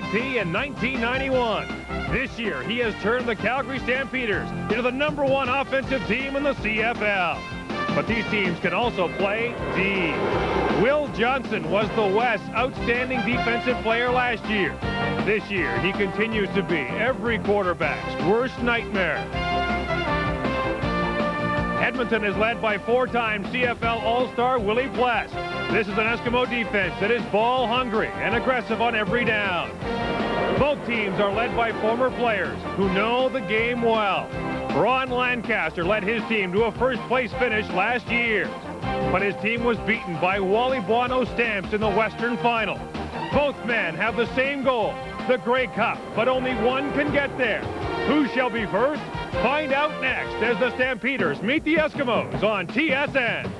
MVP in 1991. This year, he has turned the Calgary Stampeders into the #1 offensive team in the CFL. But these teams can also play D. Will Johnson was the West's outstanding defensive player last year. This year, he continues to be every quarterback's worst nightmare. Edmonton is led by 4-time CFL All-Star Willie Pless. This is an Eskimo defense that is ball hungry and aggressive on every down. Both teams are led by former players who know the game well. Ron Lancaster led his team to a first-place finish last year, but his team was beaten by Wally Buono Stamps in the Western Final. Both men have the same goal, the Grey Cup, but only one can get there. Who shall be first? Find out next as the Stampeders meet the Eskimos on TSN.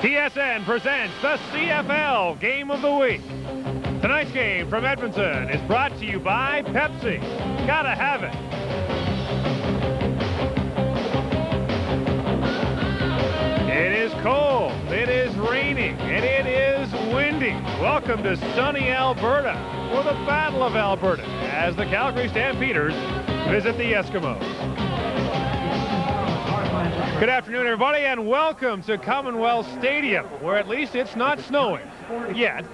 TSN presents the CFL Game of the Week. Tonight's game from Edmonton is brought to you by Pepsi. Gotta have it. It is cold, it is raining, and it is windy. Welcome to sunny Alberta for the Battle of Alberta as the Calgary Stampeders visit the Eskimos. Good afternoon, everybody, and welcome to Commonwealth Stadium, where at least it's not snowing yet.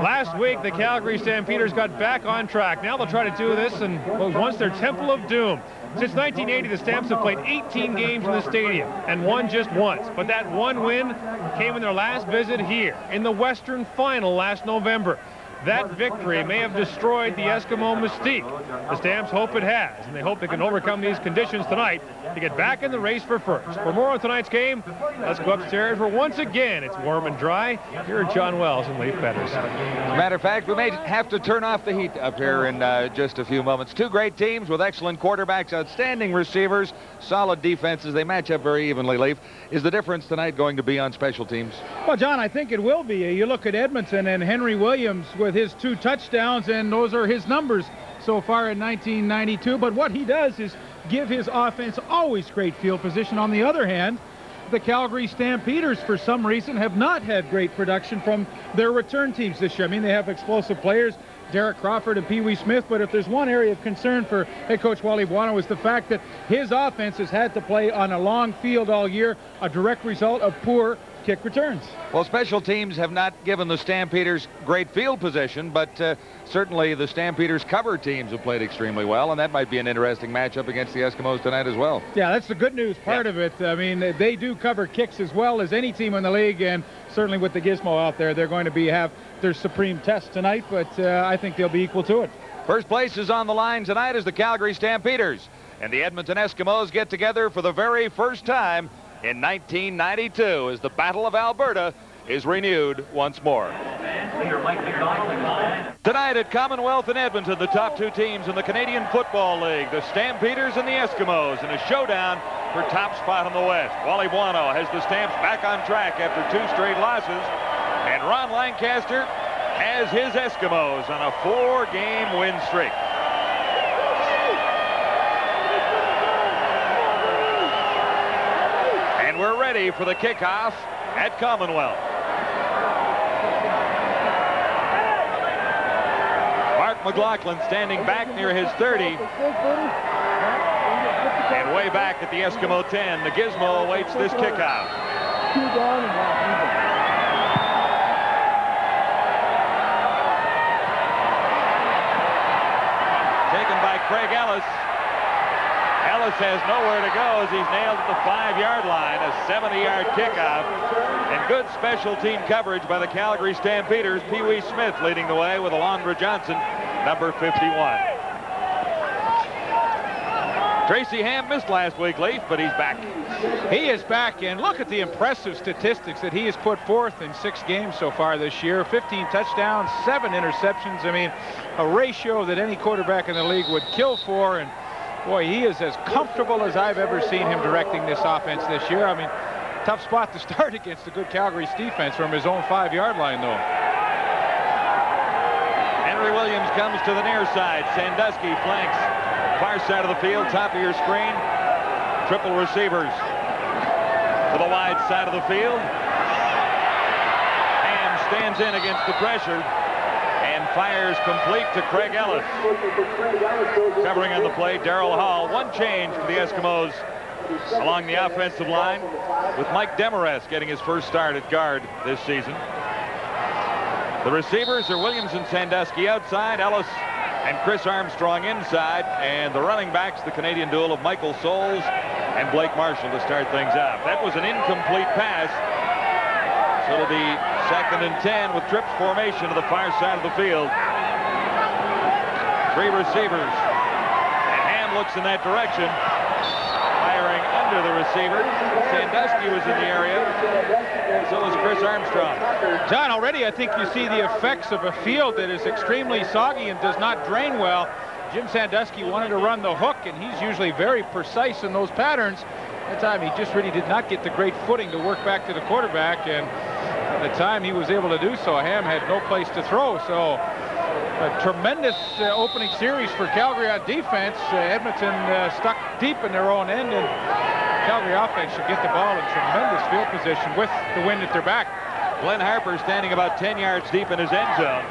Last week, the Calgary Stampeders got back on track. Now they'll try to do this in what was once their Temple of Doom. Since 1980, the Stamps have played 18 games in the stadium and won just once. But that one win came in their last visit here in the Western Final last November. That victory may have destroyed the Eskimo mystique. The Stamps hope it has, and they hope they can overcome these conditions tonight to get back in the race for first. For more on tonight's game, let's go upstairs where once again it's warm and dry. Here are John Wells and Leif Petters. As a matter of fact, we may have to turn off the heat up here in just a few moments. Two great teams with excellent quarterbacks, outstanding receivers, solid defenses. They match up very evenly, Leif. Is the difference tonight going to be on special teams? Well, John, I think it will be. You look at Edmonton and Henry Williams with his 2 touchdowns, and those are his numbers so far in 1992. But what he does is give his offense always great field position. On the other hand, the Calgary Stampeders, for some reason, have not had great production from their return teams this year. I mean, they have explosive players, Derek Crawford and Pee Wee Smith, but if there's one area of concern for head coach Wally Buono is the fact that his offense has had to play on a long field all year, a direct result of poor kick returns. Well, special teams have not given the Stampeders great field position, but certainly the Stampeders cover teams have played extremely well, and that might be an interesting matchup against the Eskimos tonight as well. Yeah, that's the good news part of it. I mean, they do cover kicks as well as any team in the league, and certainly with the Gizmo out there, they're going to have their supreme test tonight, but I think they'll be equal to it. First place is on the line tonight as the Calgary Stampeders and the Edmonton Eskimos get together for the very first time in 1992 as the Battle of Alberta is renewed once more. Tonight at Commonwealth in Edmonton, the top 2 teams in the Canadian Football League, the Stampeders and the Eskimos, in a showdown for top spot in the West. Wally Buono has the Stamps back on track after 2 straight losses, and Ron Lancaster has his Eskimos on a 4-game win streak. And we're ready for the kickoff at Commonwealth. Mark McLaughlin standing back near his 30. And way back at the Eskimo 10, the Gizmo awaits this kickoff. Taken by Craig Ellis. Ellis has nowhere to go as he's nailed at the 5-yard line, a 70-yard kickoff, and good special team coverage by the Calgary Stampeders. Pee Wee Smith leading the way with Alondra Johnson, number 51. Tracy Ham missed last week, Leif, but he's back. He is back, and look at the impressive statistics that he has put forth in 6 games so far this year. 15 touchdowns, 7 interceptions. I mean, a ratio that any quarterback in the league would kill for, and boy, he is as comfortable as I've ever seen him directing this offense this year. I mean, Tough spot to start against a good Calgary's defense from his own 5-yard line, though. Henry Williams comes to the near side. Sandusky flanks far side of the field, top of your screen. Triple receivers to the wide side of the field. Ham stands in against the pressure and fires complete to Craig Ellis. Covering on the play, Darrell Hall. One change for the Eskimos along the offensive line, with Mike Demarest getting his first start at guard this season. The receivers are Williams and Sandusky outside, Ellis and Chris Armstrong inside, and the running backs, the Canadian duel of Michael Soles and Blake Marshall to start things out. That was an incomplete pass, so it'll be 2nd and 10 with trips formation to the far side of the field. 3 receivers, and Ham looks in that direction, firing under the receiver. Sandusky was in the area, and so was Chris Armstrong. John, already I think you see the effects of a field that is extremely soggy and does not drain well. Jim Sandusky wanted to run the hook, and he's usually very precise in those patterns. That time he just really did not get the great footing to work back to the quarterback, and at the time he was able to do so, Ham had no place to throw. So a tremendous opening series for Calgary on defense. Edmonton stuck deep in their own end, and Calgary offense should get the ball in tremendous field position with the wind at their back. Glenn Harper standing about 10 yards deep in his end zone.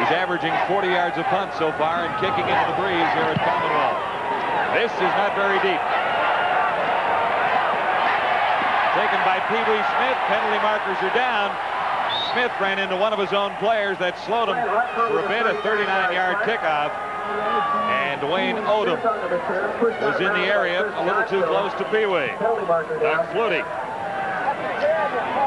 He's averaging 40 yards a punt so far and kicking into the breeze here at Commonwealth. This is not very deep. Taken by Pee Wee Smith. Penalty markers are down. Smith ran into one of his own players. That slowed him for a bit. A 39-yard kickoff. And Dwayne Odom was in the area, a little too close to Pee Wee. Doug Flutie.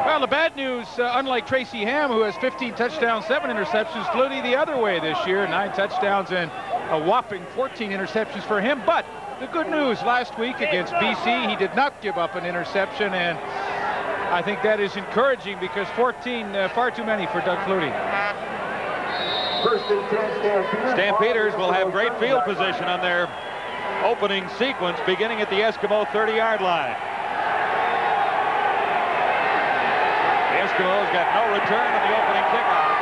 Well, the bad news, unlike Tracy Ham, who has 15 touchdowns, 7 interceptions, Flutie the other way this year, 9 touchdowns and a whopping 14 interceptions for him. But the good news, last week against BC, he did not give up an interception, and I think that is encouraging because 14, far too many for Doug Flutie. Stampeders will have great field position on their opening sequence beginning at the Eskimo 30-yard line. The Eskimos got no return on the opening kickoff.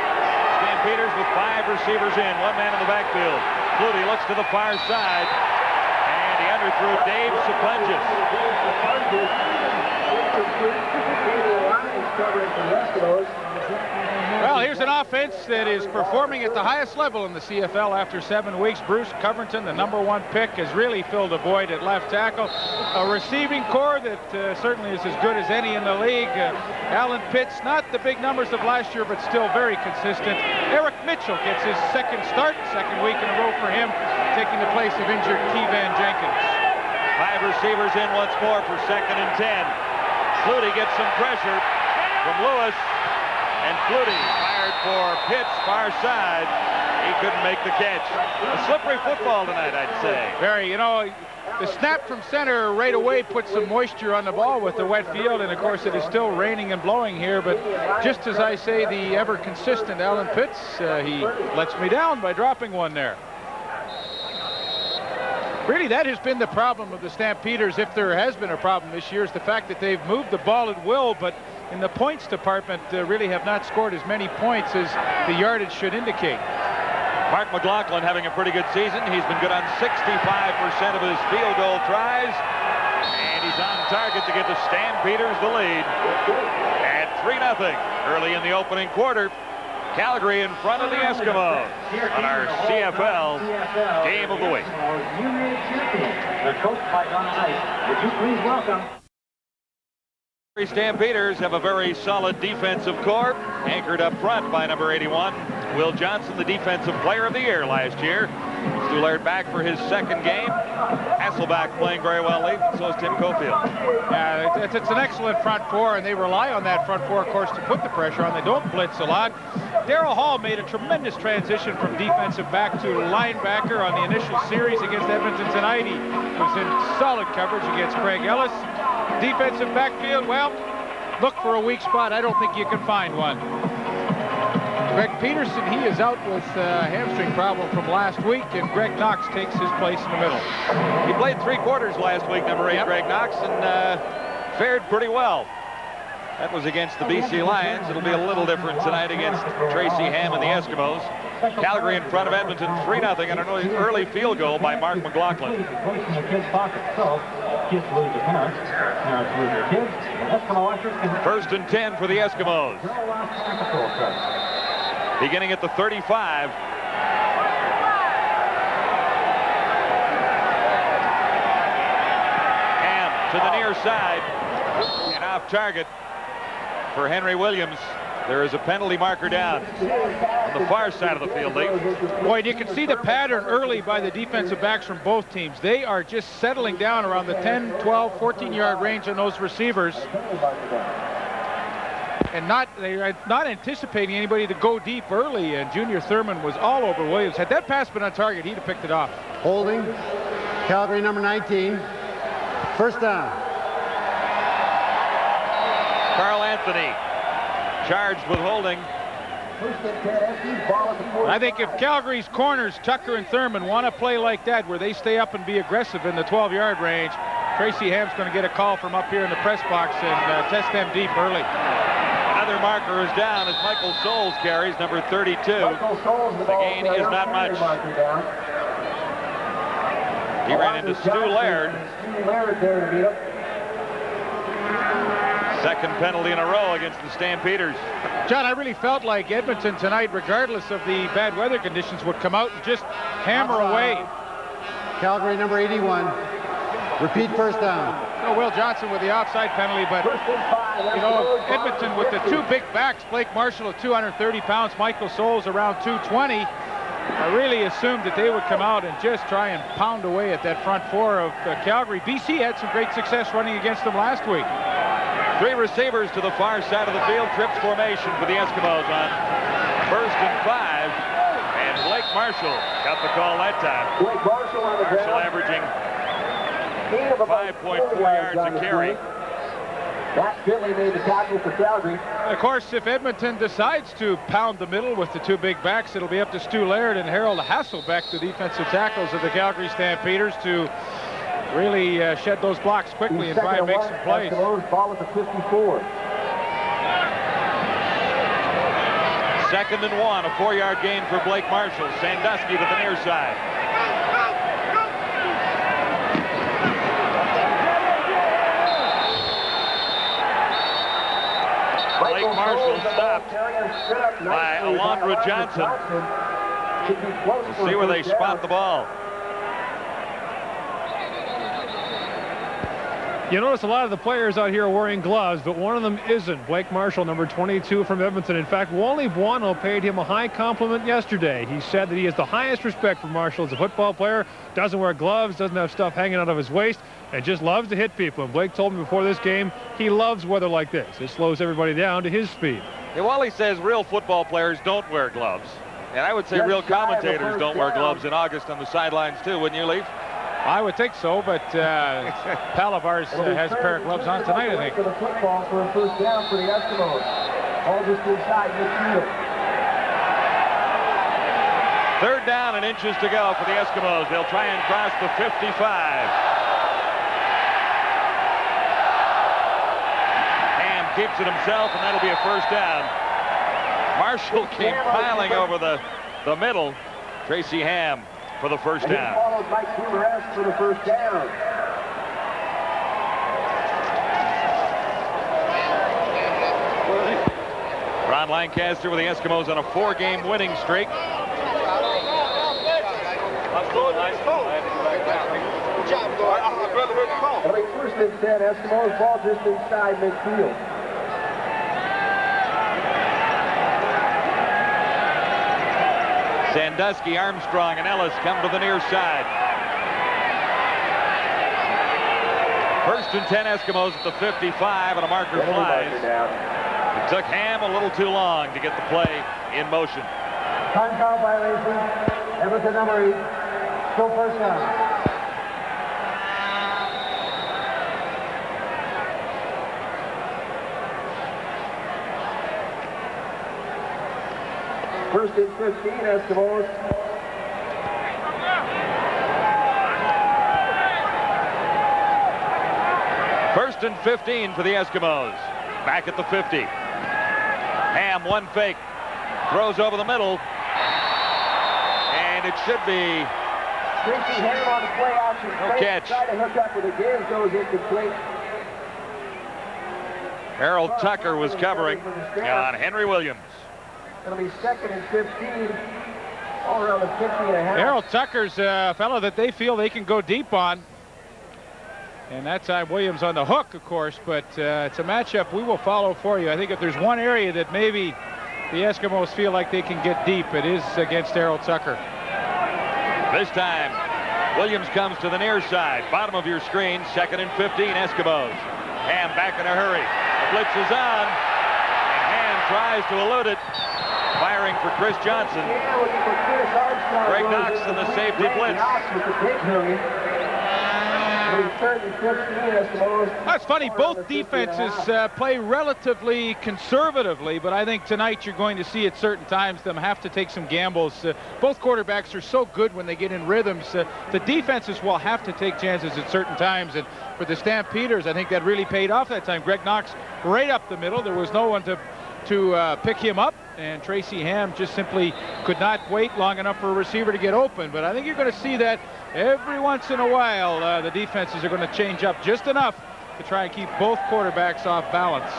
Stampeders with 5 receivers in, 1 man in the backfield. Flutie looks to the far side, and he underthrew Dave Sapunges. Well, here's an offense that is performing at the highest level in the CFL after 7 weeks. Bruce Covington, the #1 pick, has really filled a void at left tackle. A receiving core that certainly is as good as any in the league. Alan Pitts, not the big numbers of last year, but still very consistent. Eric Mitchell gets his 2nd start, 2nd week in a row for him, taking the place of injured Kevan Jenkins. 5 receivers in once more for 2nd and 10. Flutie gets some pressure from Lewis, and Flutie fired for Pitts, far side. He couldn't make the catch. A slippery football tonight, I'd say. Very, you know, the snap from center right away puts some moisture on the ball with the wet field, and of course it is still raining and blowing here, but just as I say, the ever consistent Alan Pitts, he lets me down by dropping one there. Really, that has been the problem of the Stampeders, if there has been a problem this year, is the fact that they've moved the ball at will, but in the points department really have not scored as many points as the yardage should indicate. Mark McLaughlin having a pretty good season. He's been good on 65% of his field goal tries, and he's on target to give the Stampeders the lead at 3-0 early in the opening quarter. Calgary in front of the Eskimos on our CFL Game of the Week. Would you please welcome? Stampeders have a very solid defensive core, anchored up front by number 81, Will Johnson, the Defensive Player of the Year last year. Stoulard back for his 2nd game. Hasselback playing very well late, so is Tim Cofield. Yeah, it's an excellent front four, and they rely on that front four, of course, to put the pressure on. They don't blitz a lot. Darrell Hall made a tremendous transition from defensive back to linebacker on the initial series against Edmonton tonight. He was in solid coverage against Craig Ellis. Defensive backfield, well, look for a weak spot. I don't think you can find one. Greg Peterson, he is out with a hamstring problem from last week, and Greg Knox takes his place in the middle. He played 3 quarters last week, number 8, Greg Knox, and fared pretty well. That was against the BC Lions. It'll be a little different tonight against Tracy Ham and the Eskimos. Calgary in front of Edmonton, 3-0 on an early field goal by Mark McLaughlin. First and 10 for the Eskimos. Beginning at the 35. Ham to the near side and off target for Henry Williams. There is a penalty marker down on the far side of the field, Lee. Boy, you can see the pattern early by the defensive backs from both teams. They are just settling down around the 10, 12, 14-yard range on those receivers. And they are not anticipating anybody to go deep early, and Junior Thurman was all over Williams. Had that pass been on target, he'd have picked it off. Holding, Calgary number 19. First down. Carl Anthony charged with holding. I think if Calgary's corners, Tucker and Thurman, want to play like that, where they stay up and be aggressive in the 12-yard range, Tracy Ham's going to get a call from up here in the press box and test them deep early. Another marker is down as Michael Souls carries, number 32. The gain is not much. He ran into Stu Laird. Second penalty in a row against the Stampeders. John, I really felt like Edmonton tonight, regardless of the bad weather conditions, would come out and just hammer away. Calgary number 81. Repeat first down. Will Johnson with the offside penalty, but Edmonton with the 2 big backs, Blake Marshall at 230 pounds, Michael Souls around 220. I really assumed that they would come out and just try and pound away at that front 4 of Calgary. BC had some great success running against them last week. 3 receivers to the far side of the field. Trips formation for the Eskimos on first and 5. And Blake Marshall got the call that time. Marshall averaging 5.4 yards a carry. That Finley made the tackle for Calgary. Of course, if Edmonton decides to pound the middle with the 2 big backs, it'll be up to Stu Laird and Harold Hasselbeck, the defensive tackles of the Calgary Stampeders, to really shed those blocks quickly and try and make some plays. Ball at the 54. Second and 1, a 4-yard gain for Blake Marshall. Sandusky to the near side. Blake Marshall stopped by Alondra Johnson. We'll see where they spot the ball. You notice a lot of the players out here are wearing gloves, but one of them isn't. Blake Marshall, number 22 from Edmonton. In fact, Wally Buono paid him a high compliment yesterday. He said that he has the highest respect for Marshall as a football player, doesn't wear gloves, doesn't have stuff hanging out of his waist, and just loves to hit people. And Blake told me before this game he loves weather like this. It slows everybody down to his speed. Yeah, Wally says real football players don't wear gloves. And I would say real commentators don't wear gloves in August on the sidelines too, wouldn't you, Leaf? I would think so, but pal of ours has a pair of gloves on tonight, I think. For the football for a first down for the Eskimos. All just inside midfield. Third down and inches to go for the Eskimos. They'll try and cross the 55. Ham keeps it himself, and that'll be a first down. Marshall came piling over the middle. Tracy Ham for the first down. Followed by Kumarez for the first down. Ron Lancaster with the Eskimos on a 4-game winning streak. It'll be first and 10. Eskimos ball just inside midfield. Sandusky, Armstrong, and Ellis come to the near side. First and 10 Eskimos at the 55, and a marker flies. It took Ham a little too long to get the play in motion. Time foul violation. Edmonton number 8. Still first down. First and 15, Eskimos. First and 15 for the Eskimos. Back at the 50. Ham, one fake. Throws over the middle. And it should be Tracy Ham on the play action. no catch. Try to hook up with the game, goes incomplete. Harold Tucker was covering on Henry Williams. It'll be second and 15. All around the 50 and a half. Harold Tucker's a fellow that they feel they can go deep on. And that time Williams on the hook, of course, but it's a matchup we will follow for you. I think if there's one area that maybe the Eskimos feel like they can get deep, it is against Harold Tucker. This time, Williams comes to the near side. Bottom of your screen, second and 15, Eskimos. Ham back in a hurry. The blitz is on, and Ham tries to elude it. Firing for Chris Johnson. Greg Knox in the safety blitz. That's funny. Both defenses play relatively conservatively, but I think tonight you're going to see at certain times them have to take some gambles. Both quarterbacks are so good when they get in rhythms. The defenses will have to take chances at certain times, and for the Stampeders, I think that really paid off that time. Greg Knox right up the middle. There was no one to pick him up, and Tracy Ham just simply could not wait long enough for a receiver to get open. But I think you're going to see that every once in a while. The defenses are going to change up just enough to try and keep both quarterbacks off balance.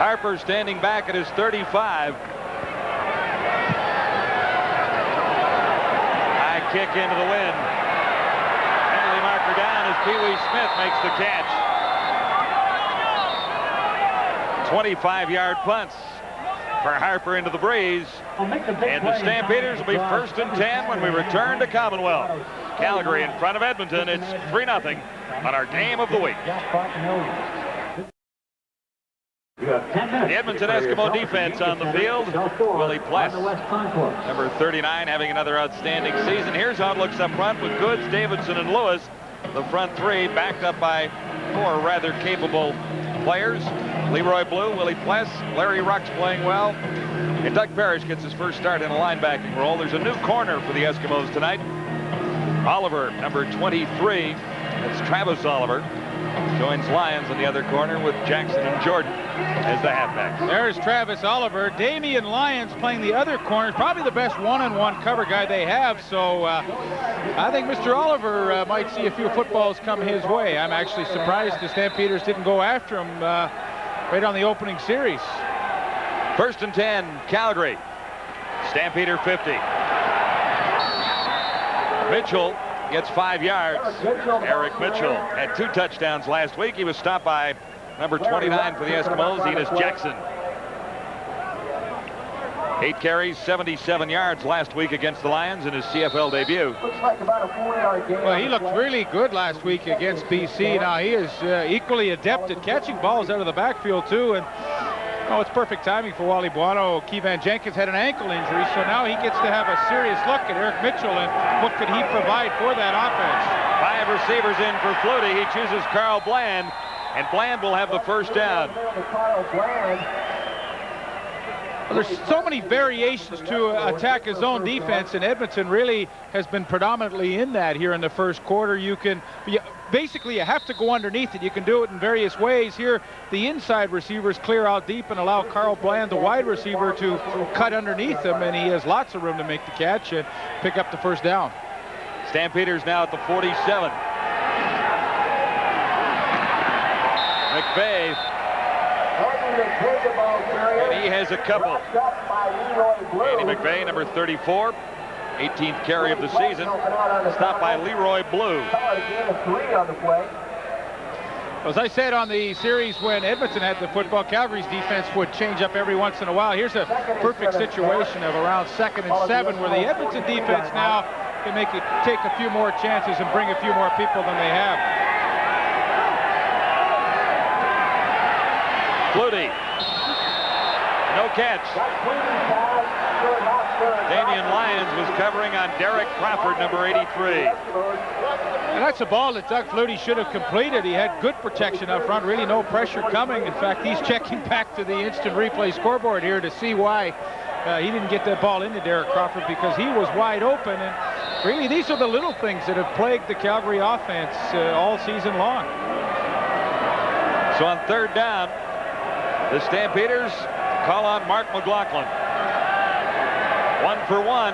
Harper standing back at his 35. High kick into the wind. Penalty marker down as Pee Wee Smith makes the catch. 25-yard punts for Harper into the breeze. And the Stampeders will be first and 10 when we return to Commonwealth. Calgary in front of Edmonton. It's 3-0 on our game of the week. The Edmonton Eskimo defense on the field. Willie Pless, number 39, having another outstanding season. Here's how it looks up front with Goods, Davidson, and Lewis. The front three backed up by four rather capable players. Leroy Blue, Willie Pless, Larry Ruck's playing well. And Doug Parrish gets his first start in a linebacking role. There's a new corner for the Eskimos tonight. Oliver, number 23. That's Travis Oliver. Joins Lyons in the other corner with Jackson and Jordan as the halfbacks. There's Travis Oliver. Damian Lyons playing the other corner. Probably the best one-on-one cover guy they have. So I think Mr. Oliver might see a few footballs come his way. I'm actually surprised the Stampeders didn't go after him right on the opening series. First and 10, Calgary. Stampeder 50. Mitchell gets 5 yards. Eric Mitchell had 2 touchdowns last week. He was stopped by number 29 for the Eskimos, Enos Jackson. 8 carries, 77 yards last week against the Lions in his CFL debut. Looks like about a 4-yard gain. Well, he looked really good last week against BC. Now, he is equally adept at catching balls out of the backfield, too. And it's perfect timing for Wally Buono. Keevan Jenkins had an ankle injury, so now he gets to have a serious look at Eric Mitchell and what could he provide for that offense. 5 receivers in for Flutie. He chooses Carl Bland, and Bland will have the first down. Well, there's so many variations to attack his own defense, and Edmonton really has been predominantly in that here in the first quarter. Basically, you have to go underneath it. You can do it in various ways. Here, the inside receivers clear out deep and allow Carl Bland, the wide receiver, to cut underneath him, and he has lots of room to make the catch and pick up the first down. Stampeders now at the 47. McVeigh. And he has a couple. Andy McVeigh, number 34. 18th carry of the season. Stopped by Leroy Blue. As I said on the series when Edmonton had the football, Calgary's defense would change up every once in a while. Here's a perfect situation of around 2nd and 7 where the Edmonton defense now can take a few more chances and bring a few more people than they have. Flutie. No catch. Damian Lyons was covering on Derek Crawford, number 83. And that's a ball that Doug Flutie should have completed. He had good protection up front, really no pressure coming. In fact, he's checking back to the instant replay scoreboard here to see why he didn't get that ball into Derek Crawford, because he was wide open. And really, these are the little things that have plagued the Calgary offense all season long. So on third down, the Stampeders call on Mark McLaughlin. 1 for 1.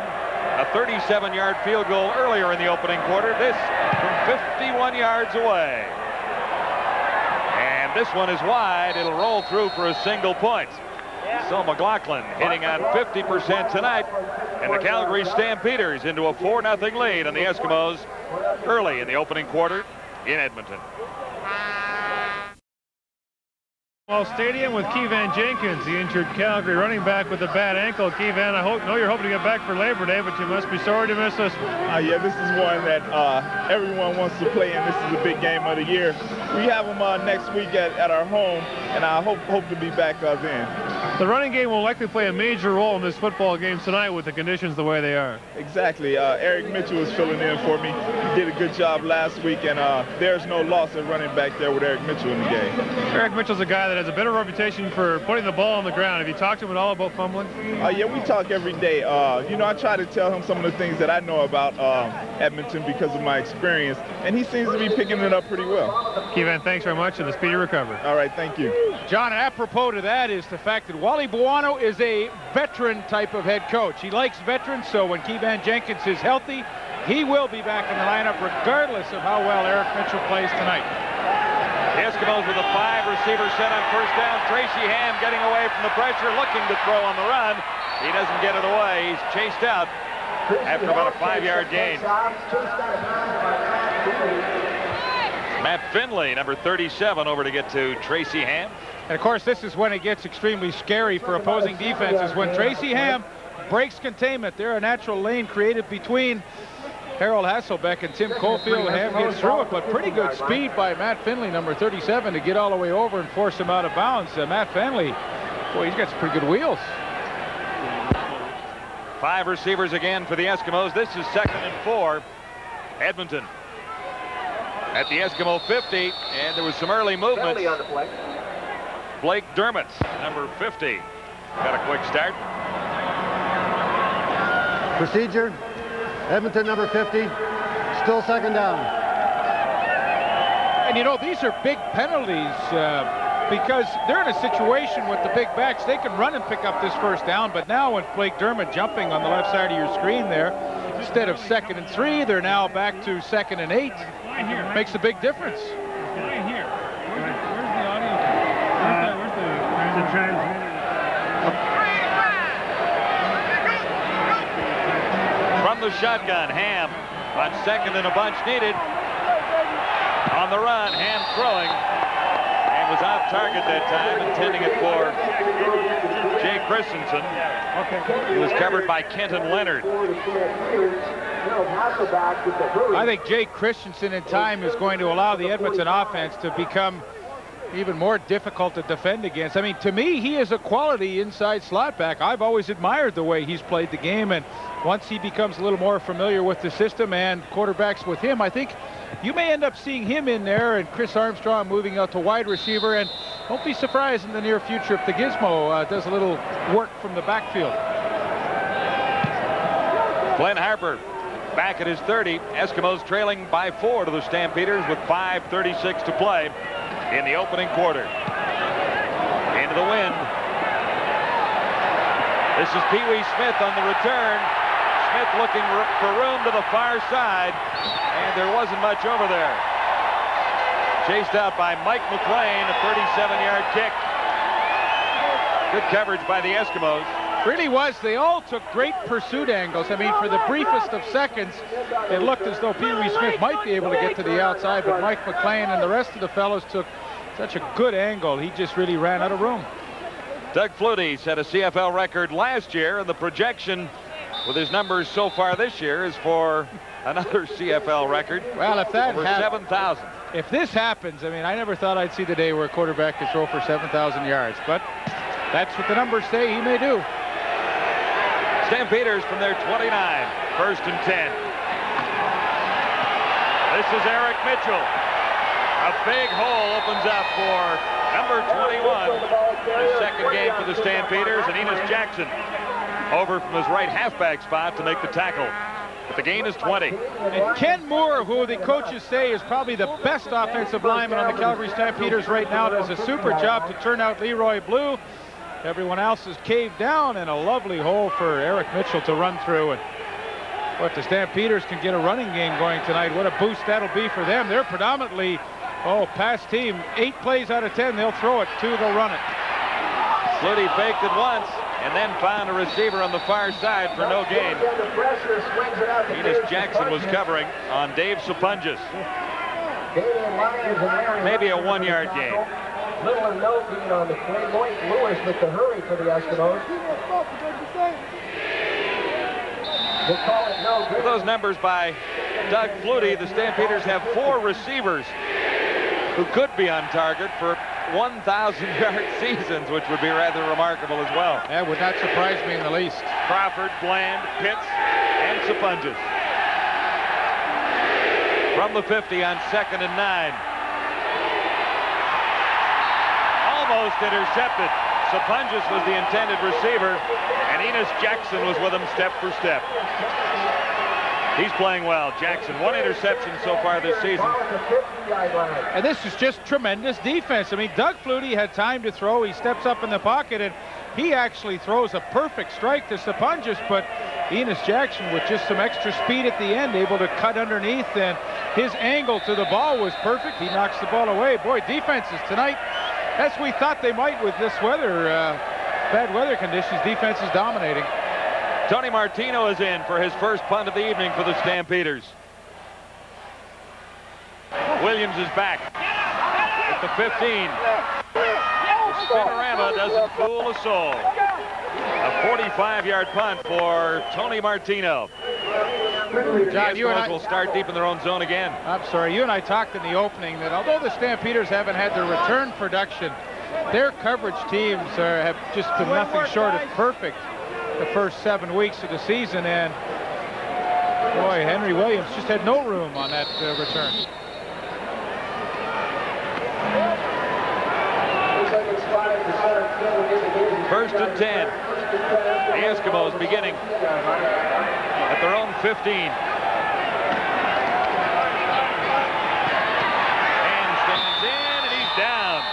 A 37-yard field goal earlier in the opening quarter. This from 51 yards away. And this one is wide. It'll roll through for a single point. So McLaughlin hitting on 50% tonight. And the Calgary Stampeders into a 4-0 lead on the Eskimos early in the opening quarter in Edmonton. Stadium with Keevan Jenkins, the injured Calgary running back with a bad ankle. Keevan, I know you're hoping to get back for Labor Day, but you must be sorry to miss this one. Yeah, this is one that everyone wants to play in. This is a big game of the year. We have them next week at our home, and I hope to be back then. The running game will likely play a major role in this football game tonight with the conditions the way they are. Exactly. Eric Mitchell is filling in for me. He did a good job last week, and there's no loss at running back there with Eric Mitchell in the game. Eric Mitchell's a guy that has a better reputation for putting the ball on the ground. Have you talked to him at all about fumbling? Yeah, we talk every day. I try to tell him some of the things that I know about Edmonton because of my experience, and he seems to be picking it up pretty well. Keevan, thanks very much, and a speedy recovery. All right, thank you. John, apropos to that is the fact that Wally Buono is a veteran type of head coach. He likes veterans, so when Keevan Jenkins is healthy, he will be back in the lineup regardless of how well Eric Mitchell plays tonight. The Eskimos with a 5-receiver set on first down. Tracy Ham getting away from the pressure, looking to throw on the run. He doesn't get it away. He's chased out after about a 5-yard gain. Matt Finley, number 37, over to get to Tracy Ham. And of course, this is when it gets extremely scary for opposing defenses. When Tracy Ham breaks containment, there a natural lane created between Harold Hasselbeck and Tim Caulfield. Ham gets through it, but pretty good speed by Matt Finley, number 37, to get all the way over and force him out of bounds. Matt Finley, boy, he's got some pretty good wheels. 5 receivers again for the Eskimos. This is 2nd and 4. Edmonton at the Eskimo 50, and there was some early movement. Blake Dermott, number 50, got a quick start. Procedure, Edmonton number 50, still 2nd down. And you know, these are big penalties because they're in a situation with the big backs. They can run and pick up this 1st down, but now with Blake Dermott jumping on the left side of your screen there, instead of 2nd and 3, they're now back to 2nd and 8. Makes a big difference. Right here. Where's the audio? Where's the transmitter? From the shotgun, Ham on 2nd and a bunch needed. On the run, Ham throwing, and was off target that time, intending it for Jay Christensen. He was covered by Kenton Leonard. I think Jay Christensen in time is going to allow the Edmonton offense to become even more difficult to defend against. I mean, to me, he is a quality inside slot back. I've always admired the way he's played the game, and once he becomes a little more familiar with the system and quarterbacks with him, I think you may end up seeing him in there and Chris Armstrong moving out to wide receiver, and don't be surprised in the near future if the Gizmo does a little work from the backfield. Glenn Harper back at his 30. Eskimos trailing by 4 to the Stampeders with 5:36 to play in the opening quarter. Into the wind. This is Pee Wee Smith on the return. Smith looking for room to the far side, and there wasn't much over there. Chased out by Mike McLean, a 37-yard kick. Good coverage by the Eskimos. Really was. They all took great pursuit angles. I mean, for the briefest of seconds, it looked as though Pee Wee Smith might be able to get to the outside, but Mike McLean and the rest of the fellows took such a good angle. He just really ran out of room. Doug Flutie set a CFL record last year, and the projection with his numbers so far this year is for another CFL record. Well, if that over 7,000. If this happens, I mean, I never thought I'd see the day where a quarterback could throw for 7,000 yards, but that's what the numbers say he may do. Stampeders from their 29, 1st and 10. This is Eric Mitchell. A big hole opens up for number 21. His second game for the Stampeders, and Enos Jackson over from his right halfback spot to make the tackle. But the gain is 20. And Ken Moore, who the coaches say is probably the best offensive lineman on the Calgary Stampeders right now, does a super job to turn out Leroy Blue. Everyone else is caved down, and a lovely hole for Eric Mitchell to run through. And if the Stampeders can get a running game going tonight, what a boost that'll be for them. They're predominantly, pass team. 8 plays out of 10, they'll throw it. 2, they'll run it. Flutie faked it once and then found a receiver on the far side for no gain. Enos Jackson was covering on Dave Sapunjas. Maybe a 1-yard gain. Little and no gain on the play. Lloyd Lewis with the hurry for the Eskimos. We'll call it no gain. With those numbers by Doug Flutie, the Stampeders have 4 receivers who could be on target for 1,000-yard seasons, which would be rather remarkable as well. That would not surprise me in the least. Crawford, Bland, Pitts, and Sapunjas. From the 50 on 2nd and 9. Almost intercepted. Sapunjas was the intended receiver, and Enos Jackson was with him step for step. He's playing well. Jackson, 1 interception so far this season. And this is just tremendous defense. I mean, Doug Flutie had time to throw. He steps up in the pocket, and he actually throws a perfect strike to Sapunjas, but Enos Jackson with just some extra speed at the end, able to cut underneath, and his angle to the ball was perfect. He knocks the ball away. Boy, defenses tonight, as we thought they might with this weather, bad weather conditions, defense is dominating. Tony Martino is in for his first punt of the evening for the Stampeders. Williams is back at the 15. The spinorama doesn't fool a soul. A 45-yard punt for Tony Martino. John, you and I will start deep in their own zone again. I'm sorry, you and I talked in the opening that although the Stampeders haven't had their return production, their coverage teams have just been nothing short of perfect the first 7 weeks of the season, and boy, Henry Williams just had no room on that return. First and 10. The Eskimos beginning at their own 15. And stands in, and he's down.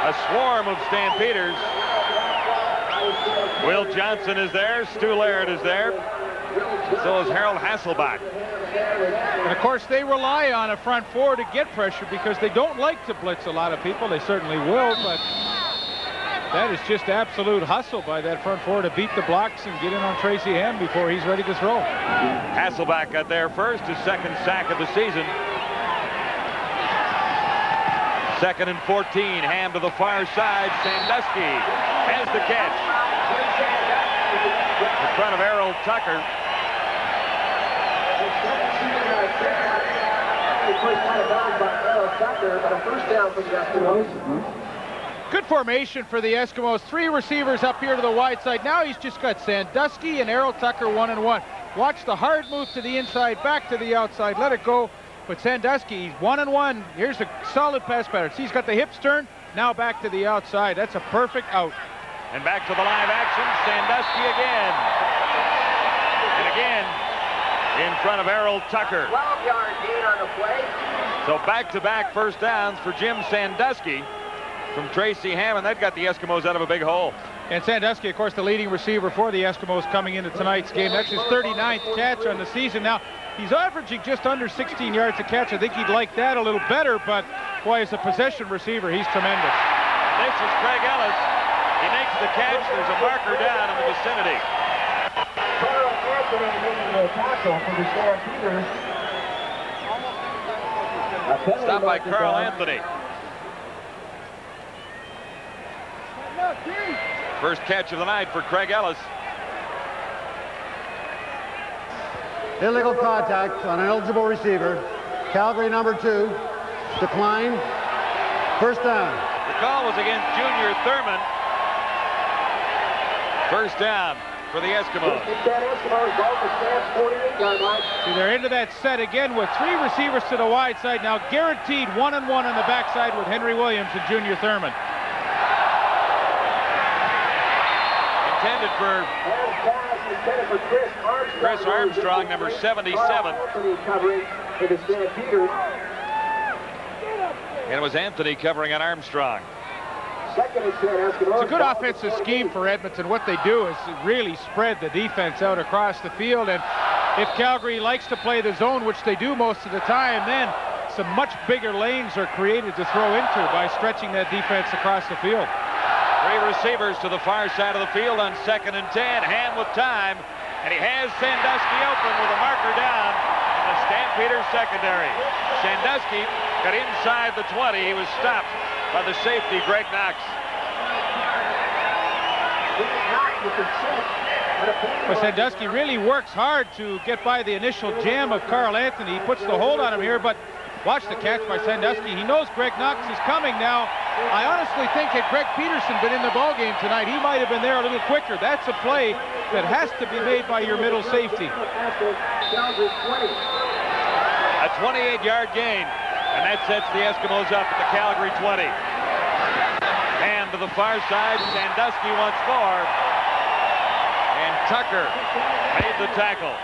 A swarm of Stampeders. Will Johnson is there. Stu Laird is there. So is Harold Hasselbach. And of course, they rely on a front four to get pressure because they don't like to blitz a lot of people. They certainly will, but that is just absolute hustle by that front four to beat the blocks and get in on Tracy Ham before he's ready to throw. Hasselbach got there first, his second sack of the season. 2nd and 14, Ham to the far side. Sandusky has the catch. In front of Errol Tucker. Good formation for the Eskimos. 3 receivers up here to the wide side. Now he's just got Sandusky and Errol Tucker 1-on-1. Watch the hard move to the inside, back to the outside. Let it go. But Sandusky, he's 1-on-1. Here's a solid pass pattern. See, he's got the hips turned. Now back to the outside. That's a perfect out. And back to the live action. Sandusky again. And again in front of Errol Tucker. 12-yard gain on the play. So back-to-back first downs for Jim Sandusky from Tracy Hammond. That got the Eskimos out of a big hole. And Sandusky, of course, the leading receiver for the Eskimos coming into tonight's game. That's his 39th catch on the season. Now, he's averaging just under 16 yards a catch. I think he'd like that a little better, but boy, as a possession receiver, he's tremendous. This is Craig Ellis. He makes the catch. There's a marker down in the vicinity. Carl Anthony making the tackle for the Stampeders. Stopped by Carl Anthony. First catch of the night for Craig Ellis. Illegal contact on an eligible receiver. Calgary number 2. Decline. First down. The call was against Junior Thurman. First down. for the Eskimos. See, they're into that set again with 3 receivers to the wide side. Now guaranteed 1-on-1 on the backside with Henry Williams and Junior Thurman. Intended for Chris Armstrong, number 77. And it was Anthony covering on Armstrong. It's a good offensive scheme for Edmonton. What they do is really spread the defense out across the field. And if Calgary likes to play the zone, which they do most of the time, then some much bigger lanes are created to throw into by stretching that defense across the field. 3 receivers to the far side of the field on 2nd and 10. Ham with time. And he has Sandusky open with a marker down in the Stampeders secondary. Sandusky got inside the 20. He was stopped by the safety, Greg Knox. Well, Sandusky really works hard to get by the initial jam of Carl Anthony. He puts the hold on him here, but watch the catch by Sandusky. He knows Greg Knox is coming now. I honestly think had Greg Peterson been in the ballgame tonight, he might have been there a little quicker. That's a play that has to be made by your middle safety. A 28-yard gain. And that sets the Eskimos up at the Calgary 20. And to the far side, Sandusky once more. And Tucker made the tackle.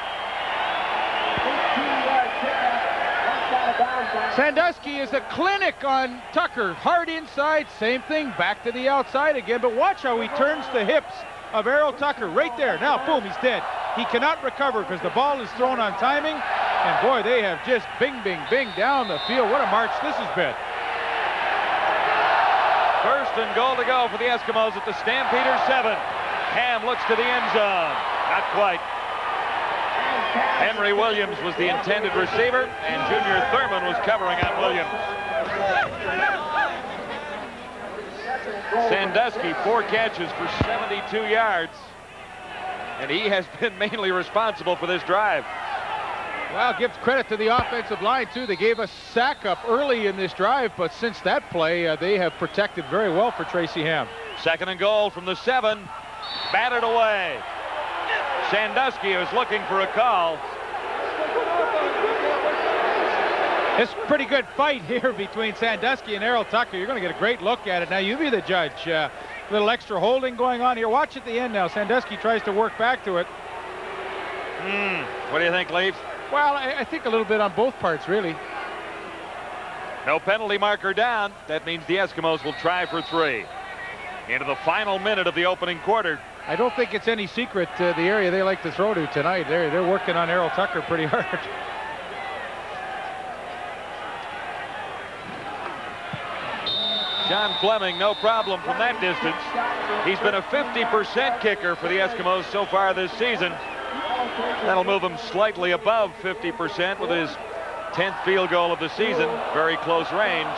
Sandusky is a clinic on Tucker. Hard inside, same thing, back to the outside again. But watch how he turns the hips of Errol Tucker right there. Now, boom, he's dead. He cannot recover because the ball is thrown on timing. And boy, they have just bing, bing, bing down the field. What a march this has been. 1st and goal to go for the Eskimos at the Stampeders 7. Ham looks to the end zone. Not quite. Henry Williams was the intended receiver, and Junior Thurman was covering on Williams. Sandusky, 4 catches for 72 yards. And he has been mainly responsible for this drive. Well, give credit to the offensive line, too. They gave a sack up early in this drive, but since that play, they have protected very well for Tracy Ham. 2nd and goal from the 7. Batted away. Sandusky was looking for a call. It's a pretty good fight here between Sandusky and Errol Tucker. You're going to get a great look at it. Now, you be the judge. A little extra holding going on here. Watch at the end now. Sandusky tries to work back to it. What do you think, Leafs? Well, I think a little bit on both parts, really. No penalty marker down. That means the Eskimos will try for 3. Into the final minute of the opening quarter. I don't think it's any secret the area they like to throw to tonight. They're working on Errol Tucker pretty hard. John Fleming, no problem from that distance. He's been a 50% kicker for the Eskimos so far this season. That'll move him slightly above 50% with his 10th field goal of the season. Very close range.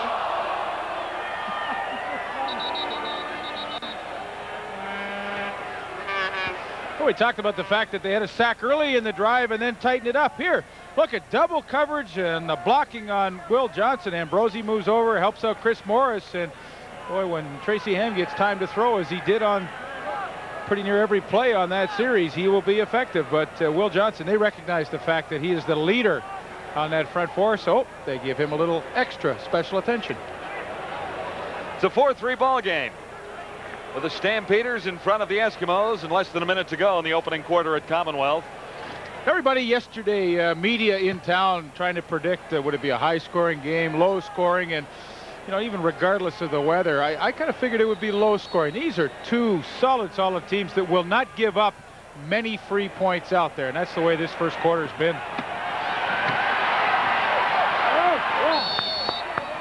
Well, we talked about the fact that they had a sack early in the drive and then tightened it up. Here, look at double coverage and the blocking on Will Johnson. Ambrosi moves over, helps out Chris Morris. And boy, when Tracy Ham gets time to throw, as he did on pretty near every play on that series, he will be effective. But Will Johnson, they recognize the fact that he is the leader on that front four, so they give him a little extra special attention. It's a 4-3 ball game with the Stampeders in front of the Eskimos and less than a minute to go in the opening quarter at Commonwealth. Everybody yesterday, media in town, trying to predict would it be a high-scoring game, low-scoring, and you know, even regardless of the weather, I kind of figured it would be low-scoring. These are two solid teams that will not give up many free points out there, and that's the way this first quarter's been.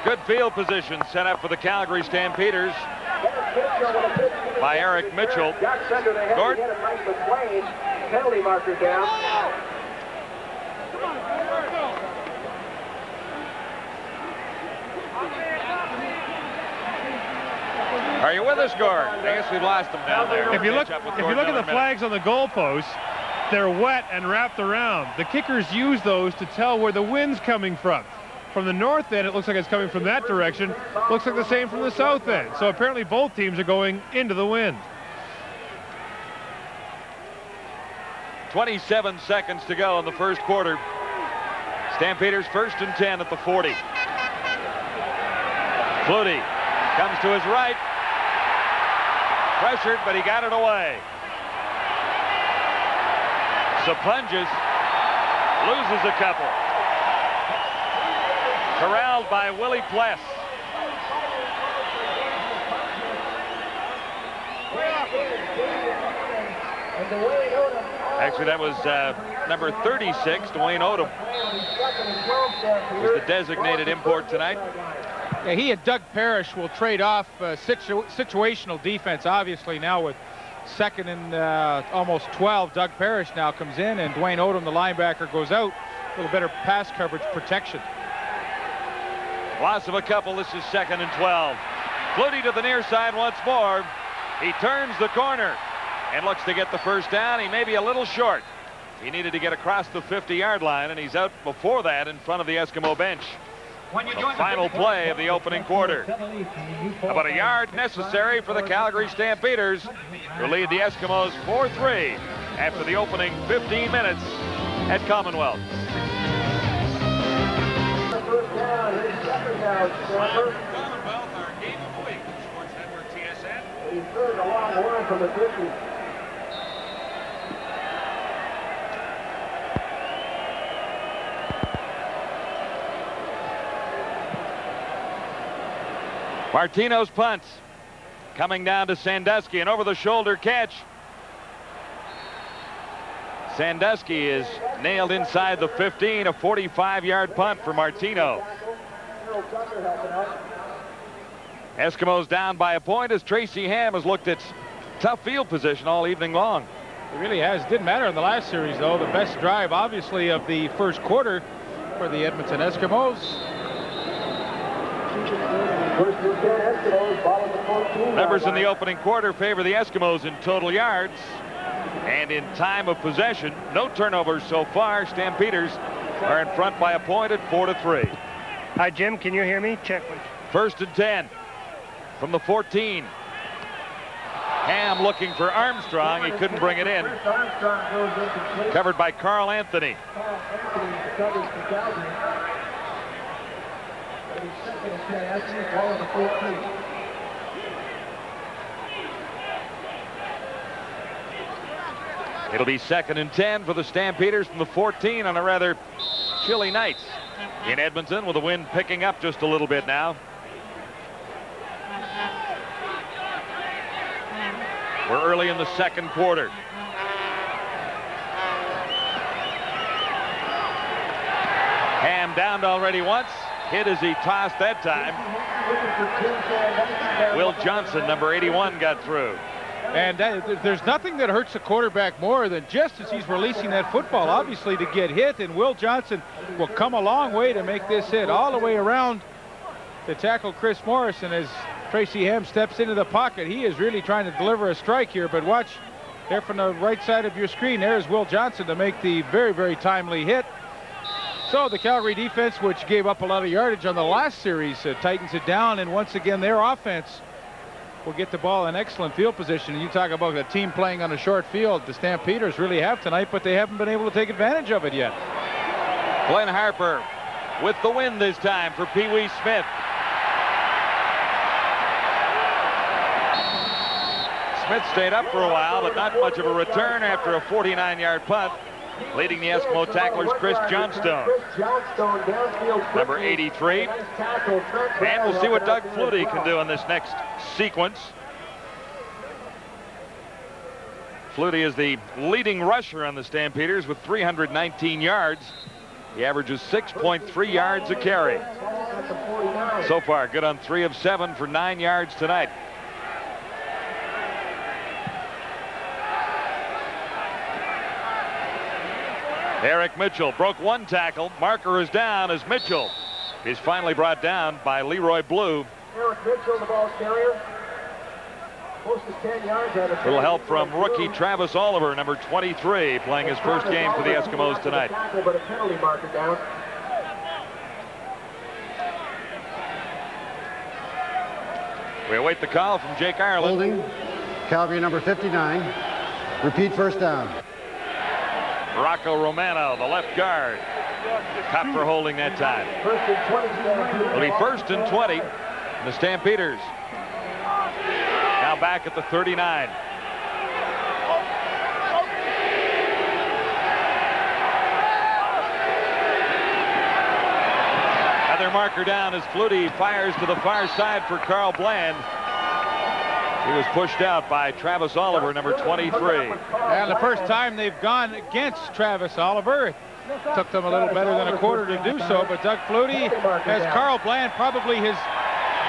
Good field position set up for the Calgary Stampeders by Eric Mitchell. Gordon. Penalty marker down. Are you with us, Gordon? I guess we've lost them down there. If you look at the flags on the goalposts, they're wet and wrapped around. The kickers use those to tell where the wind's coming from. From the north end, it looks like it's coming from that direction. Looks like the same from the south end. So apparently both teams are going into the wind. 27 seconds to go in the first quarter. Stampeders 1st and 10 at the 40. Flutie comes to his right. Pressured, but he got it away. Sapunjas loses a couple. Corralled by Willie Pless. Actually, that was number 36, Dwayne Odom. Was the designated import tonight. Yeah, he and Doug Parrish will trade off situational defense. Obviously, now with 2nd and almost 12, Doug Parrish now comes in, and Dwayne Odom, the linebacker, goes out. A little better pass coverage protection. Loss of a couple. This is 2nd and 12. Flutie to the near side once more. He turns the corner and looks to get the first down. He may be a little short. He needed to get across the 50-yard line, and he's out before that in front of the Eskimo bench. The final play of the opening quarter. About a yard necessary for the Calgary Stampeders to lead the Eskimos 4-3 after the opening 15 minutes at Commonwealth. Commonwealth, our game of the week. Sports Network TSN. He's third a long way from the 50. Martino's punt coming down to Sandusky, an over-the-shoulder catch. Sandusky is nailed inside the 15, a 45-yard punt for Martino. Eskimos down by a point as Tracy Ham has looked at tough field position all evening long. It really has. Didn't matter in the last series, though. The best drive, obviously, of the first quarter for the Edmonton Eskimos. Numbers in the opening quarter favor the Eskimos in total yards. And in time of possession, no turnovers so far. Stampeders are in front by a point at 4-3. Hi, Jim. Can you hear me? Check. 1st and 10 from the 14. Ham looking for Armstrong. He couldn't bring it in. Covered by Carl Anthony. It'll be 2nd and 10 for the Stampeders from the 14 on a rather chilly night in Edmonton, with the wind picking up just a little bit now. We're early in the second quarter. Ham downed already once. Hit as he tossed that time. Will Johnson, number 81, got through. And there's nothing that hurts a quarterback more than just as he's releasing that football, obviously, to get hit. And Will Johnson will come a long way to make this hit all the way around to tackle Chris Morris. And as Tracy Ham steps into the pocket, he is really trying to deliver a strike here. But watch there from the right side of your screen. There's Will Johnson to make the very, very timely hit. So the Calgary defense, which gave up a lot of yardage on the last series, tightens it down. And once again, their offense will get the ball in excellent field position. And you talk about a team playing on a short field. The Stampeders really have tonight, but they haven't been able to take advantage of it yet. Glenn Harper with the win this time for Pee Wee Smith. Smith stayed up for a while, but not much of a return after a 49-yard punt. Leading the Eskimo tacklers, Chris Johnstone, number 83. And we'll see what Doug Flutie can do in this next sequence. Flutie is the leading rusher on the Stampeders with 319 yards. He averages 6.3 yards a carry. So far, good on 3 of 7 for 9 yards tonight. Eric Mitchell broke one tackle. Marker is down as Mitchell is finally brought down by Leroy Blue. Eric Mitchell, the ball carrier. Closest 10 yards out of Little help from rookie Travis Oliver, number 23, playing his first game for the Eskimos tonight. But a penalty marker down. We await the call from Jake Ireland. Holding, Calgary number 59. Repeat first down. Rocco Romano, the left guard. Caught for holding that time. It'll be 1st and 20. The Stampeders now back at the 39. Another marker down as Flutie fires to the far side for Carl Bland. He was pushed out by Travis Oliver, number 23. And the first time they've gone against Travis Oliver, it took them a little better than a quarter to do so, but Doug Flutie has Carl Bland, probably his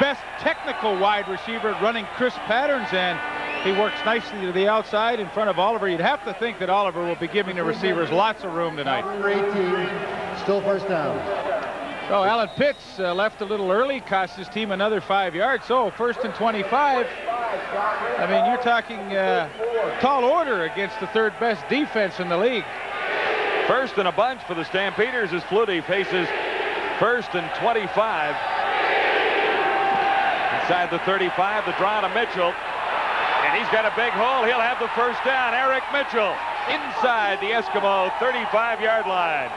best technical wide receiver, running crisp patterns, and he works nicely to the outside in front of Oliver. You'd have to think that Oliver will be giving the receivers lots of room tonight. 18, still first down. So Alan Pitts left a little early, cost his team another 5 yards. So 1st and 25. I mean, you're talking tall order against the 3rd best defense in the league. 1st and a bunch for the Stampeders as Flutie faces 1st and 25. Inside the 35, the draw to Mitchell. And he's got a big hole. He'll have the 1st down. Eric Mitchell inside the Eskimo 35-yard line.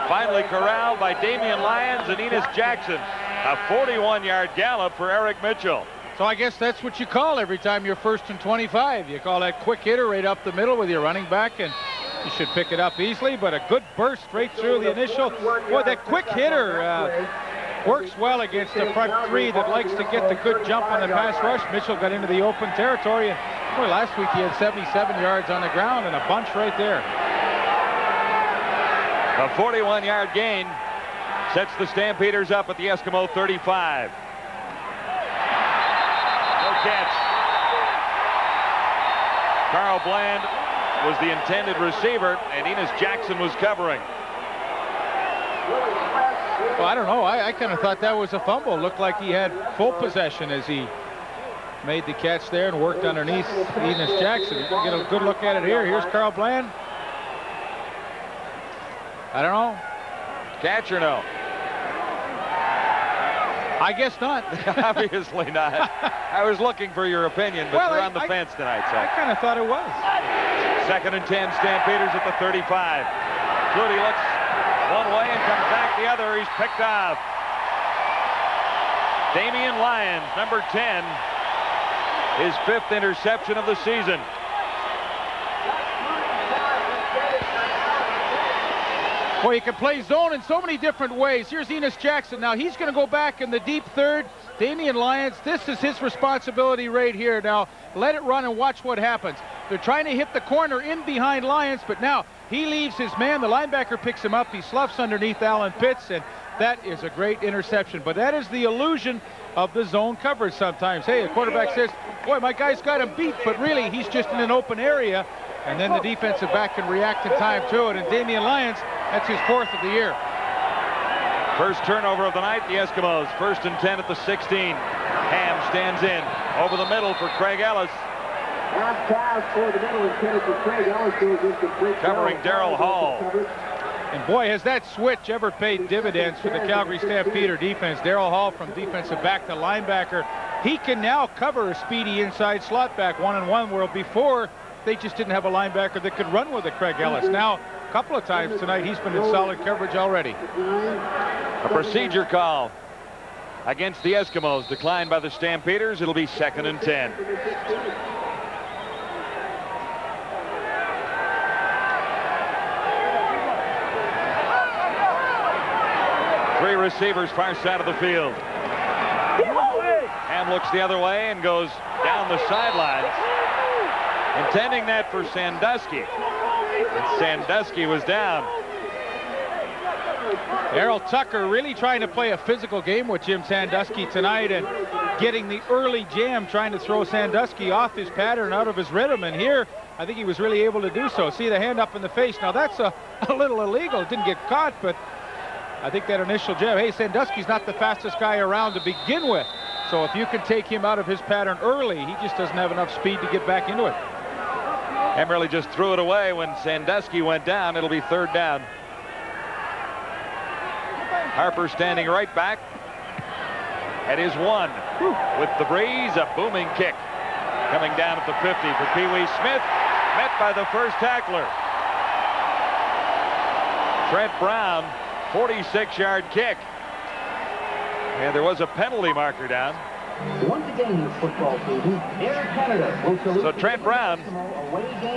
Finally corralled by Damian Lyons and Enos Jackson. A 41-yard gallop for Eric Mitchell. So I guess that's what you call every time you're 1st and 25. You call that quick hitter right up the middle with your running back, and you should pick it up easily, but a good burst right through the initial. Boy, that quick hitter works well against the front three that likes to get the good jump on the pass rush. Mitchell got into the open territory, and boy, last week he had 77 yards on the ground and a bunch right there. A 41-yard gain sets the Stampeders up at the Eskimo 35. No catch. Carl Bland was the intended receiver, and Enos Jackson was covering. Well, I don't know. I kind of thought that was a fumble. Looked like he had full possession as he made the catch there and worked underneath Enos Jackson. You can get a good look at it here. Here's Carl Bland. I don't know. Catch or no? I guess not. Obviously not. I was looking for your opinion, but you're on the fence tonight. So I kind of thought it was. 2nd and 10, Stampeders at the 35. Flutie looks one way and comes back the other. He's picked off. Damian Lyons, number 10, his 5th interception of the season. Well, you can play zone in so many different ways. Here's Enos Jackson. Now he's going to go back in the deep 3rd. Damian Lyons, this is his responsibility right here. Now let it run and watch what happens. They're trying to hit the corner in behind Lyons, but now he leaves his man. The linebacker picks him up. He sloughs underneath Alan Pitts, and that is a great interception. But that is the illusion of the zone coverage sometimes. Hey, the quarterback says, boy, my guy's got him beat, but really he's just in an open area. And then the defensive back can react in time to it. And Damian Lyons, that's his 4th of the year. First turnover of the night, the Eskimos. 1st and 10 at the 16. Ham stands in over the middle for Craig Ellis. Covering Darrell Hall. And boy, has that switch ever paid dividends for the Calgary Stampeder defense. Darrell Hall from defensive back to linebacker. He can now cover a speedy inside slot back 1-on-1, where before they just didn't have a linebacker that could run with it, Craig Ellis. Now, a couple of times tonight, he's been in solid coverage already. A procedure call against the Eskimos declined by the Stampeders. It'll be 2nd and 10. Three receivers far side of the field. Ham looks the other way and goes down the sidelines, intending that for Sandusky. And Sandusky was down. Errol Tucker really trying to play a physical game with Jim Sandusky tonight and getting the early jam, trying to throw Sandusky off his pattern, out of his rhythm. And here, I think he was really able to do so. See the hand up in the face. Now that's a little illegal. It didn't get caught, but I think that initial jab. Hey, Sandusky's not the fastest guy around to begin with. So if you can take him out of his pattern early, he just doesn't have enough speed to get back into it. Hammerly just threw it away when Sandusky went down. It'll be 3rd down. Harper standing right back at his 1. With the breeze, a booming kick coming down at the 50 for Pee Wee Smith. met by the first tackler. Trent Brown, 46-yard kick. And there was a penalty marker down. Once again this football season, Air Canada will salute. So Trent Brown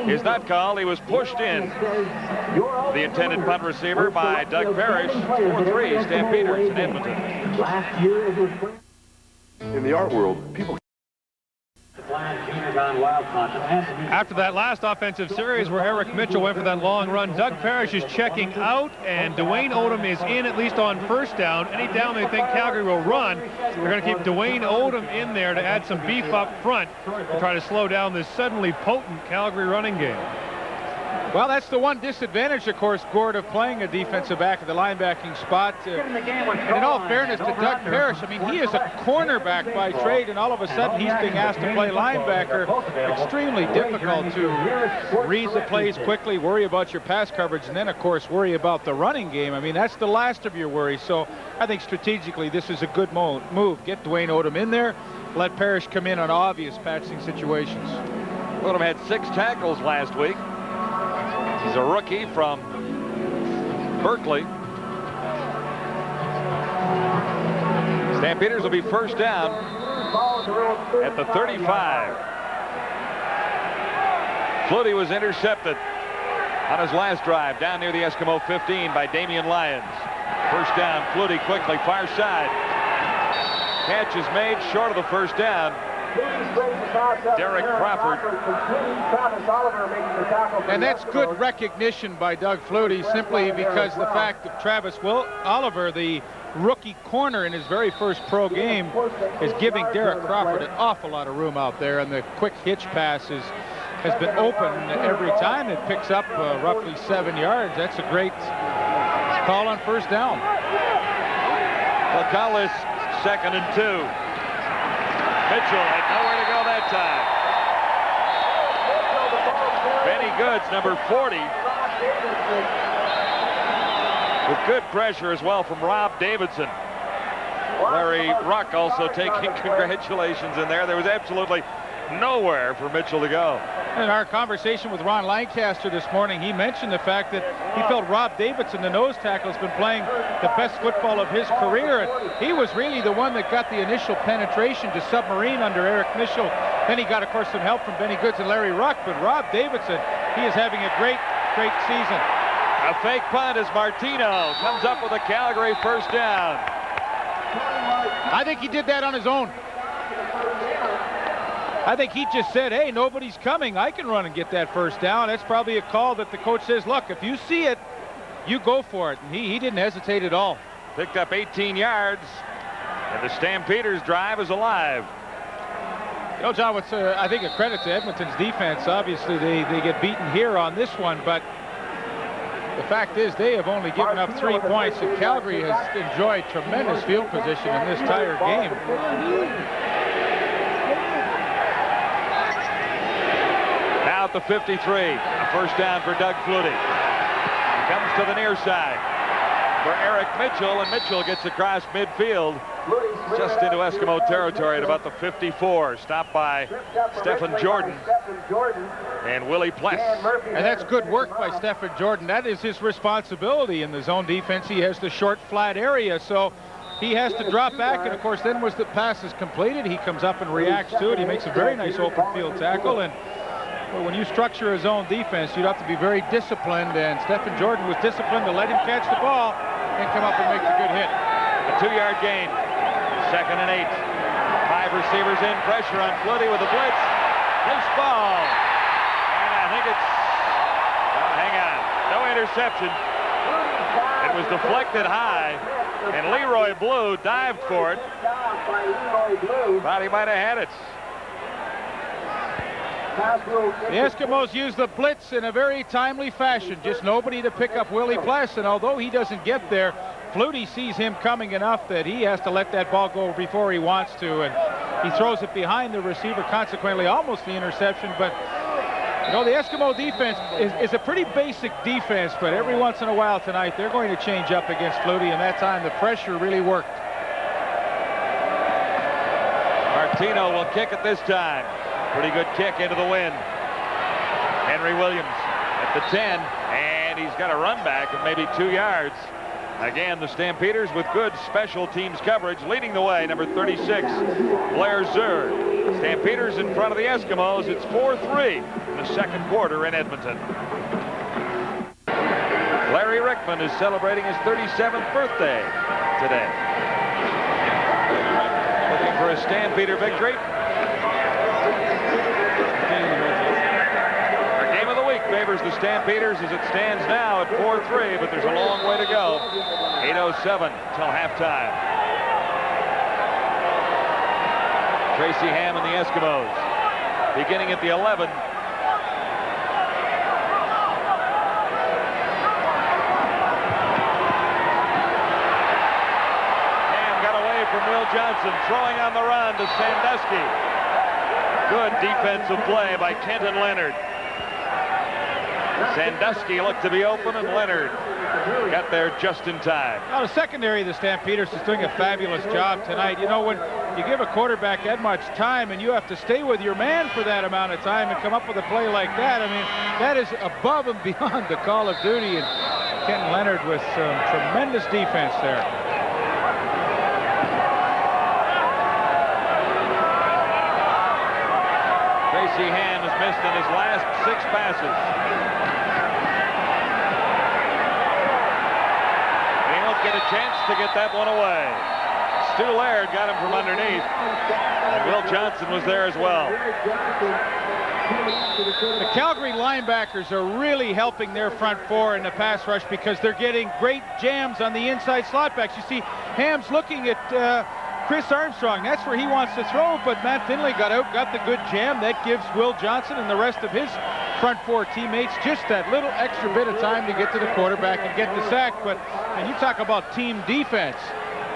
is not called. He was pushed in. The intended punt receiver by Doug Parrish. 4-3 Stampeders in Edmonton. Last year it was in the art world, people. After that last offensive series where Eric Mitchell went for that long run, Doug Parrish is checking out, and Dwayne Odom is in at least on first down. Any down they think Calgary will run, they're going to keep Dwayne Odom in there to add some beef up front to try to slow down this suddenly potent Calgary running game. Well, that's the one disadvantage, of course, Gord, of playing a defensive back at the linebacking spot. And in all fairness to Doug Parrish, I mean, he is a cornerback by trade, and all of a sudden he's being asked to play linebacker. Extremely difficult to read the plays quickly, worry about your pass coverage, and then, of course, worry about the running game. I mean, that's the last of your worries. So I think strategically this is a good move. Get Dwayne Odom in there, let Parrish come in on obvious patching situations. Odom had 6 tackles last week. He's a rookie from Berkeley. Stampeders will be first down at the 35. Flutie was intercepted on his last drive down near the Eskimo 15 by Damian Lyons. First down, Flutie quickly, far side. Catch is made short of the first down. Derek Crawford. And that's good recognition by Doug Flutie, simply because the fact that Travis Oliver, the rookie corner in his very first pro game, is giving Derek Crawford an awful lot of room out there, and the quick hitch pass has been open every time. It picks up roughly 7 yards. That's a great call on first down. We'll call this 2nd and 2. Mitchell had nowhere to go that time. Benny Goods, number 40. With good pressure as well from Rob Davidson. Larry Ruck also taking congratulations in there. There was absolutely nowhere for Mitchell to go. In our conversation with Ron Lancaster this morning, he mentioned the fact that he felt Rob Davidson, the nose tackle, has been playing the best football of his career. And he was really the one that got the initial penetration to submarine under Eric Mitchell. Then he got, of course, some help from Benny Goods and Larry Ruck. But Rob Davidson, he is having a great season. A fake punt as Martino comes up with a Calgary first down. I think he did that on his own. I think he just said, hey, nobody's coming. I can run and get that first down. That's probably a call that the coach says, look, if you see it, you go for it. And he didn't hesitate at all. Picked up 18 yards, and the Stampeders drive is alive. You know, John, what's I think a credit to Edmonton's defense. Obviously, they get beaten here on this one, but the fact is they have only given up 3 points, and Calgary has enjoyed tremendous field position in this entire game. Now at the 53, a first down for Doug Flutie. He comes to the near side for Eric Mitchell, and Mitchell gets across midfield just into Eskimo territory at about the 54. Stopped by Stephen Jordan and Willie Pless. And that's good work by Stephen Jordan. That is his responsibility in the zone defense. He has the short, flat area, so he has to drop back, and of course then once the pass is completed, he comes up and reacts to it. He makes a very nice open field tackle, and well, when you structure a zone defense, you'd have to be very disciplined, and Stephen Jordan was disciplined to let him catch the ball and come up and make the good hit. A 2-yard gain. 2nd and 8. 5 receivers in, pressure on Flutie with a blitz. Loose ball. And I think it's, hang on, no interception. It was deflected high, and Leroy Blue dived for it. Thought he might have had it. The Eskimos use the blitz in a very timely fashion. Just nobody to pick up Willie Pless, and although he doesn't get there, Flutie sees him coming enough that he has to let that ball go before he wants to, and he throws it behind the receiver, consequently almost the interception. But you know, the Eskimo defense is a pretty basic defense, but every once in a while tonight they're going to change up against Flutie, and that time the pressure really worked. Martino will kick it this time. Pretty good kick into the wind. Henry Williams at the 10, and he's got a run back of maybe 2 yards. Again, the Stampeders with good special teams coverage, leading the way, number 36, Blair Zur. Stampeders in front of the Eskimos. It's 4-3 in the second quarter in Edmonton. Larry Rickman is celebrating his 37th birthday today. Looking for a Stampeder victory. Our game of the week favors the Stampeders as it stands now at 4-3, but there's a long way to go. 8:07 till halftime. Tracy Ham and the Eskimos beginning at the 11. From Will Johnson, throwing on the run to Sandusky. Good defensive play by Kenton Leonard. Sandusky looked to be open, and Leonard got there just in time. Now, the secondary of the Stampeders is doing a fabulous job tonight. You know, when you give a quarterback that much time and you have to stay with your man for that amount of time and come up with a play like that, I mean, that is above and beyond the call of duty. And Kenton Leonard with some tremendous defense there. Tracy Ham has missed in his last 6 passes. He won't get a chance to get that one away. Stu Laird got him from underneath, and Will Johnson was there as well. The Calgary linebackers are really helping their front four in the pass rush because they're getting great jams on the inside slot backs. You see, Ham's looking at Chris Armstrong. That's where he wants to throw, but Matt Finley got out, got the good jam. That gives Will Johnson and the rest of his front four teammates just that little extra bit of time to get to the quarterback and get the sack. But when you talk about team defense,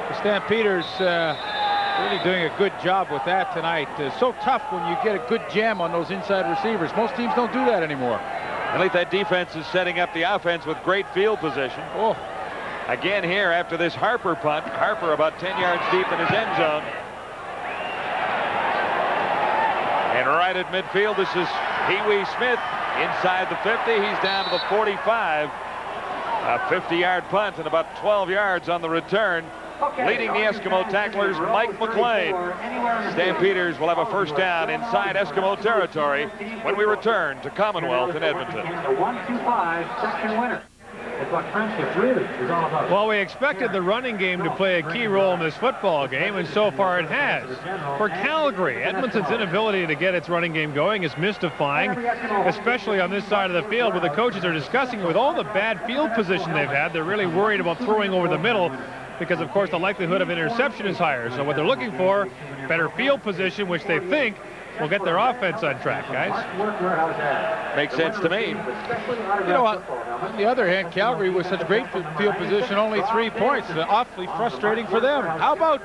the Stampeders really doing a good job with that tonight. So tough when you get a good jam on those inside receivers. Most teams don't do that anymore. I think that defense is setting up the offense with great field position. Oh. Again here after this Harper punt. Harper about 10 yards deep in his end zone. And right at midfield, this is Pee-wee Smith inside the 50. He's down to the 45. A 50-yard punt and about 12 yards on the return. Leading the Eskimo tacklers, Mike McLean. Stampeders will have a first down inside Eskimo territory when we return to Commonwealth in Edmonton. Well, we expected the running game to play a key role in this football game, and so far it has. For Calgary, Edmonton's inability to get its running game going is mystifying, especially on this side of the field where the coaches are discussing with all the bad field position they've had. They're really worried about throwing over the middle because, of course, the likelihood of interception is higher. So what they're looking for, better field position, which they think will get their offense on track, guys. Makes sense to me. You know, on the other hand, Calgary with such great field position, only 3 points. It's awfully frustrating for them. How about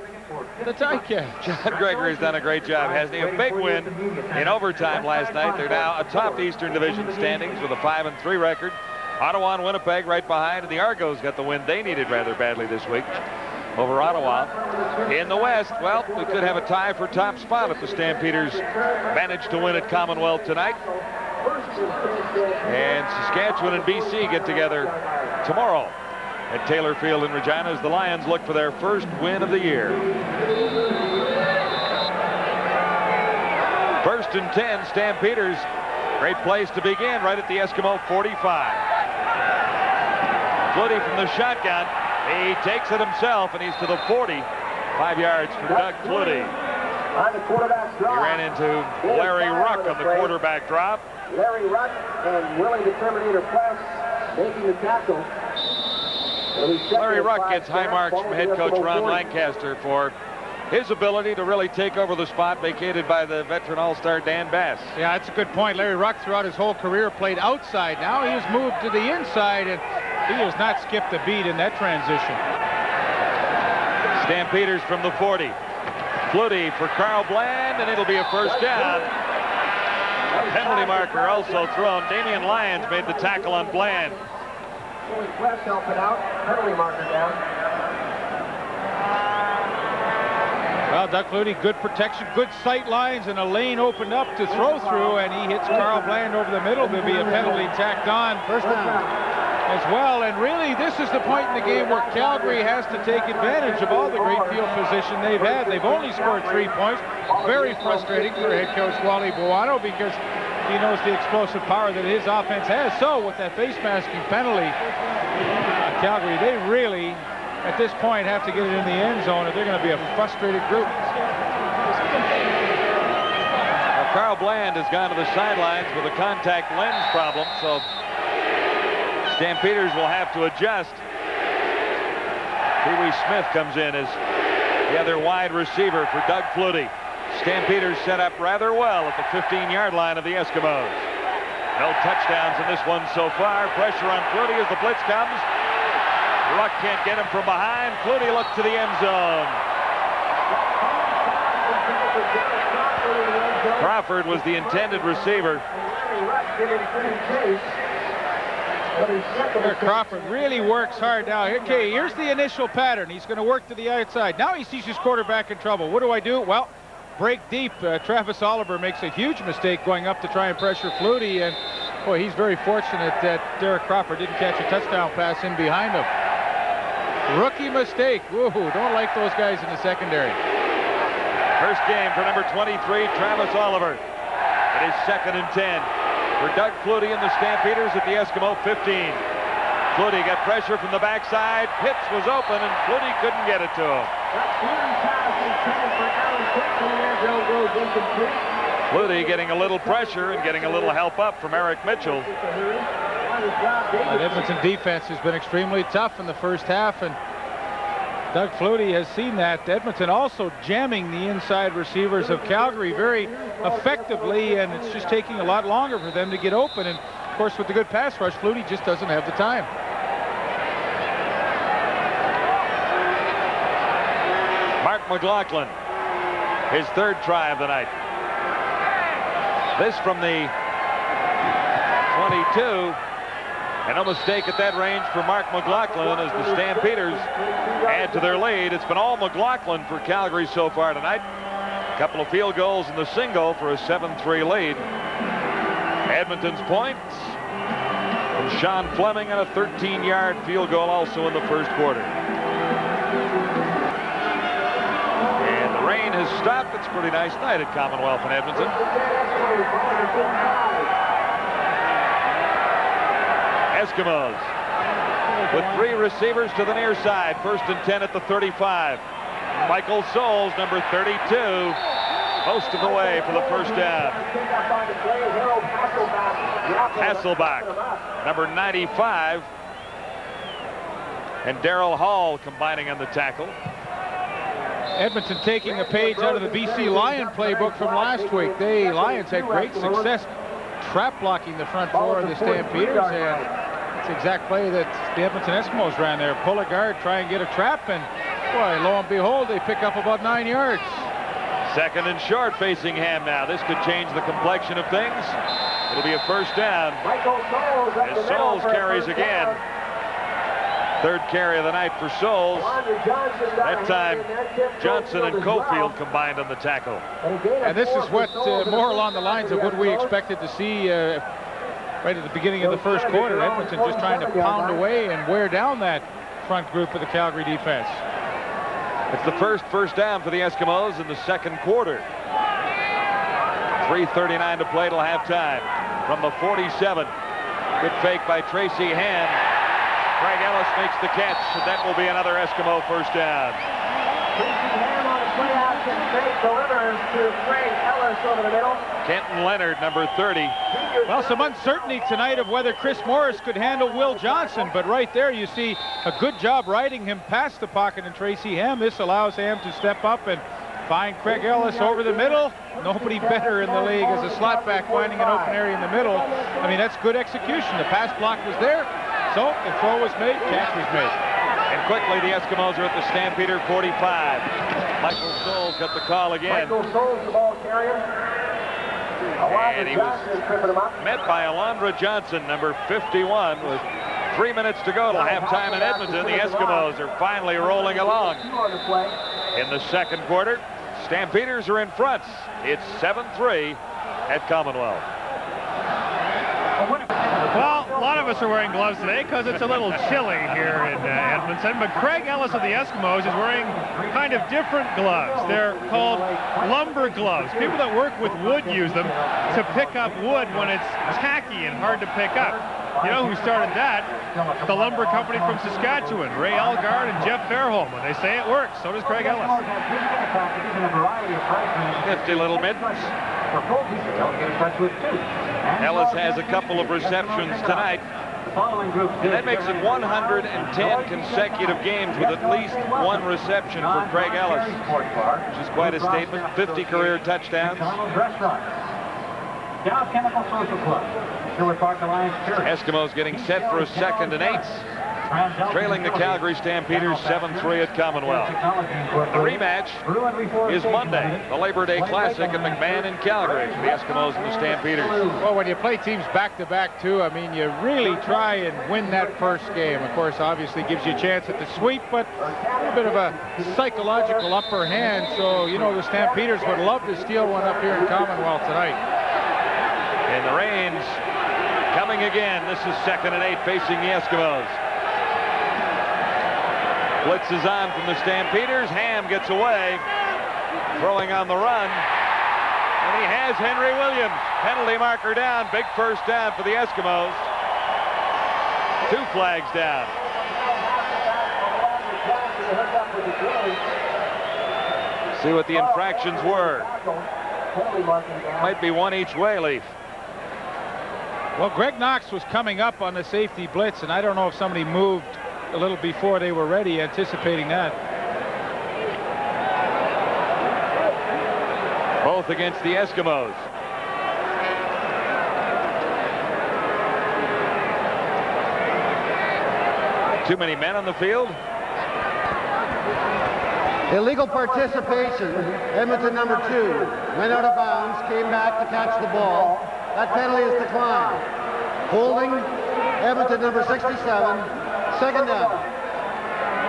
the tie catch? John Gregory's done a great job, hasn't he? A big win in overtime last night. They're now atop the Eastern Division standings with a 5-3 record. Ottawa and Winnipeg right behind, and the Argos got the win they needed rather badly this week over Ottawa. In the West, well, we could have a tie for top spot if the Stampeders manage to win at Commonwealth tonight. And Saskatchewan and BC get together tomorrow at Taylor Field in Regina as the Lions look for their first win of the year. 1st and 10, Stampeders. Great place to begin right at the Eskimo 45. Flutie from the shotgun. He takes it himself, and he's to the 40. 5 yards for Doug Flutie. He ran into Larry Ruck on the quarterback drop. Larry Ruck and Willie the Terminator Press making the tackle. Larry Ruck gets high marks from head coach Ron Lancaster for his ability to really take over the spot vacated by the veteran all-star Dan Bass. Yeah, that's a good point. Larry Ruck throughout his whole career played outside. Now he has moved to the inside, and he has not skipped a beat in that transition. Stampeders from the 40. Flutie for Carl Bland, and it'll be a first down. A penalty marker also thrown. Damian Lyons made the tackle on Bland. West helping out. Penalty marker down. Well, Well, Doug Flutie, good protection, good sight lines, and a lane opened up to throw through, and he hits Carl Bland over the middle. There'll be a penalty tacked on. First down. As well, and really this is the point in the game where Calgary has to take advantage of all the great field position they've had. They've only scored 3 points. Very frustrating for head coach Wally Buono because he knows the explosive power that his offense has. So with that face masking penalty, Calgary, they really at this point have to get it in the end zone, or they're going to be a frustrated group. Well, Carl Bland has gone to the sidelines with a contact lens problem, so Stampeders will have to adjust. Pee Wee Smith comes in as the other wide receiver for Doug Flutie. Stampeders set up rather well at the 15-yard line of the Eskimos. No touchdowns in this one so far. Pressure on Flutie as the blitz comes. Luck can't get him from behind. Flutie looked to the end zone. Crawford was the intended receiver. Crawford really works hard now. Okay, here's the initial pattern. He's going to work to the outside. Now he sees his quarterback in trouble. What do I do? Well, break deep. Travis Oliver makes a huge mistake going up to try and pressure Flutie, and boy, he's very fortunate that Derek Crawford didn't catch a touchdown pass in behind him. Rookie mistake. Woo, don't like those guys in the secondary. First game for number 23, Travis Oliver. It is 2nd and 10. For Doug Flutie and the Stampeders at the Eskimo 15. Flutie got pressure from the backside. Pitts was open, and Flutie couldn't get it to him. Flutie getting a little pressure and getting a little help up from Eric Mitchell. The Edmonton defense has been extremely tough in the first half, and Doug Flutie has seen that. Edmonton also jamming the inside receivers of Calgary very effectively, and it's just taking a lot longer for them to get open. And of course, with the good pass rush, Flutie just doesn't have the time. Mark McLaughlin, his 3rd try of the night. This from the 22. And no mistake at that range for Mark McLaughlin as the Stampeders add to their lead. It's been all McLaughlin for Calgary so far tonight. A couple of field goals and the single for a 7-3 lead. Edmonton's points. And Sean Fleming on a 13-yard field goal also in the first quarter. And the rain has stopped. It's a pretty nice night at Commonwealth in Edmonton. Eskimos with 3 receivers to the near side. 1st and 10 at the 35. Michael Souls, number 32, most of the way for the first down. Hasselbach, number 95, and Darrell Hall combining on the tackle. Edmonton taking a page out of the BC Lion playbook from last week. The Lions had great success trap blocking the front four of the Stampeders, and it's the exact play that the Edmonton Eskimos ran there. Pull a guard, try and get a trap, and boy, lo and behold, they pick up about 9 yards. 2nd and short facing Ham now. This could change the complexion of things. It'll be a first down as Souls carries again. 3rd carry of the night for Souls. That time, Johnson and Cofield combined on the tackle. And this is what more along the lines of what we expected to see right at the beginning of the first quarter. Edmonton just trying to pound away and wear down that front group of the Calgary defense. It's the first down for the Eskimos in the second quarter. 3:39 to play till halftime. From the 47. Good fake by Tracy Ham. Craig Ellis makes the catch, and that will be another Eskimo first down. Kenton Leonard, number 30. Well, some uncertainty tonight of whether Chris Morris could handle Will Johnson, but right there you see a good job riding him past the pocket and Tracy Ham. This allows Ham to step up and find Craig Ellis over the middle. Nobody better in the league as a slot back finding an open area in the middle. I mean, that's good execution. The pass block was there, so the throw was made, catch was made. And quickly the Eskimos are at the Stampeder 45. Michael Souls got the call again. Michael Souls, the ball carrier. And he was met by Alondra Johnson, number 51, with 3 minutes to go till halftime in Edmonton. The Eskimos are finally rolling along in the second quarter. Stampeders are in front. It's 7-3 at Commonwealth. Well, a lot of us are wearing gloves today because it's a little chilly here in Edmonton, but Craig Ellis of the Eskimos is wearing kind of different gloves. They're called lumber gloves. People that work with wood use them to pick up wood when it's tacky and hard to pick up. You know who started that? The lumber company from Saskatchewan, Ray Elgard and Jeff Fairholm. And they say it works. So does Craig Ellis. Nifty little mittens. Ellis has a couple of receptions tonight. And that makes it 110 consecutive games with at least one reception for Craig Ellis, which is quite a statement. 50 career touchdowns. Eskimos getting set for a 2nd and 8. Trailing the Calgary Stampeders 7-3 at Commonwealth. The rematch is Monday, the Labor Day Classic at McMahon in Calgary for the Eskimos and the Stampeders. Well, when you play teams back-to-back, too, I mean, you really try and win that first game. Of course, obviously gives you a chance at the sweep, but a bit of a psychological upper hand. So, you know, the Stampeders would love to steal one up here in Commonwealth tonight. And the Rains coming again. This is 2nd and 8 facing the Eskimos. Blitz is on from the Stampeders. Ham gets away, throwing on the run. And he has Henry Williams. Penalty marker down. Big first down for the Eskimos. 2 flags down. See what the infractions were. Might be one each way, Leaf. Well, Greg Knox was coming up on the safety blitz, and I don't know if somebody moved a little before they were ready, anticipating that. Both against the Eskimos. Too many men on the field. Illegal participation. Edmonton number 2 went out of bounds, came back to catch the ball. That penalty is declined. Holding Edmonton number 67. 2nd down.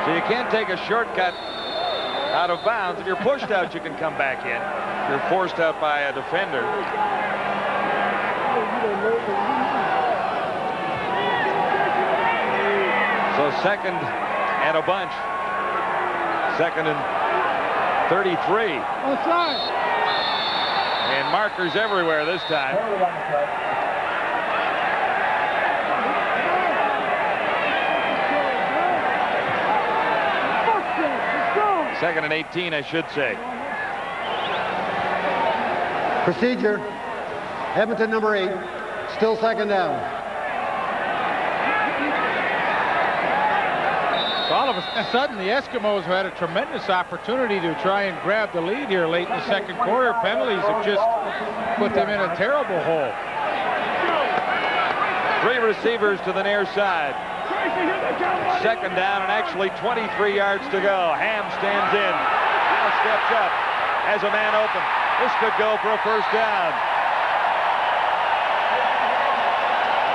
So you can't take a shortcut out of bounds. If you're pushed out, you can come back in. If you're forced out by a defender. So 2nd and a bunch. 2nd and 33. And markers everywhere this time. 2nd and 18, I should say. Procedure. Edmonton number 8. Still 2nd down. So all of a sudden, the Eskimos have had a tremendous opportunity to try and grab the lead here late in the 2nd quarter. Penalties have just put them in a terrible hole. 3 receivers to the near side. 2nd down and actually 23 yards to go. Ham stands in. Now steps up. Has a man open. This could go for a 1st down.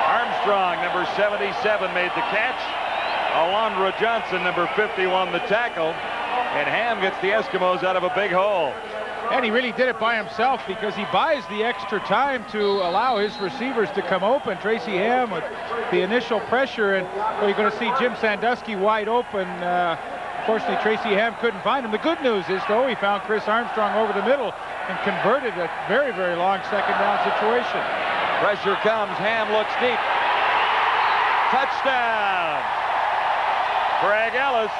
Armstrong, number 77, made the catch. Alondra Johnson, number 51, the tackle. And Ham gets the Eskimos out of a big hole. And he really did it by himself because he buys the extra time to allow his receivers to come open. Tracy Ham with the initial pressure, and well, you're going to see Jim Sandusky wide open. Unfortunately, Tracy Ham couldn't find him. The good news is, though, he found Chris Armstrong over the middle and converted a very, very long 2nd down situation. Pressure comes. Ham looks deep. Touchdown! Craig Ellis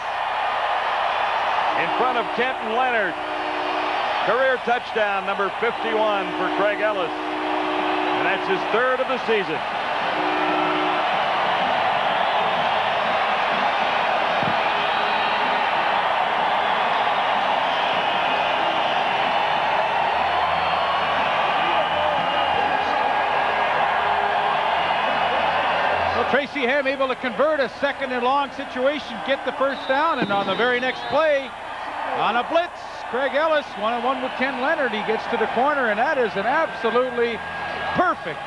in front of Kenton Leonard. Career touchdown, number 51 for Craig Ellis. And that's his 3rd of the season. Well, Tracy Ham able to convert a 2nd and long situation, get the 1st down, and on the very next play, on a blitz, Craig Ellis, one-on-one with Ken Leonard. He gets to the corner, and that is an absolutely perfect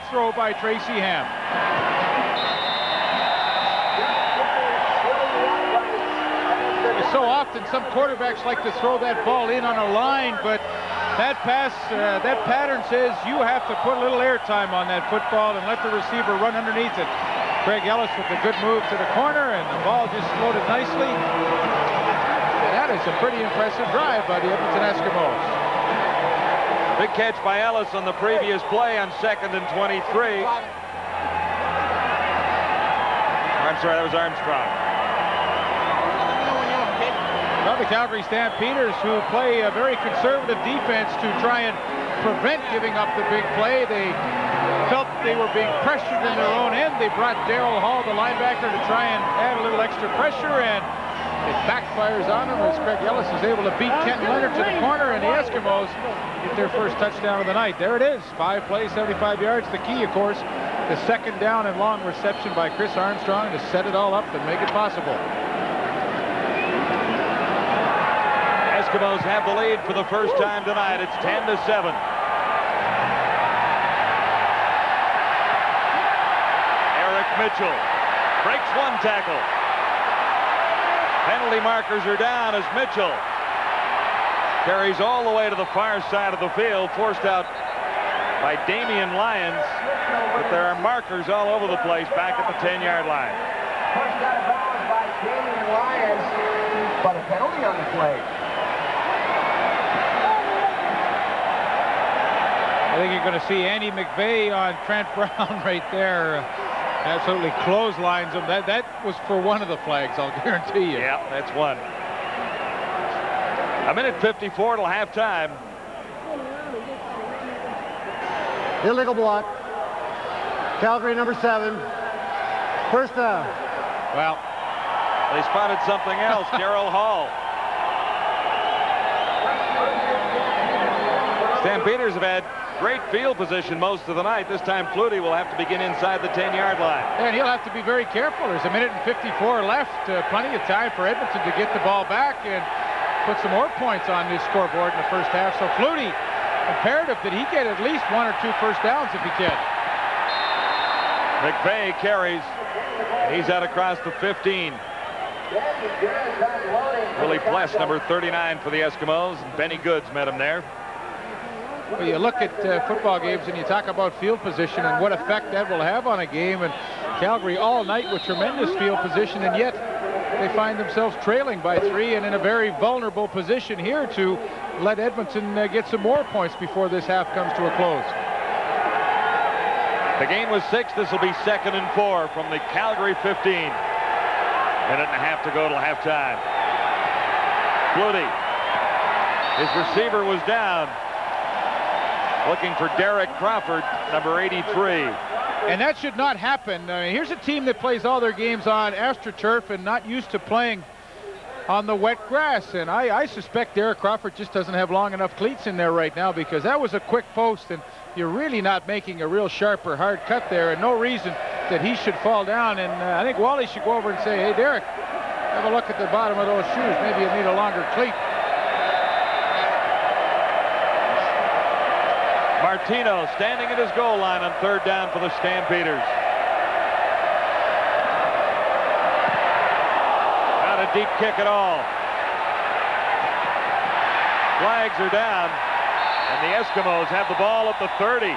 throw by Tracy Ham. so often some quarterbacks like to throw that ball in on a line, but that pass, that pattern says you have to put a little air time on that football and let the receiver run underneath it. Craig Ellis with a good move to the corner, and the ball just floated nicely. That is a pretty impressive drive by the Edmonton Eskimos. Big catch by Ellis on the previous play on 2nd and 23. I'm sorry, that was Armstrong. Well, the Calgary Stampeders, who play a very conservative defense to try and prevent giving up the big play. They felt they were being pressured in their own end. They brought Daryl Hall, the linebacker, to try and add a little extra pressure, and it backfires on him as Craig Ellis is able to beat Kenton Leonard to the corner, and the Eskimos get their first touchdown of the night. There it is, 5 plays, 75 yards. The key, of course, the 2nd down and long reception by Chris Armstrong to set it all up and make it possible. Eskimos have the lead for the first time tonight. It's 10-7. Eric Mitchell breaks 1 tackle. Penalty markers are down as Mitchell carries all the way to the far side of the field, forced out by Damian Lyons, but there are markers all over the place back at the 10-yard line. Pushed out of bounds by Damian Lyons, but a penalty on the play. I think you're going to see Andy McVeigh on Trent Brown right there. Absolutely clotheslines him. That was for one of the flags, I'll guarantee you. Yeah, that's one. 1:54 till halftime. Illegal block. Calgary number 7. First down. Well, they spotted something else. Daryl Hall. Stampeders have had great field position most of the night. This time Flutie will have to begin inside the 10-yard line. And he'll have to be very careful. There's 1:54 left. Plenty of time for Edmonton to get the ball back and put some more points on this scoreboard in the first half. So Flutie, imperative that he get at least 1 or 2 first downs if he can. McVeigh carries. He's out across the 15. Willie Pless, number 39 for the Eskimos. Benny Goods met him there. Well, you look at football games and you talk about field position and what effect that will have on a game, and Calgary all night with tremendous field position, and yet they find themselves trailing by 3 and in a very vulnerable position here to let Edmonton get some more points before this half comes to a close. The game was 6. This will be 2nd and 4 from the Calgary 15. 1.5 minutes to go till halftime. Flutie. His receiver was down. Looking for Derek Crawford, number 83. And that should not happen. Here's a team that plays all their games on AstroTurf and not used to playing on the wet grass. And I suspect Derek Crawford just doesn't have long enough cleats in there right now, because that was a quick post and you're really not making a real sharp or hard cut there, and no reason that he should fall down. And I think Wally should go over and say, hey, Derek, have a look at the bottom of those shoes. Maybe you need a longer cleat. Martino standing at his goal line on 3rd down for the Stampeders. Not a deep kick at all. Flags are down, and the Eskimos have the ball at the 30.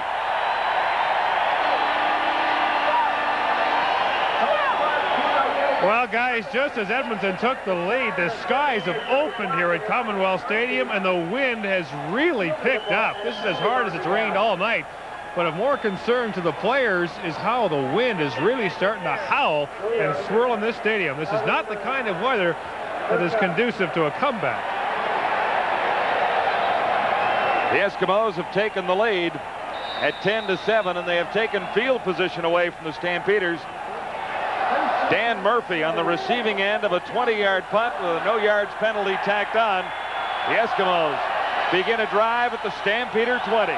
Well, guys, just as Edmonton took the lead, the skies have opened here at Commonwealth Stadium, and the wind has really picked up. This is as hard as it's rained all night. But of more concern to the players is how the wind is really starting to howl and swirl in this stadium. This is not the kind of weather that is conducive to a comeback. The Eskimos have taken the lead at 10-7, and they have taken field position away from the Stampeders. Dan Murphy on the receiving end of a 20-yard punt with a no-yards penalty tacked on. The Eskimos begin a drive at the Stampeder 20.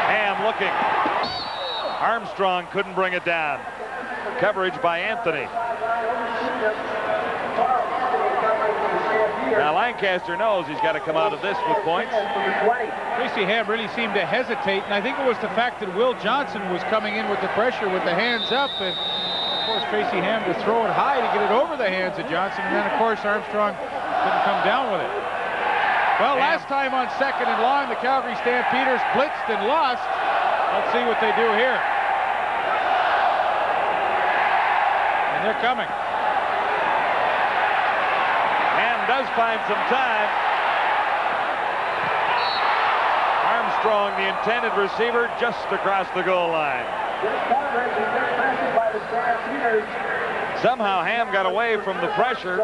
Ham looking. Armstrong couldn't bring it down. Coverage by Anthony. Now Lancaster knows he's got to come out of this with points. Tracy Ham really seemed to hesitate, and I think it was the fact that Will Johnson was coming in with the pressure with the hands up, and forced Tracy Ham to throw it high to get it over the hands of Johnson, and then, of course, Armstrong couldn't come down with it. Well, last time on 2nd and long, the Calgary Stampeders blitzed and lost. Let's see what they do here. And they're coming. Ham does find some time. Armstrong, the intended receiver, just across the goal line. Somehow Ham got away from the pressure.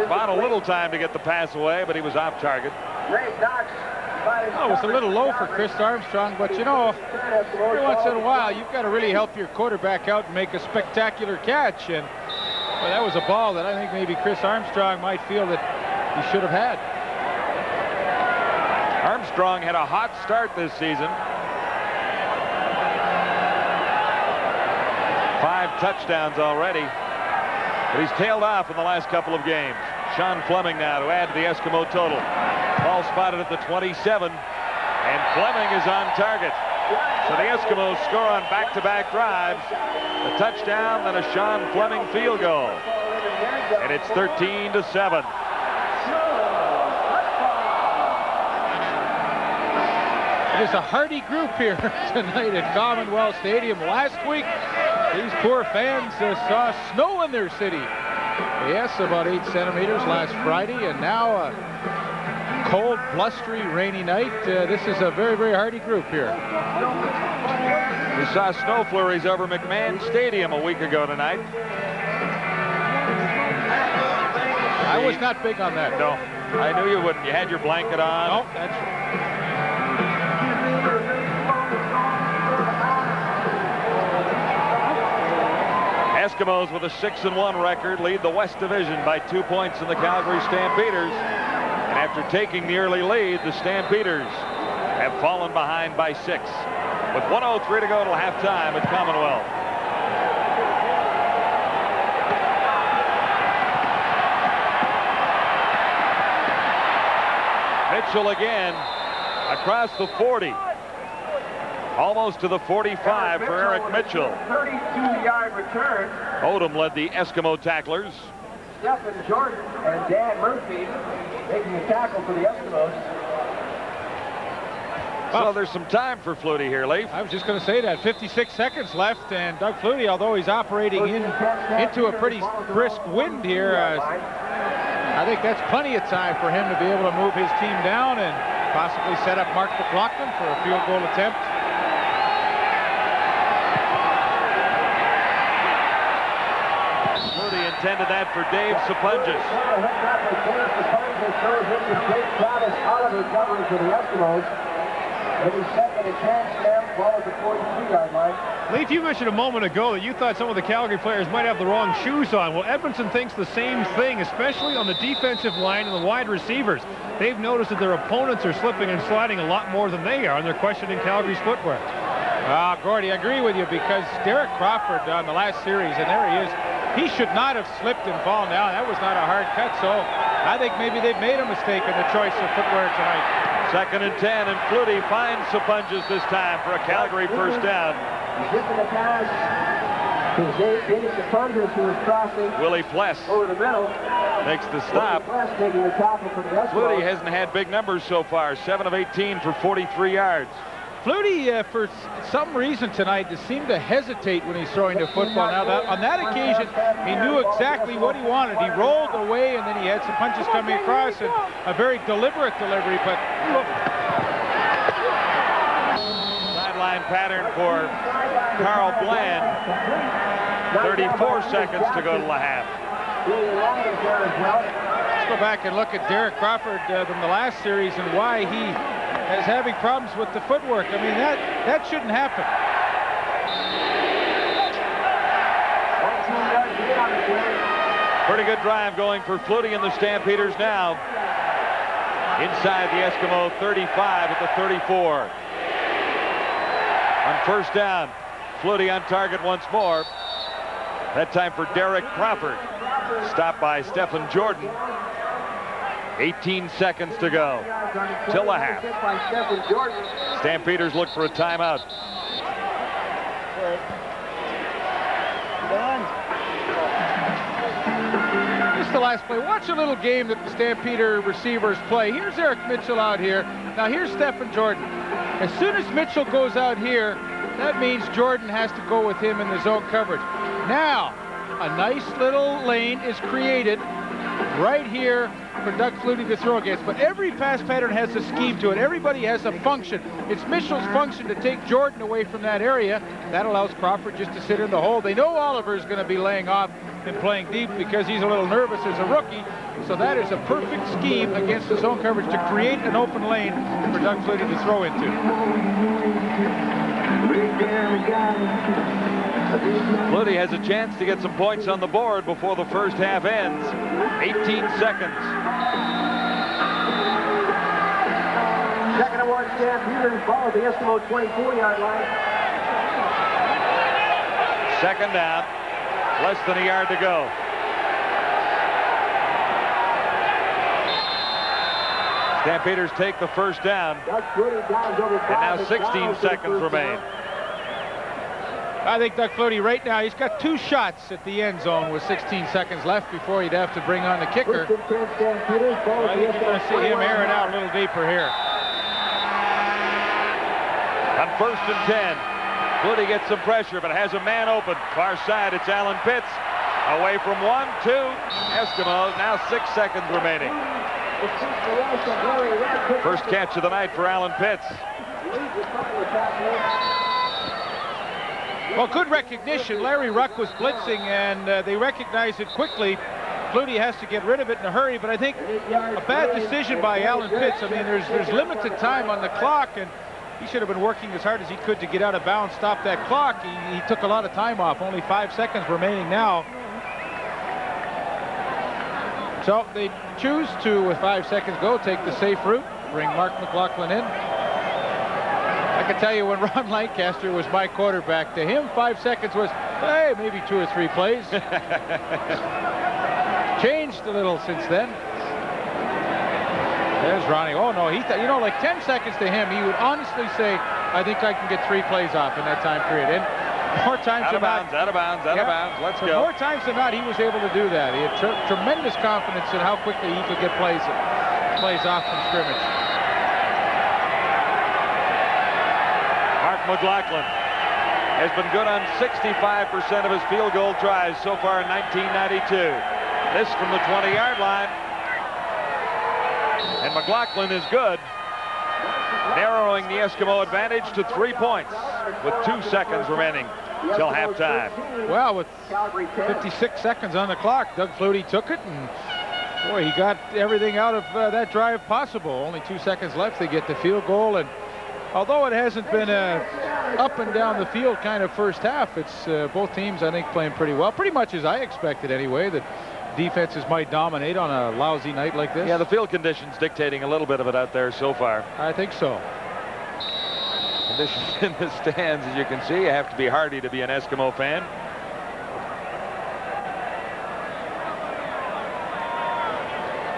About a little time to get the pass away, but he was off target. Oh, it was a little low for Chris Armstrong, but you know, every once in a while, you've got to really help your quarterback out and make a spectacular catch. And well, that was a ball that I think maybe Chris Armstrong might feel that he should have had. Armstrong had a hot start this season. 5 touchdowns already, but he's tailed off in the last couple of games. Sean Fleming now to add to the Eskimo total. Ball spotted at the 27, and Fleming is on target. So the Eskimos score on back-to-back drives. A touchdown, then a Sean Fleming field goal. And it's 13-7. It is a hearty group here tonight at Commonwealth Stadium. Last week, these poor fans saw snow in their city. Yes, about 8 centimeters last Friday, and now a cold, blustery, rainy night. This is a very, very hearty group here. We saw snow flurries over McMahon Stadium a week ago tonight. I was not big on that. No, I knew you wouldn't. You had your blanket on. Oh, that's right. Eskimos with a 6-1 record lead the West Division by 2 points in the Calgary Stampeders. And after taking the early lead, the Stampeders have fallen behind by 6. With 1:03 to go till halftime at Commonwealth. Mitchell again across the 40. Almost to the 45 for Eric Mitchell. 32-yard return. Odom led the Eskimo tacklers. Stephen Jordan and Dan Murphy making a tackle for the Eskimos. So there's some time for Flutie here, Leif. I was just going to say that. 56 seconds left, and Doug Flutie, although he's operating into a pretty brisk wind here, I think that's plenty of time for him to be able to move his team down and possibly set up Mark McLaughlin for a field goal attempt. Intended that for Dave Sapunjas. Leif, you mentioned a moment ago that you thought some of the Calgary players might have the wrong shoes on. Well, Edmonton thinks the same thing, especially on the defensive line and the wide receivers. They've noticed that their opponents are slipping and sliding a lot more than they are, and they're questioning Calgary's footwear. Gordy, I agree with you, because Derek Crawford on the last series, and there he is, he should not have slipped and fallen down. That was not a hard cut, so I think maybe they've made a mistake in the choice of footwear tonight. 2nd and 10, and Flutie finds Sapunjas this time for a Calgary first down. Willie Pless over the middle makes the stop. Flutie hasn't had big numbers so far. 7 of 18 for 43 yards. Flutie, for some reason tonight, seemed to hesitate when he's throwing the football. Now, on that occasion, he knew exactly what he wanted. He rolled away, and then he had some punches coming across, and a very deliberate delivery, but look. Sideline pattern for Carl Bland. 34 seconds to go to the half. Let's go back and look at Derek Crawford from the last series and why he is having problems with the footwork. I mean, that shouldn't happen. Pretty good drive going for Flutie and the Stampeders now. Inside the Eskimo 35 at the 34. On first down, Flutie on target once more. That time for Derek Crawford. Stopped by Stephen Jordan. 18 seconds to go till the half. Stampeders look for a timeout. This is the last play. Watch a little game that the Stampeder receivers play. Here's Eric Mitchell out here. Now here's Stephen Jordan. As soon as Mitchell goes out here, that means Jordan has to go with him in the zone coverage. Now, a nice little lane is created right here for Doug Flutie to throw against. But every pass pattern has a scheme to it. Everybody has a function. It's Mitchell's function to take Jordan away from that area. That allows Crawford just to sit in the hole. They know Oliver's going to be laying off and playing deep because he's a little nervous as a rookie. So that is a perfect scheme against the zone coverage to create an open lane for Doug Flutie to throw into. Flutie has a chance to get some points on the board before the first half ends. 18 seconds. Second and 1, Stampeders ball at the Eskimo 24-yard line. Second down. Less than a yard to go. Stampeders take the first down. And now 16 seconds remain. I think Doug Flutie right now, he's got 2 shots at the end zone with 16 seconds left before he'd have to bring on the kicker. I think you're going to see him air it out a little deeper here. On 1st and 10. Flutie gets some pressure, but has a man open. Far side, it's Alan Pitts. Away from 1, 2. Eskimos, now 6 seconds remaining. First catch of the night for Alan Pitts. Well, good recognition. Larry Ruck was blitzing, and they recognized it quickly. Flutie has to get rid of it in a hurry, but I think a bad decision by Alan Pitts. I mean, there's limited time on the clock, and he should have been working as hard as he could to get out of bounds, stop that clock. He took a lot of time off. Only 5 seconds remaining now. So they choose to, with 5 seconds go, take the safe route, bring Mark McLaughlin in. I can tell you when Ron Lancaster was my quarterback, to him 5 seconds was, hey, maybe 2 or 3 plays. Changed a little since then. There's Ronnie. Oh, no, he you know, like 10 seconds to him, he would honestly say, I think I can get 3 plays off in that time period. And more times than not, out of bounds, let's go. More times than not, he was able to do that. He had tremendous confidence in how quickly he could get plays off from scrimmage. Mark McLaughlin has been good on 65% of his field goal tries so far in 1992. This from the 20-yard line. And McLaughlin is good, narrowing the Eskimo advantage to 3 points with 2 seconds remaining till halftime. Well, with 56 seconds on the clock, Doug Flutie took it, and boy, he got everything out of that drive possible. Only 2 seconds left, they get the field goal, and although it hasn't been a up and down the field kind of first half, it's both teams, I think, playing pretty well, pretty much as I expected anyway, that defenses might dominate on a lousy night like this. Yeah, the field conditions dictating a little bit of it out there so far. I think so. Conditions in the stands, as you can see, you have to be hardy to be an Eskimo fan.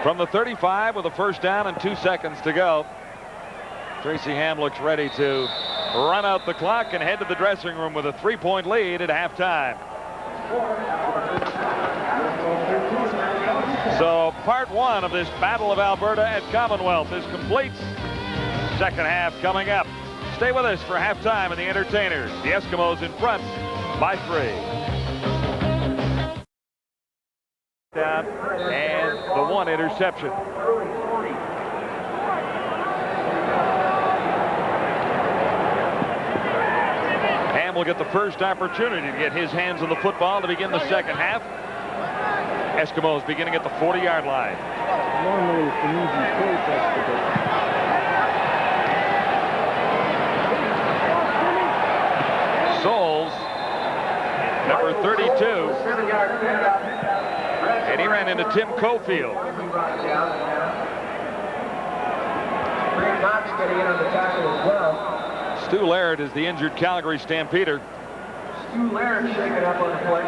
From the 35 with a first down and 2 seconds to go. Tracy Ham looks ready to run out the clock and head to the dressing room with a 3-point lead at halftime. So part 1 of this Battle of Alberta at Commonwealth is complete. Second half coming up. Stay with us for halftime and the entertainers. The Eskimos in front by 3. Down and the 1 interception. Ham will get the first opportunity to get his hands on the football to begin the second half. Eskimos beginning at the 40-yard line. Souls, number 32. And he ran into Tim Cofield. Stu Laird is the injured Calgary Stampeder. Stu Laird shaking up on the play.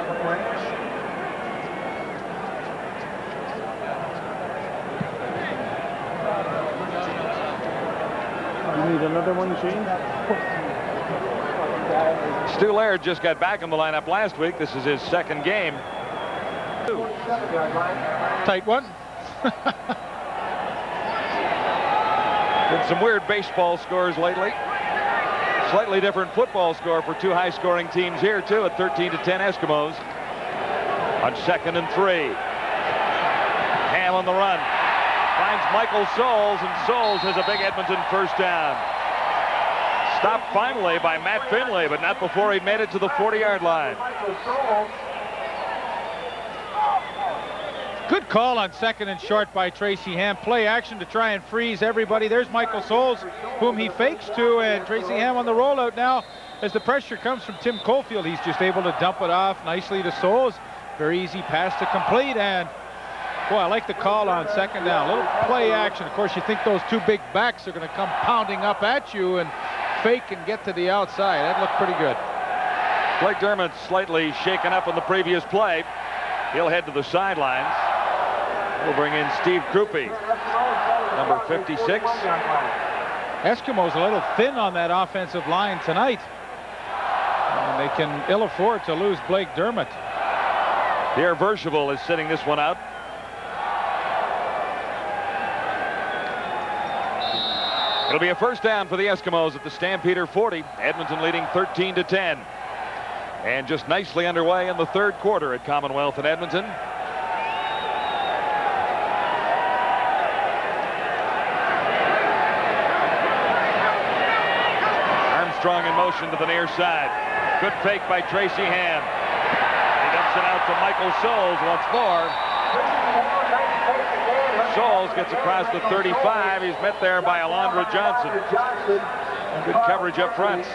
You need another one, Shane? Stu Laird just got back in the lineup last week. This is his second game. Tight one. Been some weird baseball scores lately. Slightly different football score for two high-scoring teams here, too, at 13-10 Eskimos. On 2nd and 3. Ham on the run. Finds Michael Souls, and Souls has a big Edmonton first down. Stopped finally by Matt Finley, but not before he made it to the 40-yard line. Good call on 2nd and short by Tracy Ham. Play action to try and freeze everybody. There's Michael Souls, whom he fakes to, and Tracy Ham on the rollout now. As the pressure comes from Tim Caulfield, he's just able to dump it off nicely to Souls. Very easy pass to complete, and boy, I like the call on 2nd down. A little play action. Of course, you think those two big backs are going to come pounding up at you and fake and get to the outside. That looked pretty good. Blake Dermott slightly shaken up on the previous play. He'll head to the sidelines. We'll bring in Steve Krupe, number 56. Eskimos a little thin on that offensive line tonight. And they can ill afford to lose Blake Dermott. Pierre Vercheval is sitting this one out. It'll be a first down for the Eskimos at the Stampeder 40. Edmonton leading 13-10. And just nicely underway in the third quarter at Commonwealth in Edmonton. Armstrong in motion to the near side. Good fake by Tracy Ham. He dumps it out to Michael Souls once more. Souls gets across the 35. He's met there by Alondra Johnson. Good coverage up front.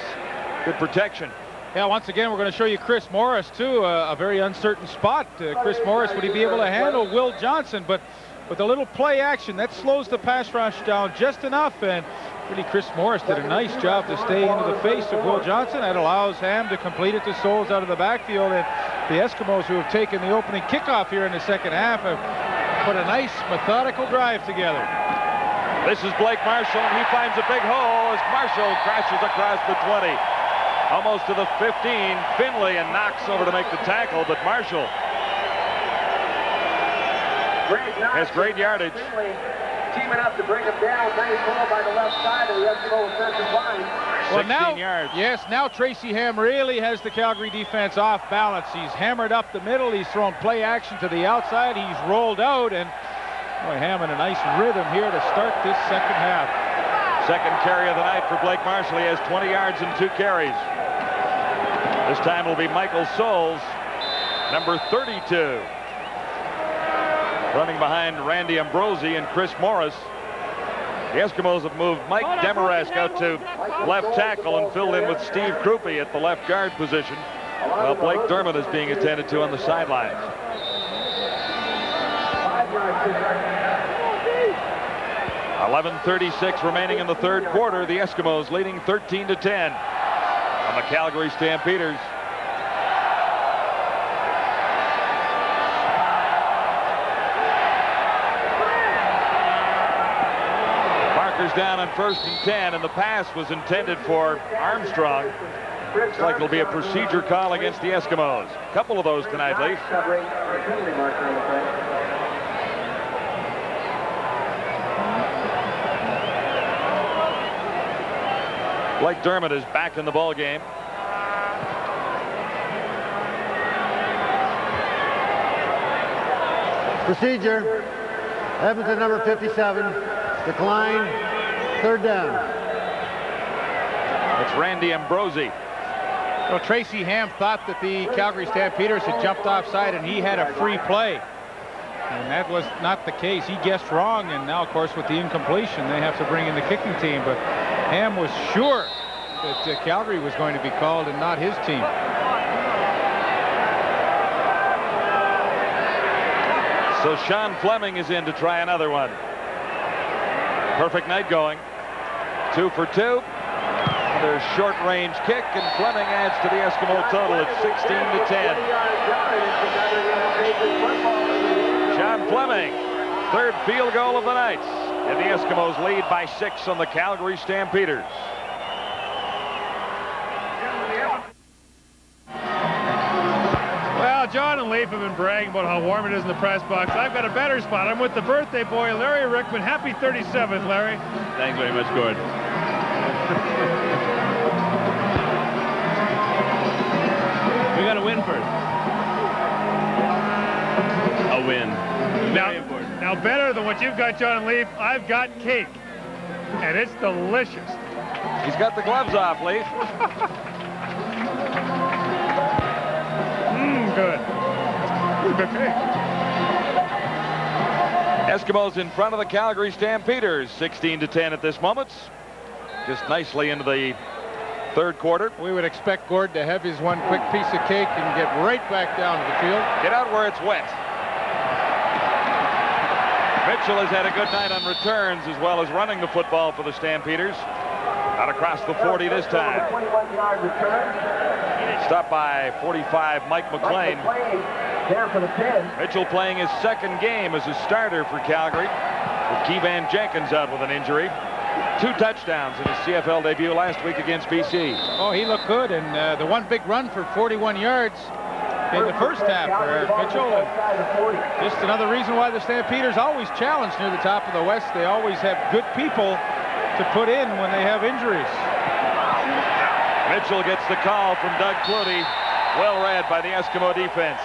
Good protection. Yeah, once again, we're going to show you Chris Morris, too. A very uncertain spot. Chris Morris, would he be able to handle Will Johnson? But with a little play action, that slows the pass rush down just enough. And really, Chris Morris did a nice job to stay into the face of Will Johnson. That allows Ham to complete it to Souls out of the backfield. And the Eskimos, who have taken the opening kickoff here in the second half, have put a nice methodical drive together. This is Blake Marshall, and he finds a big hole as Marshall crashes across the 20. Almost to the 15. Finley and Knox over to make the tackle, but Marshall has great yardage. Teaming up to bring him down. Nice ball by the left side of the Eskimo offensive line. Well, 16 now, yards. Yes, now Tracy Ham really has the Calgary defense off balance. He's hammered up the middle. He's thrown play action to the outside. He's rolled out, and boy, Ham in a nice rhythm here to start this second half. Second carry of the night for Blake Marshall. He has 20 yards and 2 carries. This time will be Michael Souls, number 32. Running behind Randy Ambrosi and Chris Morris. The Eskimos have moved Mike Demarest out to left tackle and filled in with Steve Krupe at the left guard position, while Blake Dermott is being attended to on the sidelines. 11:36 remaining in the third quarter. The Eskimos leading 13-10 on the Calgary Stampeders. Parker's down on 1st and 10, and the pass was intended for Armstrong. Looks like it'll be a procedure call against the Eskimos. A couple of those tonight, Leaf. Blake Dermott is back in the ball game. Procedure. Edmonton number 57. Decline. 3rd down. It's Randy Ambrosi. Well, Tracy Ham thought that the Calgary Stampeders had jumped offside and he had a free play. And that was not the case. He guessed wrong, and now, of course, with the incompletion, they have to bring in the kicking team. But Ham was sure that Calgary was going to be called and not his team. So Sean Fleming is in to try another one. Perfect night going. 2 for 2. Their short range kick, and Fleming adds to the Eskimo total at 16-10. Sean Fleming, 3rd field goal of the night, and the Eskimos lead by 6 on the Calgary Stampeders. John and Leif have been bragging about how warm it is in the press box. I've got a better spot. I'm with the birthday boy, Larry Rickman. Happy 37th, Larry. Thanks very much, Gord. We got to win first. A win. Very important. Now, better than what you've got, John and Leif, I've got cake. And it's delicious. He's got the gloves off, Leif. Good. Eskimos in front of the Calgary Stampeders, 16-10 at this moment. Just nicely into the third quarter. We would expect Gord to have his one quick piece of cake and get right back down to the field. Get out where it's wet. Mitchell has had a good night on returns as well as running the football for the Stampeders. Out across the 40 this time. 21-yard return. Stopped by 45 Mike McLean. There for the 10. Mitchell playing his second game as a starter for Calgary, with Keevan Jenkins out with an injury. 2 touchdowns in his CFL debut last week against BC. Oh, he looked good, and the one big run for 41 yards in the first half for Eric Mitchell. Just another reason why the Stampeders always challenge near the top of the West. They always have good people to put in when they have injuries. Mitchell gets the call from Doug Flutie. Well read by the Eskimo defense.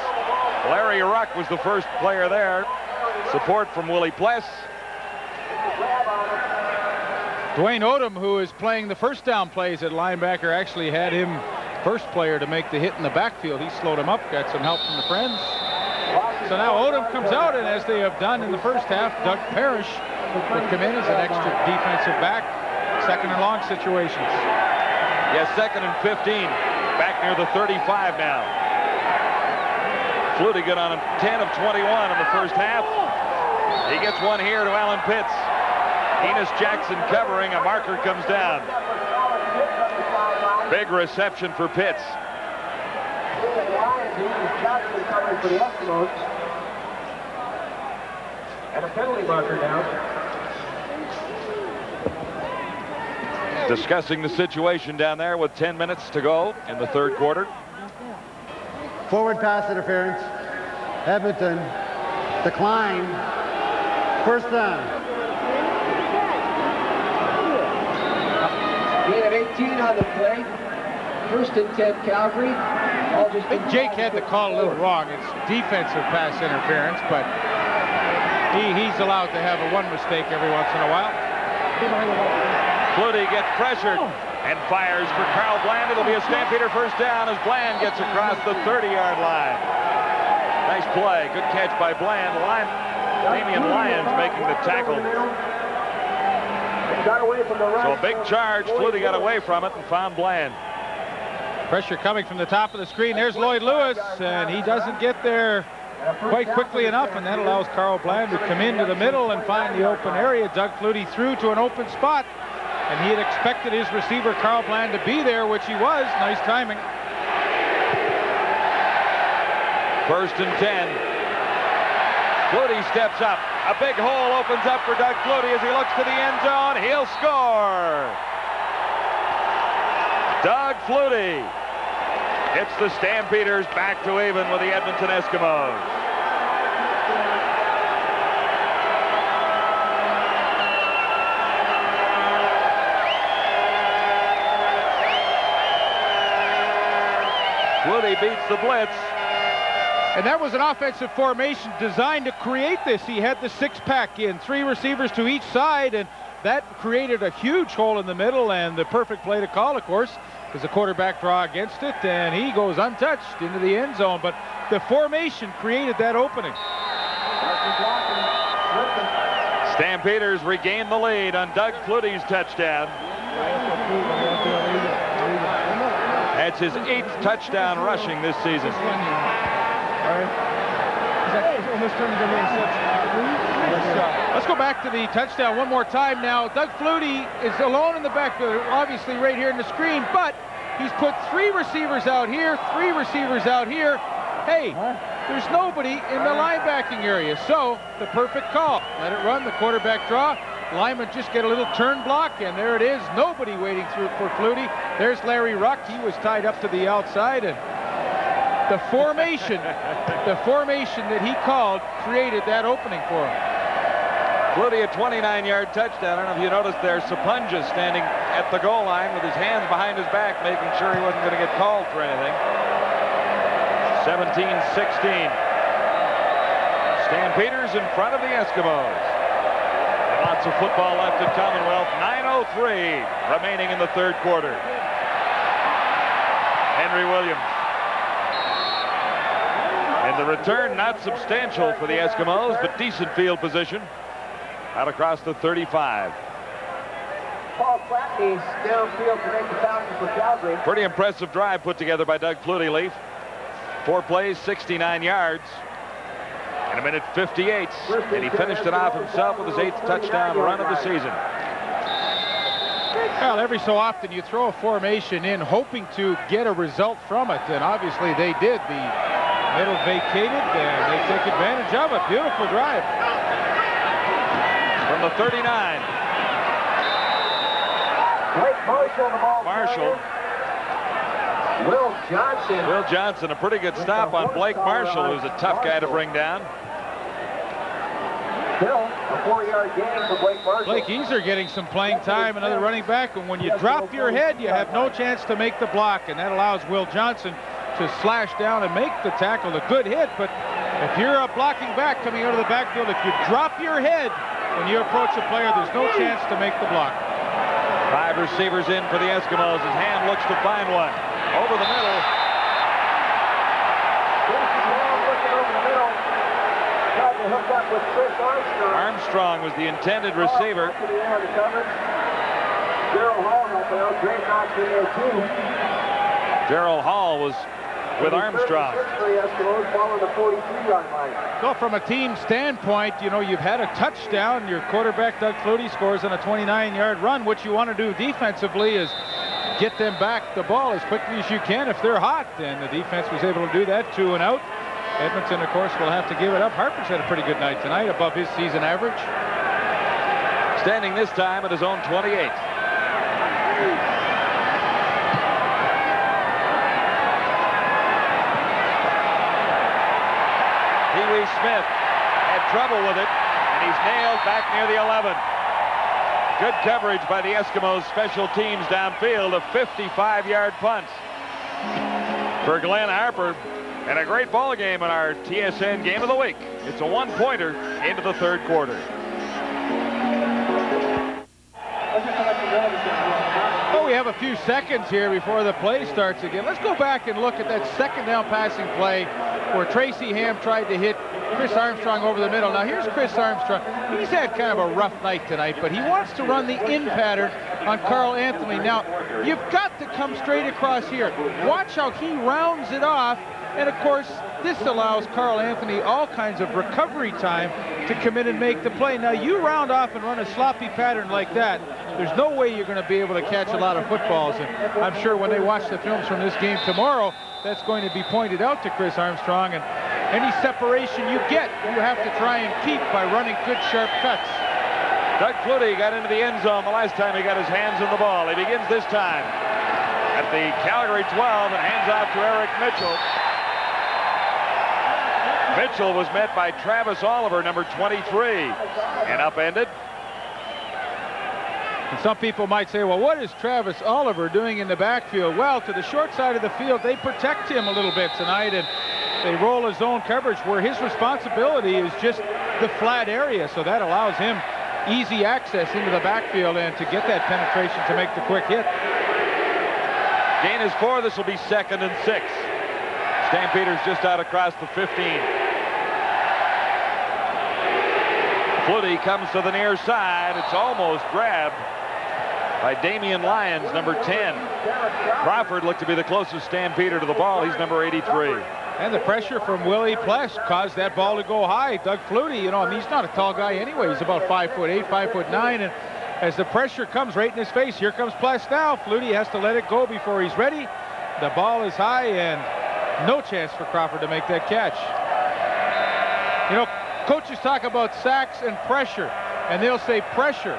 Larry Ruck was the first player there. Support from Willie Pless. Dwayne Odom, who is playing the first down plays at linebacker, actually had him first player to make the hit in the backfield. He slowed him up, got some help from the friends. So now Odom comes out, and as they have done in the first half, Doug Parrish would come in as an extra defensive back. Second and long situations. Yes, 2nd and 15. Back near the 35 now. Flutie good on him, 10 of 21 in the first half. He gets one here to Alan Pitts. Enos Jackson covering. A marker comes down. Big reception for Pitts. And a penalty marker now. Discussing the situation down there with 10 minutes to go in the third quarter. Forward pass interference. Edmonton decline. First down. Gain of 18 on the play. First and 10 Calgary. I think Jake had the call a little wrong. It's defensive pass interference, but he's allowed to have a one mistake every once in a while. Flutie gets pressured and fires for Carl Bland. It'll be a Stampeder first down as Bland gets across the 30-yard line. Nice play. Good catch by Bland. Damian Lyons making the tackle. So a big charge. Flutie got away from it and found Bland. Pressure coming from the top of the screen. There's Lloyd Lewis, and he doesn't get there quite quickly enough, and that allows Carl Bland to come into the middle and find the open area. Doug Flutie threw to an open spot, and he had expected his receiver Carl Bland to be there, which he was. Nice timing. First and 10. Flutie steps up. A big hole opens up for Doug Flutie as he looks to the end zone. He'll score. Doug Flutie. It's the Stampeders back to even with the Edmonton Eskimos. Flutie beats the blitz. And that was an offensive formation designed to create this. He had the six-pack in, 3 receivers to each side, and that created a huge hole in the middle, and the perfect play to call, of course, is a quarterback draw against it, and he goes untouched into the end zone. But the formation created that opening. Stampeders regain the lead on Doug Flutie's touchdown. That's his 8th touchdown rushing this season. Let's go back to the touchdown one more time now. Doug Flutie is alone in the backfield, obviously right here in the screen, but he's put 3 receivers out here, 3 receivers out here. Hey, there's nobody in the linebacking area, so the perfect call. Let it run, the quarterback draw. Linemen just get a little turn block, and there it is. Nobody waiting through for Flutie. There's Larry Ruck. He was tied up to the outside, and the formation that he called created that opening for him. Flutie, a 29-yard touchdown. I don't know if you noticed there, Sapunja standing at the goal line with his hands behind his back, making sure he wasn't going to get called for anything. 17-16. Stampeders in front of the Eskimos. And lots of football left at Commonwealth. 9:03 remaining in the third quarter. Henry Williams. And the return not substantial for the Eskimos, but decent field position. Out across the 35. Paul Flatney's downfield to make the tackle for Calgary. Pretty impressive drive put together by Doug Flutie. 4 plays, 69 yards. In a minute 58. And he finished it off himself with his 8th touchdown run of the season. Well, every so often you throw a formation in hoping to get a result from it, and obviously they did. The middle vacated, and they take advantage of it. Beautiful drive. From the 39. Blake Marshall, the ball Marshall. Will Johnson. Will Johnson, a pretty good stop on Blake Marshall, who's a tough guy to bring down. Still a 4-yard gain for Blake Marshall. Blake Easer getting some playing time, another running back, and when you drop your head, you have no chance to make the block, and that allows Will Johnson to slash down and make the tackle. A good hit, but if you're blocking back coming out of the backfield, if you drop your head when you approach a player, there's no chance to make the block. 5 receivers in for the Eskimos. His hand looks to find one. Over the middle. Looking over the middle. Tried to hook up with Chris Armstrong. Armstrong was the intended receiver. Gerald Hall helping out. Great knocks in there too. Gerald Hall was with Armstrong. So from a team standpoint, you know, you've had a touchdown. Your quarterback, Doug Flutie, scores on a 29-yard run. What you want to do defensively is get them back the ball as quickly as you can if they're hot. And the defense was able to do that, 2 and out. Edmonton, of course, will have to give it up. Harper's had a pretty good night tonight, above his season average. Standing this time at his own 28. Pee-wee Smith had trouble with it, and he's nailed back near the 11. Good coverage by the Eskimos special teams downfield, a 55-yard punt for Glenn Harper, and a great ball game in our TSN Game of the Week. It's a 1-pointer into the third quarter. Well, we have a few seconds here before the play starts again. Let's go back and look at that second down passing play where Tracy Ham tried to hit Chris Armstrong over the middle. Now here's Chris Armstrong. He's had kind of a rough night tonight, but he wants to run the in pattern on Carl Anthony. Now, you've got to come straight across here. Watch how he rounds it off. And of course, this allows Carl Anthony all kinds of recovery time to come in and make the play. Now, you round off and run a sloppy pattern like that, there's no way you're going to be able to catch a lot of footballs. And I'm sure when they watch the films from this game tomorrow, that's going to be pointed out to Chris Armstrong. And any separation you get, you have to try and keep by running good, sharp cuts. Doug Flutie got into the end zone the last time he got his hands on the ball. He begins this time at the Calgary 12 and hands off to Eric Mitchell. Mitchell was met by Travis Oliver, number 23, and upended. And some people might say, well, what is Travis Oliver doing in the backfield? Well, to the short side of the field, they protect him a little bit tonight, and they roll his zone coverage where his responsibility is just the flat area. So that allows him easy access into the backfield and to get that penetration to make the quick hit. Gain is 4. This will be 2nd and 6. Stampeders just out across the 15. Flutie comes to the near side. It's almost grabbed by Damian Lyons, number 10. Crawford looked to be the closest Stampeder to the ball. He's number 83. And the pressure from Willie Pless caused that ball to go high. Doug Flutie, you know, I mean, he's not a tall guy anyway. He's about 5'8", 5'9", and as the pressure comes right in his face, here comes Pless now. Flutie has to let it go before he's ready. The ball is high, and no chance for Crawford to make that catch. You know, coaches talk about sacks and pressure, and they'll say pressure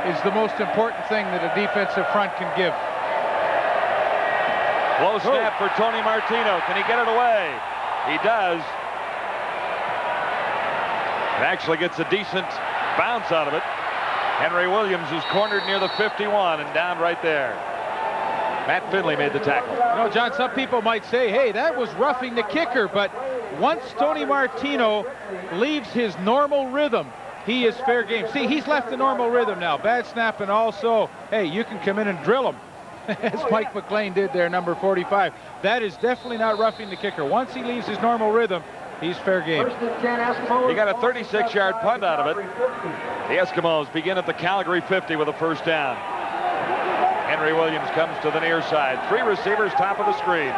is the most important thing that a defensive front can give. Low snap for Tony Martino. Can he get it away? He does. And actually gets a decent bounce out of it. Henry Williams is cornered near the 51 and down right there. Matt Finley made the tackle. You know, John, some people might say, hey, that was roughing the kicker, but once Tony Martino leaves his normal rhythm, he is fair game. See, he's left the normal rhythm now. Bad snap, and also, hey, you can come in and drill him, as Mike McLean did there, number 45. That is definitely not roughing the kicker. Once he leaves his normal rhythm, he's fair game. He got a 36-yard punt out of it. The Eskimos begin at the Calgary 50 with a first down. Henry Williams comes to the near side. 3 receivers, top of the screen.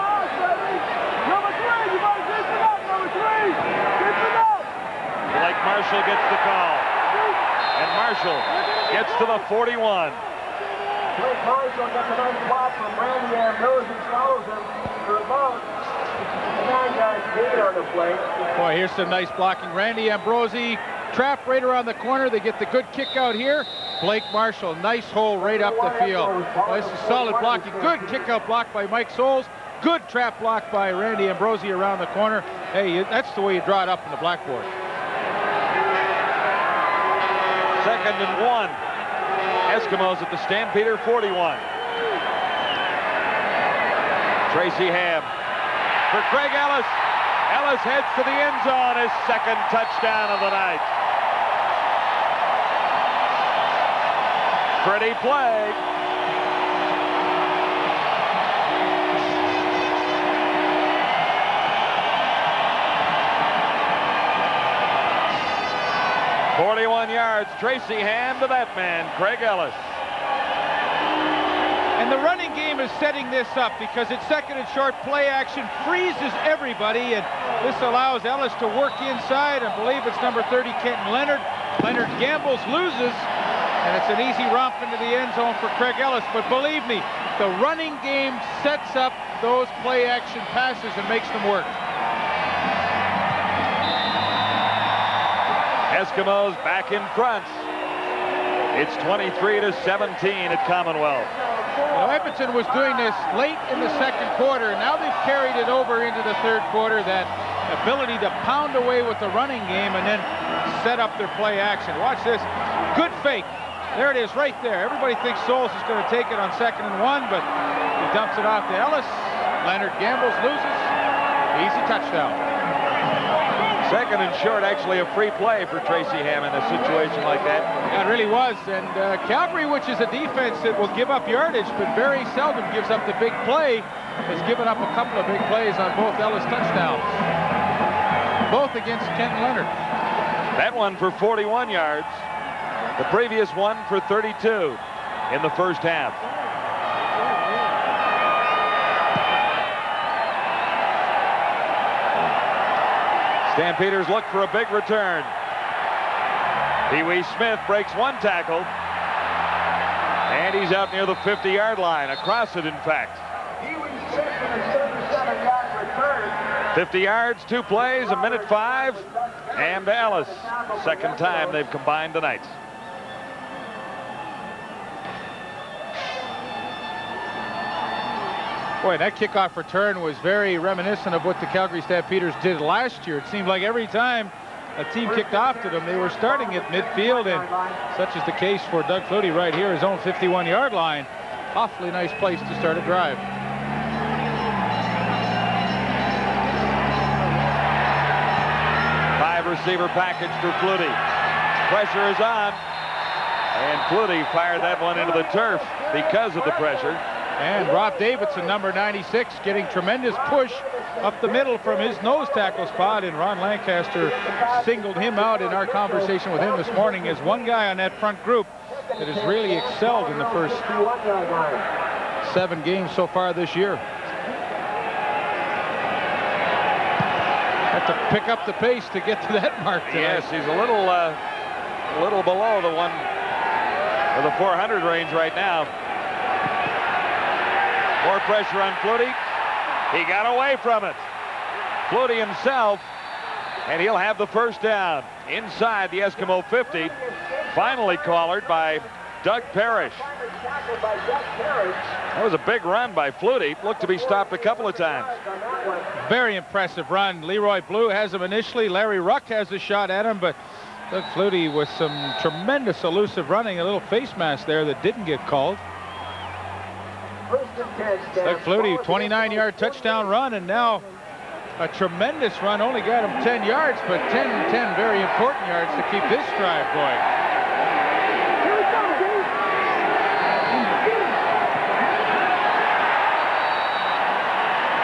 Blake Marshall gets the call. And Marshall gets to the 41. Blake Marshall gets a nice block from Randy Ambrose, follows him for about 9 yards gain on the play. Boy, here's some nice blocking. Randy Ambrosi trapped right around the corner. They get the good kick out here. Blake Marshall, nice hole right up the field. Well, this is solid blocking. Good kick out block by Mike Soles. Good trap block by Randy Ambrosi around the corner. Hey, that's the way you draw it up in the blackboard. 2nd and 1. Eskimos at the Stampeder 41. Tracy Ham for Craig Ellis. Ellis heads to the end zone, his 2nd touchdown of the night. Pretty play. "41 yards, Tracy Ham to that man, Craig Ellis." And the running game is setting this up because it's 2nd and short. Play action freezes everybody, and this allows Ellis to work inside. I believe it's number 30, Kenton Leonard. Leonard gambles, loses, and it's an easy romp into the end zone for Craig Ellis. But believe me, the running game sets up those play action passes and makes them work. Eskimos back in front. It's 23-17 at Commonwealth. You know, Edmonton was doing this late in the 2nd quarter. Now they've carried it over into the 3rd quarter, that ability to pound away with the running game and then set up their play action. Watch this. Good fake. There it is right there. Everybody thinks Soles is going to take it on 2nd and 1, but he dumps it off to Ellis. Leonard gambles, loses. Easy touchdown. 2nd and short, actually a free play for Tracy Ham in a situation like that. Yeah, it really was. And Calgary, which is a defense that will give up yardage, but very seldom gives up the big play, has given up a couple of big plays on both Ellis touchdowns. Both against Kenton Leonard. That one for 41 yards. The previous one for 32 in the first half. Stampeders look for a big return. Pee-wee Smith breaks 1 tackle. And he's out near the 50-yard line. Across it, in fact. 50 yards, 2 plays, 1:05. And to Ellis. 2nd time they've combined tonight. Boy, that kickoff return was very reminiscent of what the Calgary Stampeders did last year. It seemed like every time a team kicked off to them, they were starting at midfield, and such is the case for Doug Flutie right here, his own 51-yard line. Awfully nice place to start a drive. Receiver package for Flutie. Pressure is on. And Flutie fired that one into the turf because of the pressure. And Rob Davidson, number 96, getting tremendous push up the middle from his nose tackle spot. And Ron Lancaster singled him out in our conversation with him this morning as one guy on that front group that has really excelled in the first 7 games so far this year. Have to pick up the pace to get to that mark tonight. Yes, he's a little below the 400 range right now. More pressure on Flutie. He got away from it. Flutie himself, and he'll have the first down inside the Eskimo 50. Finally collared by Doug Parrish. That was a big run by Flutie. Looked to be stopped a couple of times. Very impressive run. Leroy Blue has him initially. Larry Ruck has a shot at him, but Doug Flutie with some tremendous elusive running. A little face mask there that didn't get called. Doug Flutie, 29-yard touchdown run, and now a tremendous run. Only got him 10 yards, but 10 very important yards to keep this drive going.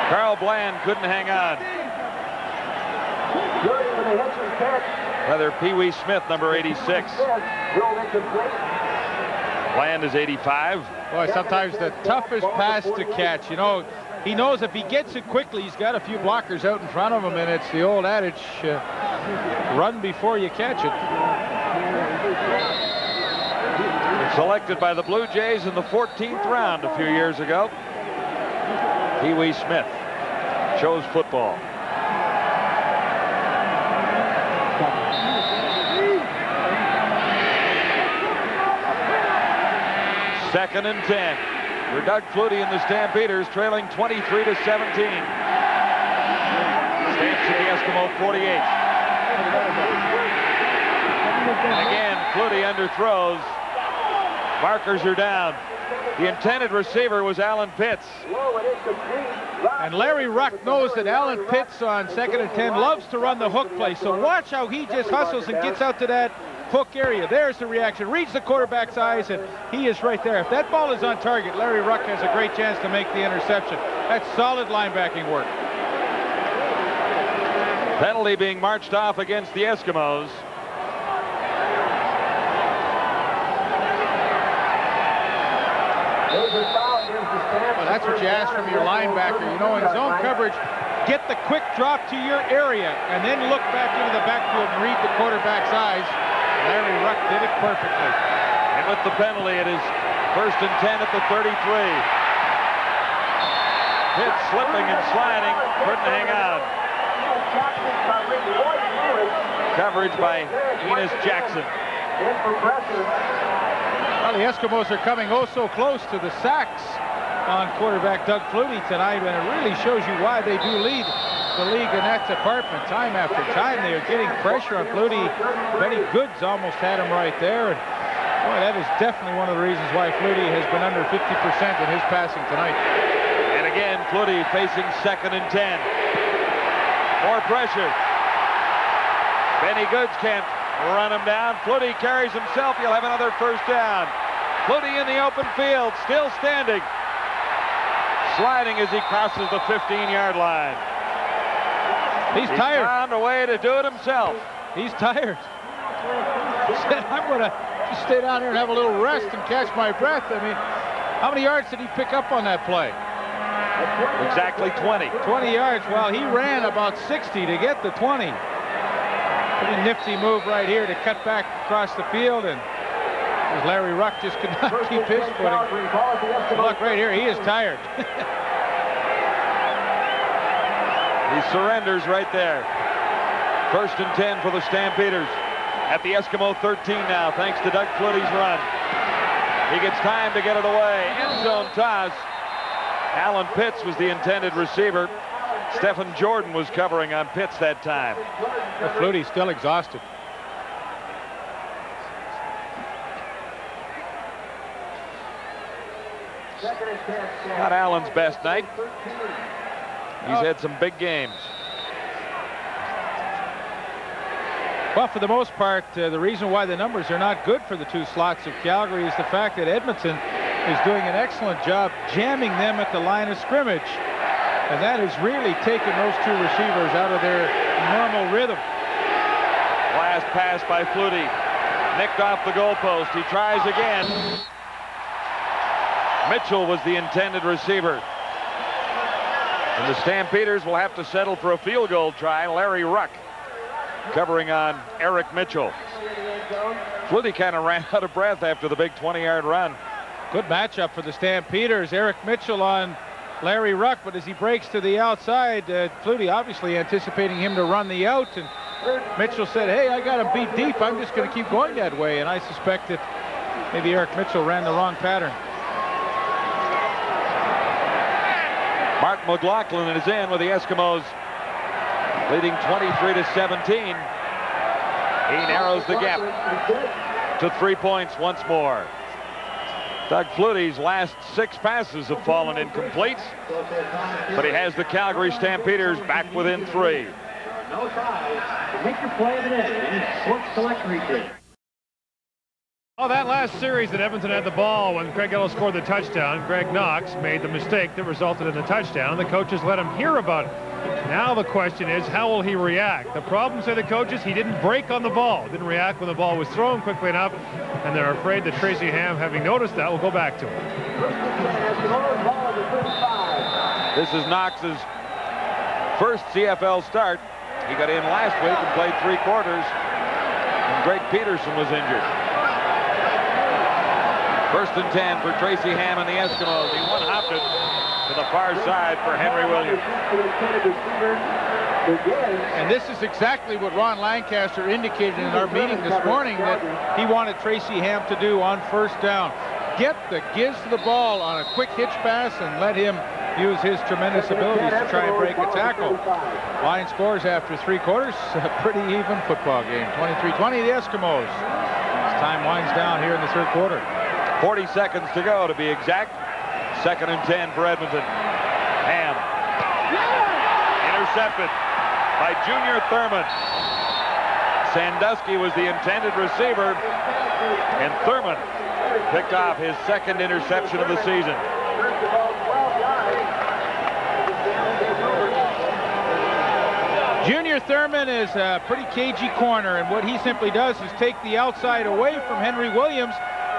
Carl Bland couldn't hang on. Rather, Pee Wee Smith, number 86. Bland is 85. Boy, sometimes the toughest pass to catch. You know, he knows if he gets it quickly, he's got a few blockers out in front of him, and it's the old adage, run before you catch it. Selected by the Blue Jays in the 14th round a few years ago. Pee Wee Smith chose football. Second and 10 for Doug Flutie and the Stampeders, trailing 23-17. Stamps at the Eskimo 48. And again, Flutie underthrows. Markers are down. The intended receiver was Alan Pitts. And Larry Ruck knows that Alan Pitts on 2nd and 10 loves to run the hook play. So watch how he just hustles and gets out to that hook area. There's the reaction. Reads the quarterback's eyes, and he is right there. If that ball is on target, Larry Ruck has a great chance to make the interception. That's solid linebacking work. Penalty being marched off against the Eskimos. Well, that's what you ask from your linebacker. You know, in zone coverage, get the quick drop to your area and then look back into the backfield and read the quarterback's eyes. Larry Ruck did it perfectly. And with the penalty, it is 1st and 10 at the 33. Pitts slipping and sliding, couldn't hang on. Coverage by Enos Jackson. Well, the Eskimos are coming oh so close to the sacks on quarterback Doug Flutie tonight, and it really shows you why they do lead the league in that department. Time after time, they are getting pressure on Flutie. Benny Goods almost had him right there. And boy, that is definitely one of the reasons why Flutie has been under 50% in his passing tonight. And again, Flutie facing 2nd and 10. More pressure. Benny Goods can't run him down. Flutie carries himself. He'll have another 1st down. Flutie in the open field, still standing. Sliding as he crosses the 15-yard line. He's tired. Found a way to do it himself. He's tired. He said, I'm going to just stay down here and have a little rest and catch my breath. I mean, how many yards did he pick up on that play? Exactly 20. 20 yards. Well, he ran about 60 to get the 20. Pretty nifty move right here to cut back across the field, and Larry Ruck just could not keep his footing. Look right here, he is tired. He surrenders right there. 1st and 10 for the Stampeders. At the Eskimo 13 now, thanks to Doug Flutie's run. He gets time to get it away. End zone toss. Alan Pitts was the intended receiver. Stephen Jordan was covering on Pitts that time. Flutie's still exhausted. Not Allen's best night. He's had some big games. Well, for the most part, the reason why the numbers are not good for the two slots of Calgary is the fact that Edmonton is doing an excellent job jamming them at the line of scrimmage. And that has really taken those two receivers out of their normal rhythm. Last pass by Flutie. Nicked off the goalpost. He tries again. Mitchell was the intended receiver. And the Stampeders will have to settle for a field goal try. Larry Ruck covering on Eric Mitchell. Flutie kind of ran out of breath after the big 20-yard run. Good matchup for the Stampeders. Eric Mitchell on Larry Ruck, but as he breaks to the outside, Flutie obviously anticipating him to run the out, and Mitchell said, hey, I got him beat deep. I'm just going to keep going that way. And I suspect that maybe Eric Mitchell ran the wrong pattern. Mark McLaughlin is in with the Eskimos leading 23-17. He narrows the gap to 3 points once more. Doug Flutie's last 6 passes have fallen incomplete, but he has the Calgary Stampeders back within 3. No ties. Make your play of the day. Any sports select replay. Oh, that last series that Edmonton had the ball when Craig Ellis scored the touchdown, Greg Knox made the mistake that resulted in the touchdown, and the coaches let him hear about it. Now the question is, how will he react? The problem, say the coaches, he didn't break on the ball, didn't react when the ball was thrown quickly enough, and they're afraid that Tracy Ham, having noticed that, will go back to him. This is Knox's first CFL start. He got in last week and played 3 quarters, and Greg Peterson was injured. First and 10 for Tracy Ham and the Eskimos. He one-hopped it to the far side for Henry Williams. And this is exactly what Ron Lancaster indicated in our meeting this morning that he wanted Tracy Ham to do on first down. Get the gives to the ball on a quick hitch pass and let him use his tremendous abilities to try and break a tackle. Line scores after 3 quarters. A pretty even football game. 23-20, the Eskimos. As time winds down here in the 3rd quarter. 40 seconds to go to be exact. 2nd and 10 for Edmonton. Ham. Intercepted by Junior Thurman. Sandusky was the intended receiver, and Thurman picked off his 2nd interception of the season. Junior Thurman is a pretty cagey corner, and what he simply does is take the outside away from Henry Williams.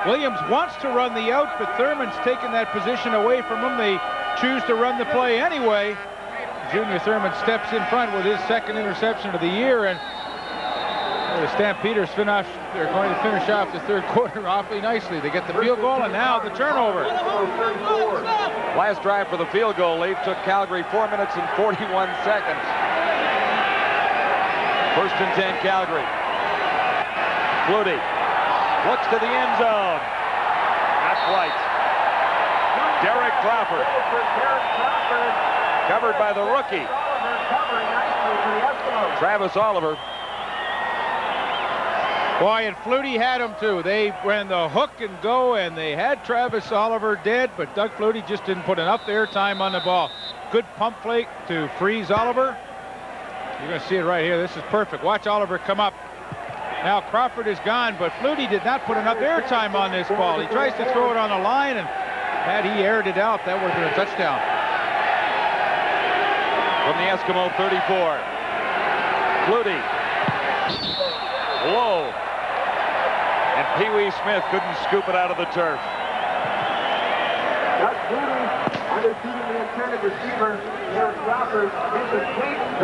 Williams wants to run the out, but Thurman's taken that position away from him. They choose to run the play anyway. Junior Thurman steps in front with his 2nd interception of the year, and the Stampeders they're going to finish off the 3rd quarter awfully nicely. They get the field goal, and now the turnover. Last drive for the field goal lead took Calgary 4 minutes and 41 seconds. First and 10, Calgary. Flutie looks to the end zone. Not quite. Derek Crawford. Covered by the rookie. Travis Oliver. Boy, and Flutie had him too. They ran the hook and go, and they had Travis Oliver dead, but Doug Flutie just didn't put enough airtime on the ball. Good pump fake to freeze Oliver. You're going to see it right here. This is perfect. Watch Oliver come up. Now Crawford is gone, but Flutie did not put enough airtime on this ball. He tries to throw it on the line, and had he aired it out, that would have been a touchdown. From the Eskimo 34. Flutie. Low. And Pee Wee Smith couldn't scoop it out of the turf.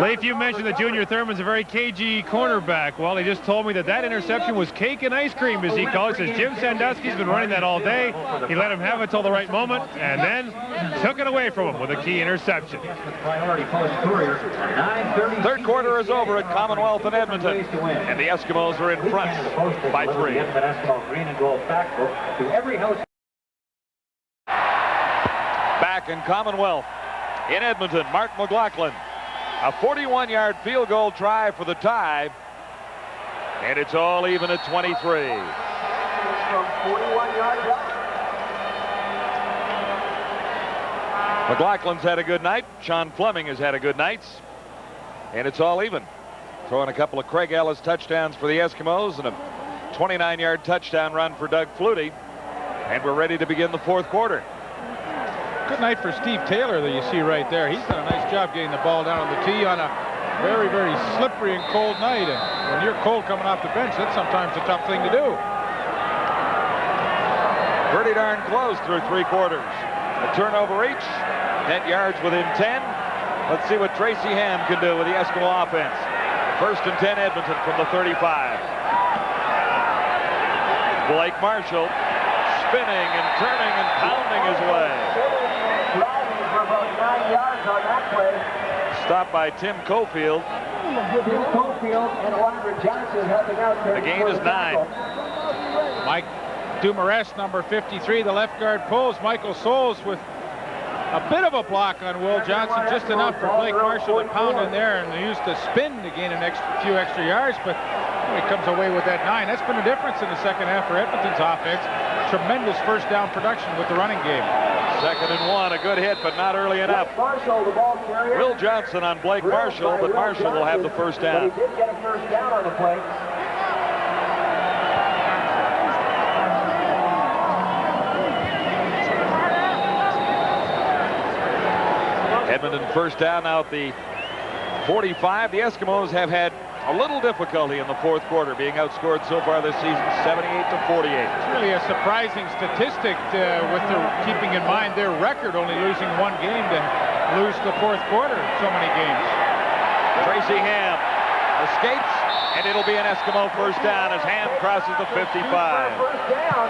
Leif, you mentioned that Junior Thurman's a very cagey cornerback. Well, he just told me that interception was cake and ice cream, as he calls it. Says Jim Sandusky's been running that all day. He let him have it till the right moment, and then took it away from him with a key interception. 3rd quarter is over at Commonwealth in Edmonton, and the Eskimos are in front by 3. Back in Commonwealth in Edmonton, Mark McLaughlin. A 41-yard field goal try for the tie, and it's all even at 23. McLaughlin's had a good night. Sean Fleming has had a good night, and it's all even. Throwing a couple of Craig Ellis touchdowns for the Eskimos and a 29-yard touchdown run for Doug Flutie, and we're ready to begin the 4th quarter. Good night for Steve Taylor that you see right there. He's done a nice job getting the ball down on the tee on a very, very slippery and cold night. And when you're cold coming off the bench, that's sometimes a tough thing to do. Pretty darn close through 3 quarters. A turnover each. 10 yards within 10. Let's see what Tracy Ham can do with the Eskimo offense. First and 10, Edmonton from the 35. Blake Marshall spinning and turning and pounding his way. Stopped by Tim Cofield. The gain is 9. Mike Dumares, number 53, the left guard pulls. Michael Souls with a bit of a block on Will Johnson, just enough for Blake Marshall to pound in there and use the spin to gain a few extra yards, but he comes away with that 9. That's been the difference in the second half for Edmonton's offense. Tremendous first down production with the running game. 2nd and 1, a good hit, but not early enough. Will Johnson on Blake Marshall, but Marshall will have the first down. He did get a first down on the play. Edmonton first down now at the 45. The Eskimos have had a little difficulty in the 4th quarter, being outscored so far this season 78-48. It's really a surprising statistic with keeping in mind their record, only losing 1 game, to lose the 4th quarter in so many games. Tracy Ham escapes, and it'll be an Eskimo first down as Ham crosses the 55. First down.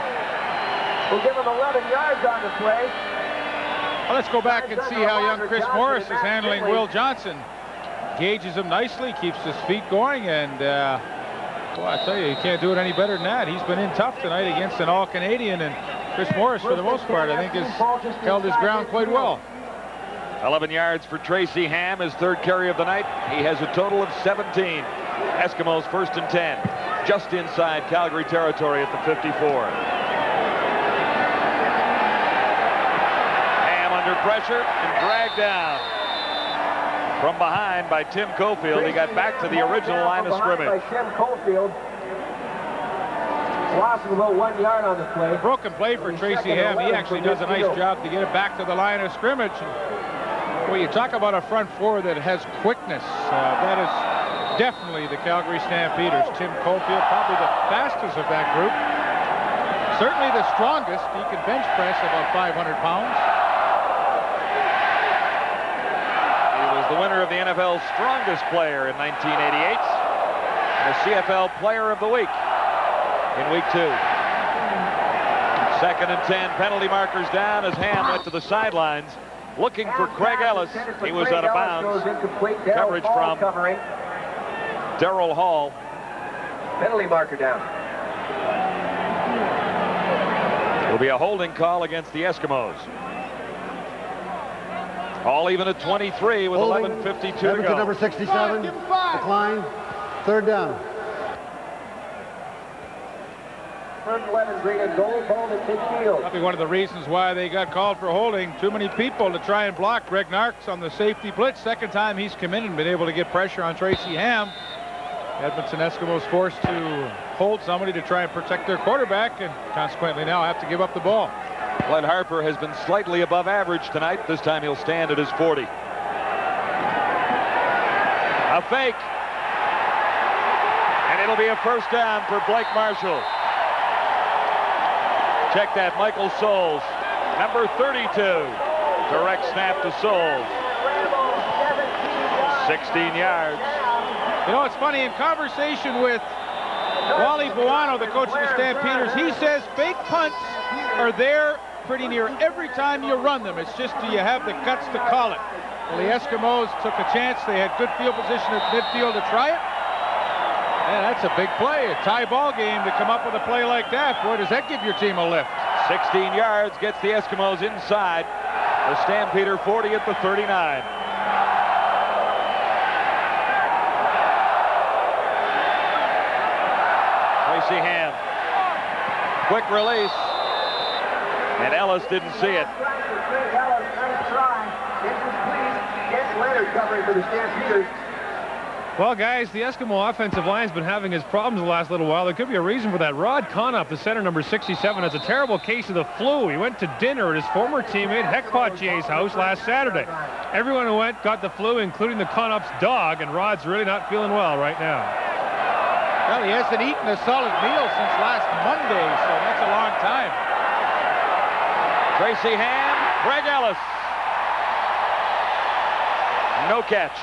We'll give him 11 yards on the play. Well, let's go back and see how young Chris Morris is handling Will Johnson. Gauges him nicely, keeps his feet going, and well, I tell you, you can't do it any better than that. He's been in tough tonight against an All-Canadian, and Chris Morris, for the most part, I think has held his ground quite well. 11 yards for Tracy Ham, his 3rd carry of the night. He has a total of 17. Eskimos 1st and 10, just inside Calgary territory at the 54. Under pressure and dragged down from behind by Tim Cofield. He got back to the original line of scrimmage. By Tim Cofield. Loss of about 1 yard on the play. Broken play for Tracy Ham. He actually does a nice job to get it back to the line of scrimmage. Well, you talk about a front four that has quickness. That is definitely the Calgary Stampeders. Tim Cofield, probably the fastest of that group. Certainly the strongest. He can bench press about 500 pounds. The winner of the NFL's strongest player in 1988, the CFL Player of the Week in Week 2. 2nd and 10, penalty markers down as Ham went to the sidelines looking for Craig Ellis. He was out of bounds. Coverage from Darrell Hall. Penalty marker down. It'll be a holding call against the Eskimos. All even at 23 with 11:52 to go. Number 67, decline, 3rd down. First 11 green and gold, ball at midfield. Probably one of the reasons why they got called for holding. Too many people to try and block Greg Narks on the safety blitz. 2nd time he's come in and been able to get pressure on Tracy Ham. Edmonton Eskimos forced to hold somebody to try and protect their quarterback, and consequently now have to give up the ball. Glenn Harper has been slightly above average tonight. This time he'll stand at his 40. A fake. And it'll be a first down for Blake Marshall. Check that, Michael Souls, number 32. Direct snap to Souls. 16 yards. You know, it's funny, in conversation with Wally Buono, the coach of the Stampeders, he says fake punts are there pretty near every time you run them. It's just, do you have the guts to call it? Well, the Eskimos took a chance. They had good field position at midfield to try it. And that's a big play, a tie ball game to come up with a play like that. Boy, does that give your team a lift. 16 yards gets the Eskimos inside the Stampeder 40 at the 39. Tracy Ham, quick release, and Ellis didn't see it. Well, guys, the Eskimo offensive line's been having his problems the last little while. There could be a reason for that. Rod Conup, the center, number 67, has a terrible case of the flu. He went to dinner at his former teammate Hec Potier's house last Saturday. Everyone who went got the flu, including the Conup's dog, and Rod's really not feeling well right now. Well, he hasn't eaten a solid meal since last Monday, so that's a long time. Tracy Ham, Craig Ellis. No catch.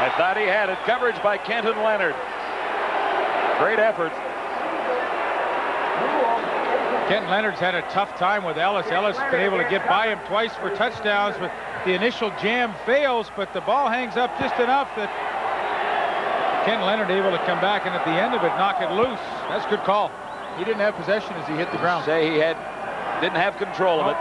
I thought he had it. Coverage by Kenton Leonard. Great effort. Kenton Leonard's had a tough time with Ellis. Ellis has been able to get by him twice for touchdowns, but the initial jam fails, but the ball hangs up just enough that Kenton Leonard able to come back and at the end of it knock it loose. That's a good call. He didn't have possession as he hit the ground. Say he didn't have control of it.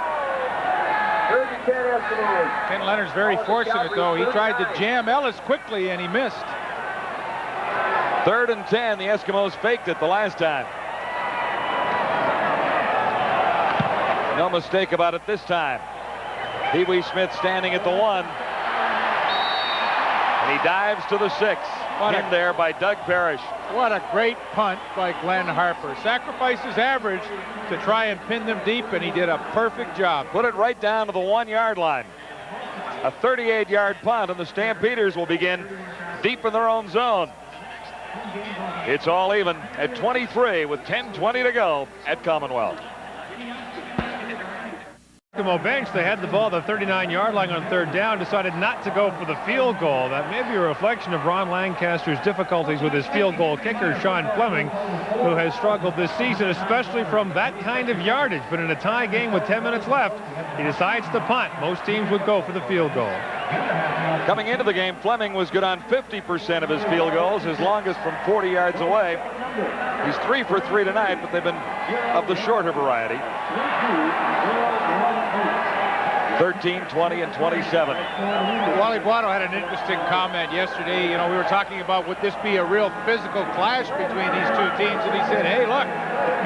Ken Leonard's very fortunate, though. He tried to jam Ellis quickly, and he missed. 3rd and 10. The Eskimos faked it the last time. No mistake about it this time. Pee Wee Smith standing at the 1. And he dives to the 6. In there by Doug Parrish. What a great punt by Glenn Harper. Sacrificed his average to try and pin them deep, and he did a perfect job. Put it right down to the 1-yard line. A 38-yard punt, and the Stampeders will begin deep in their own zone. It's all even at 23 with 10:20 to go at Commonwealth. Eskimo bench, they had the ball at the 39-yard line on 3rd down, decided not to go for the field goal. That may be a reflection of Ron Lancaster's difficulties with his field goal kicker, Sean Fleming, who has struggled this season, especially from that kind of yardage. But in a tie game with 10 minutes left, he decides to punt. Most teams would go for the field goal. Coming into the game, Fleming was good on 50% of his field goals, his longest from 40 yards away. He's 3 for 3 tonight, but they've been of the shorter variety. 13, 20, and 27. Wally Buono had an interesting comment yesterday. You know, we were talking about would this be a real physical clash between these two teams, and he said, hey, look,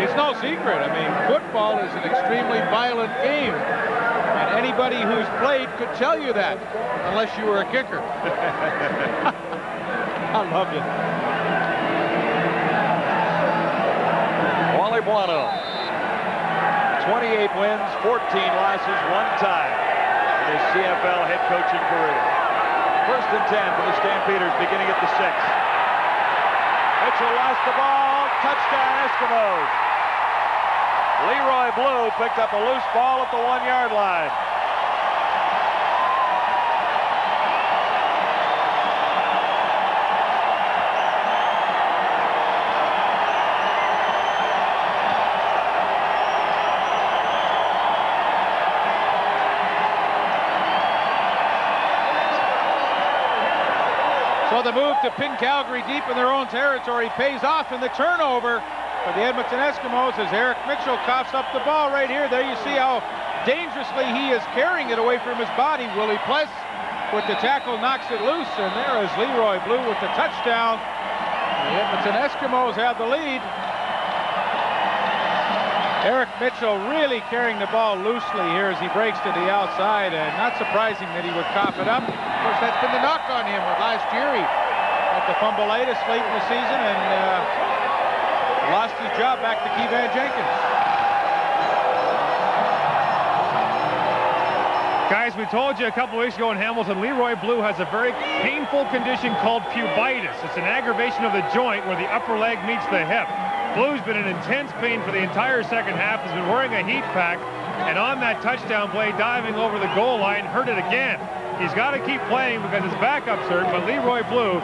it's no secret. I mean, football is an extremely violent game, and anybody who's played could tell you that, unless you were a kicker. I loved it. Wally Buono, 28 wins, 14 losses, 1 tie in his CFL head coaching career. 1st and 10 for the Stampeders, beginning at the 6. Mitchell lost the ball. Touchdown, Eskimos. Leroy Blue picked up a loose ball at the 1-yard line. So the move to pin Calgary deep in their own territory pays off in the turnover for the Edmonton Eskimos as Eric Mitchell coughs up the ball right here. There you see how dangerously he is carrying it away from his body. Willie Pless with the tackle knocks it loose, and there is Leroy Blue with the touchdown. The Edmonton Eskimos have the lead. Eric Mitchell really carrying the ball loosely here as he breaks to the outside, and not surprising that he would cough it up. Of course, that's been the knock on him. Last year he had the fumbleitis late in the season and lost his job back to Keevan Jenkins. Guys, we told you a couple weeks ago in Hamilton, Leroy Blue has a very painful condition called pubitis. It's an aggravation of the joint where the upper leg meets the hip. Blue's been in intense pain for the entire second half, has been wearing a heat pack, and on that touchdown play, diving over the goal line, hurt it again. He's got to keep playing because his backup's hurt, but Leroy Blue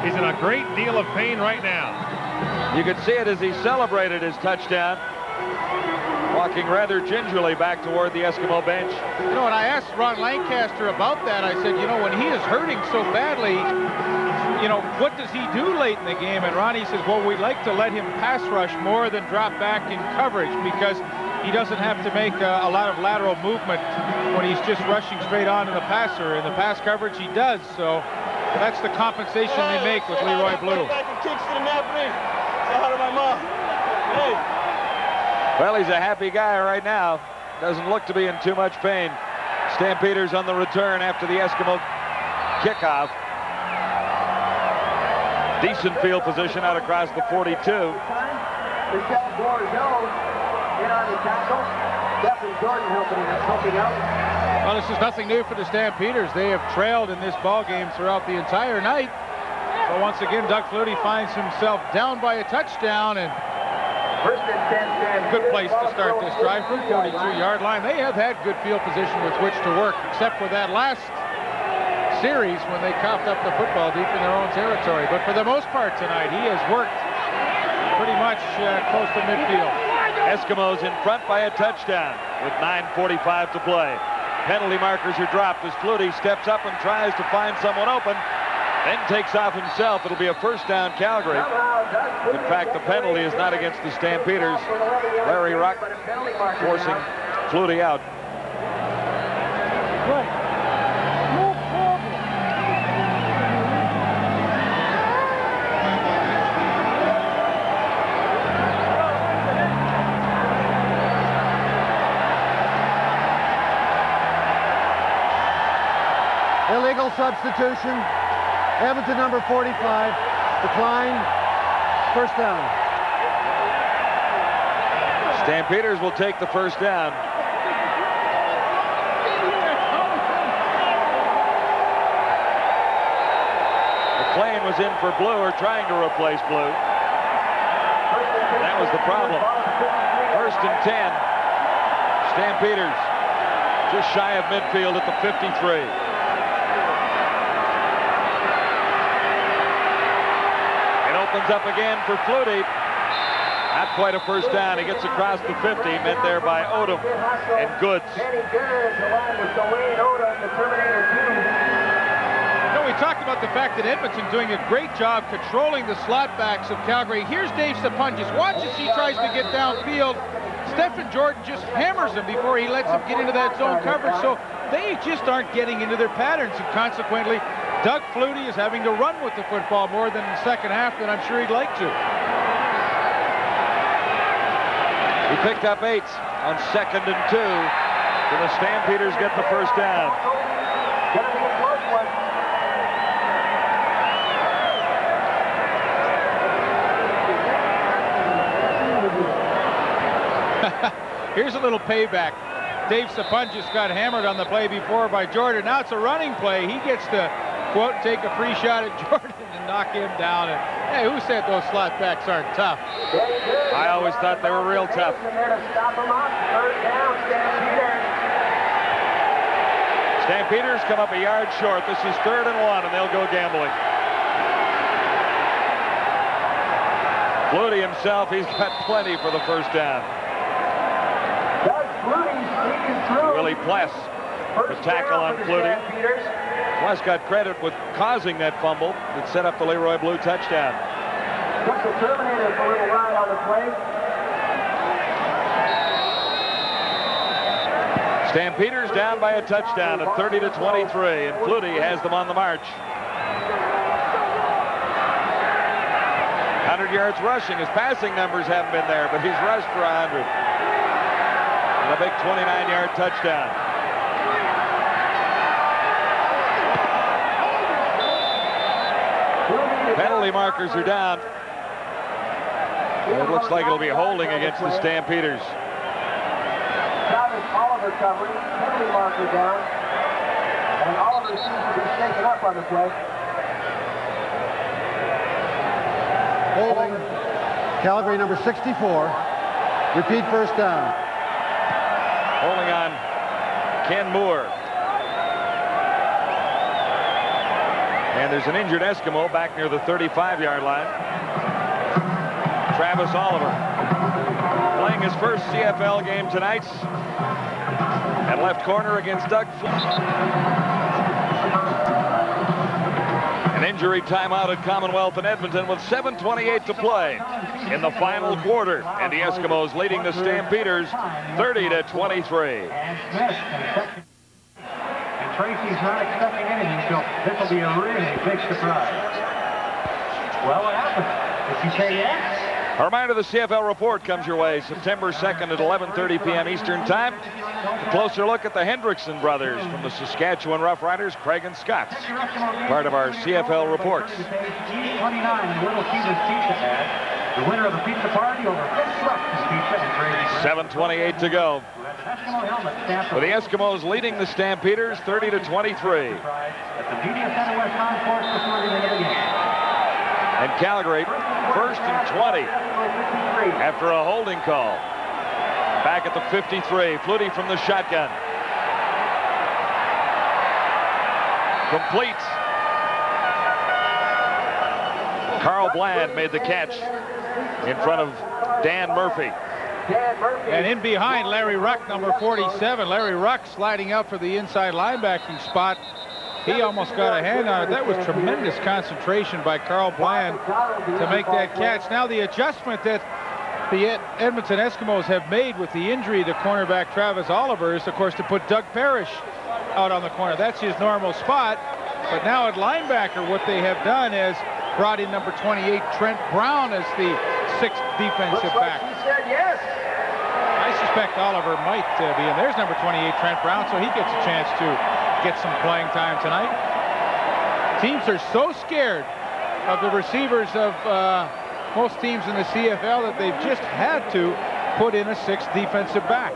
is in a great deal of pain right now. You could see it as he celebrated his touchdown, walking rather gingerly back toward the Eskimo bench. You know, and I asked Ron Lancaster about that. I said, you know, when he is hurting so badly, you know, what does he do late in the game? And Ronnie says, well, we'd like to let him pass rush more than drop back in coverage because he doesn't have to make a lot of lateral movement when he's just rushing straight on to the passer. In the pass coverage, he does. So that's the compensation they make with Leroy Blue. Well, he's a happy guy right now. Doesn't look to be in too much pain. Stampeders on the return after the Eskimo kickoff. Decent field position out across the 42. Well, this is nothing new for the Stampeders. They have trailed in this ball game throughout the entire night. But once again, Doug Flutie finds himself down by a touchdown, and good place to start this drive from 42-yard line. They have had good field position with which to work, except for that last series when they coughed up the football deep in their own territory. But for the most part tonight, he has worked pretty much close to midfield. Eskimos in front by a touchdown with 9:45 to play. Penalty markers are dropped as Flutie steps up and tries to find someone open. then takes off himself. It'll be a first down, Calgary. In fact, the penalty is not against the Stampeders. Larry Ruck forcing Flutie out. Illegal substitution. Edmonton number 45. Decline. First down. Stampeders will take the first down. McLean was in for Blue, or trying to replace Blue. That was the problem. First and 10. Stampeders just shy of midfield at the 53. Opens up again for Flutie. Not quite a first down. He gets across the 50, met there by Odom and Goods. We talked about the fact that Edmonton doing a great job controlling the slot backs of Calgary. Here's Dave Sapunjas. Watch as he tries to get downfield. Stephen Jordan just hammers him before he lets him get into that zone coverage. So they just aren't getting into their patterns, and consequently, Doug Flutie is having to run with the football more than in the second half than I'm sure he'd like to. He picked up 8 on 2nd and 2. So the Stampeders get the first down. Here's a little payback. Dave Sapunjas got hammered on the play before by Jordan. Now it's a running play. He gets to, quote, take a free shot at Jordan and knock him down. And, hey, who said those slot backs aren't tough? I always thought they were real tough. Stampeders come up a yard short. This is 3rd and 1, and they'll go gambling. Flutie himself, he's got plenty for the first down. Willie Pless, the tackle on Flutie. Pless got credit with causing that fumble that set up the Leroy Blue touchdown. Took the Terminator for a little ride on the play. Stampeders down by a touchdown at 30-23, and Flutie has them on the march. 100 yards rushing. His passing numbers haven't been there, but he's rushed for 100. And a big 29-yard touchdown. Penalty markers are down. It looks like it'll be holding against the Stampeders. Oliver covering, penalty marker down, and Oliver seems to be shaken up on the play. Holding. Calgary number 64. Repeat first down. Holding on Ken Moore. And there's an injured Eskimo back near the 35-yard line. Travis Oliver playing his first CFL game tonight at left corner against Doug Flutie. An injury timeout at Commonwealth in Edmonton with 7:28 to play in the final quarter, and the Eskimos leading the Stampeders 30-23. And Tracy's not expecting anything, so this will be a really big surprise. Well, what happened? Did you say yes? A reminder, the CFL report comes your way September 2nd at 11:30 p.m. Eastern Time. A closer look at the Hendrickson brothers from the Saskatchewan Roughriders, Craig and Scott. Part of our CFL reports. 29 in Little Caesar's Pizza ad. The winner of the pizza party over 50 bucks is pizza and Tracy. 7:28 to go. With the Eskimos leading the Stampeders 30-23. At the Media Center West Concourse before the end of the game. And Calgary, 1st and 20 after a holding call. Back at the 53, Flutie from the shotgun. Complete. Carl Bland made the catch in front of Dan Murphy. And in behind, Larry Ruck, number 47. Larry Ruck sliding out for the inside linebacking spot. He almost got a hand on it. That was tremendous concentration by Carl Bland to make that catch. Now the adjustment that the Edmonton Eskimos have made with the injury to cornerback Travis Oliver is, of course, to put Doug Parrish out on the corner. That's his normal spot. But now at linebacker, what they have done is brought in number 28, Trent Brown, as the 6th defensive back. He said yes. I suspect Oliver might be in. There's number 28, Trent Brown, so he gets a chance to get some playing time tonight. Teams are so scared of the receivers of most teams in the CFL that they've just had to put in a 6th defensive back.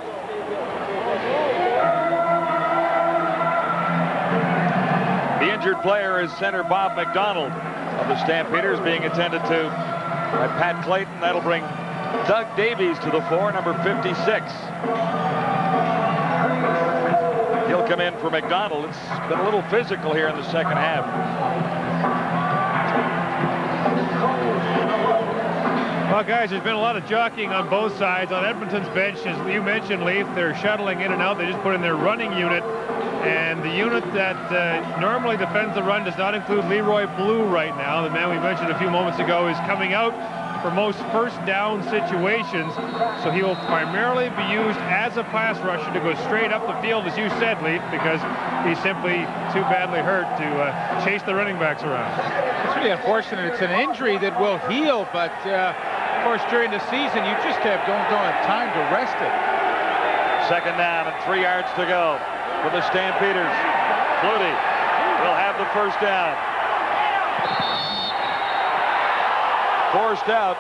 The injured player is center Bob McDonald of the Stampeders, being attended to by Pat Clayton. That'll bring Doug Davies to the fore, number 56. He'll come in for McDonald. It's been a little physical here in the second half. Well, guys, there's been a lot of jockeying on both sides. On Edmonton's bench, as you mentioned, Leaf, they're shuttling in and out. They just put in their running unit. And the unit that normally defends the run does not include Leroy Blue right now. The man we mentioned a few moments ago is coming out for most first down situations. So he will primarily be used as a pass rusher to go straight up the field, as you said, Leaf, because he's simply too badly hurt to chase the running backs around. It's really unfortunate. It's an injury that will heal, but of course during the season you just don't have time to rest it. Second down and 3 yards to go for the Stampeders. Flutie will have the first down. Forced out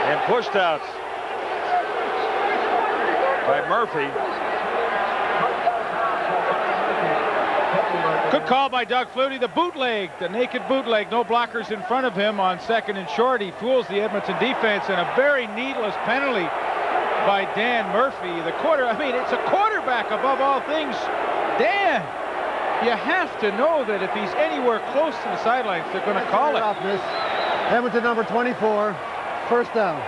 and pushed out by Murphy. Good call by Doug Flutie. The bootleg, the naked bootleg, no blockers in front of him on 2nd and short. He fools the Edmonton defense, and a very needless penalty by Dan Murphy. It's a quarterback above all things. Dan, you have to know that if he's anywhere close to the sidelines, they're going to call it. Edmonton number 24, first down.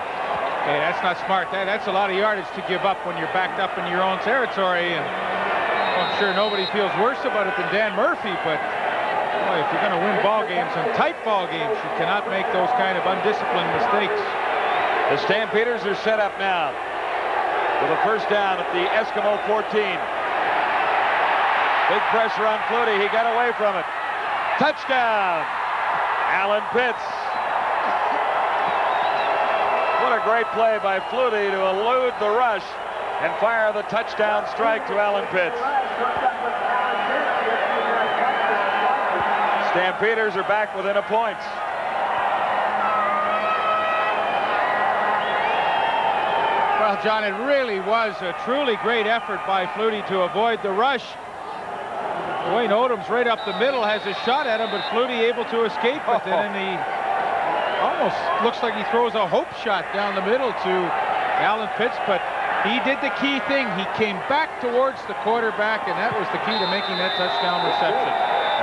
Hey, that's not smart. That's a lot of yardage to give up when you're backed up in your own territory. And I'm sure nobody feels worse about it than Dan Murphy, but boy, if you're going to win ball games and tight ball games, you cannot make those kind of undisciplined mistakes. The Stampeders are set up now with a first down at the Eskimo 14. Big pressure on Flutie. He got away from it. Touchdown, Alan Pitts. What a great play by Flutie to elude the rush and fire the touchdown strike to Alan Pitts. Stampeders are back within a point. Well, John, it really was a truly great effort by Flutie to avoid the rush. Wayne Odom's right up the middle, has a shot at him, but Flutie able to escape with it, and he almost looks like he throws a hope shot down the middle to Alan Pitts, but he did the key thing. He came back towards the quarterback, and that was the key to making that touchdown reception.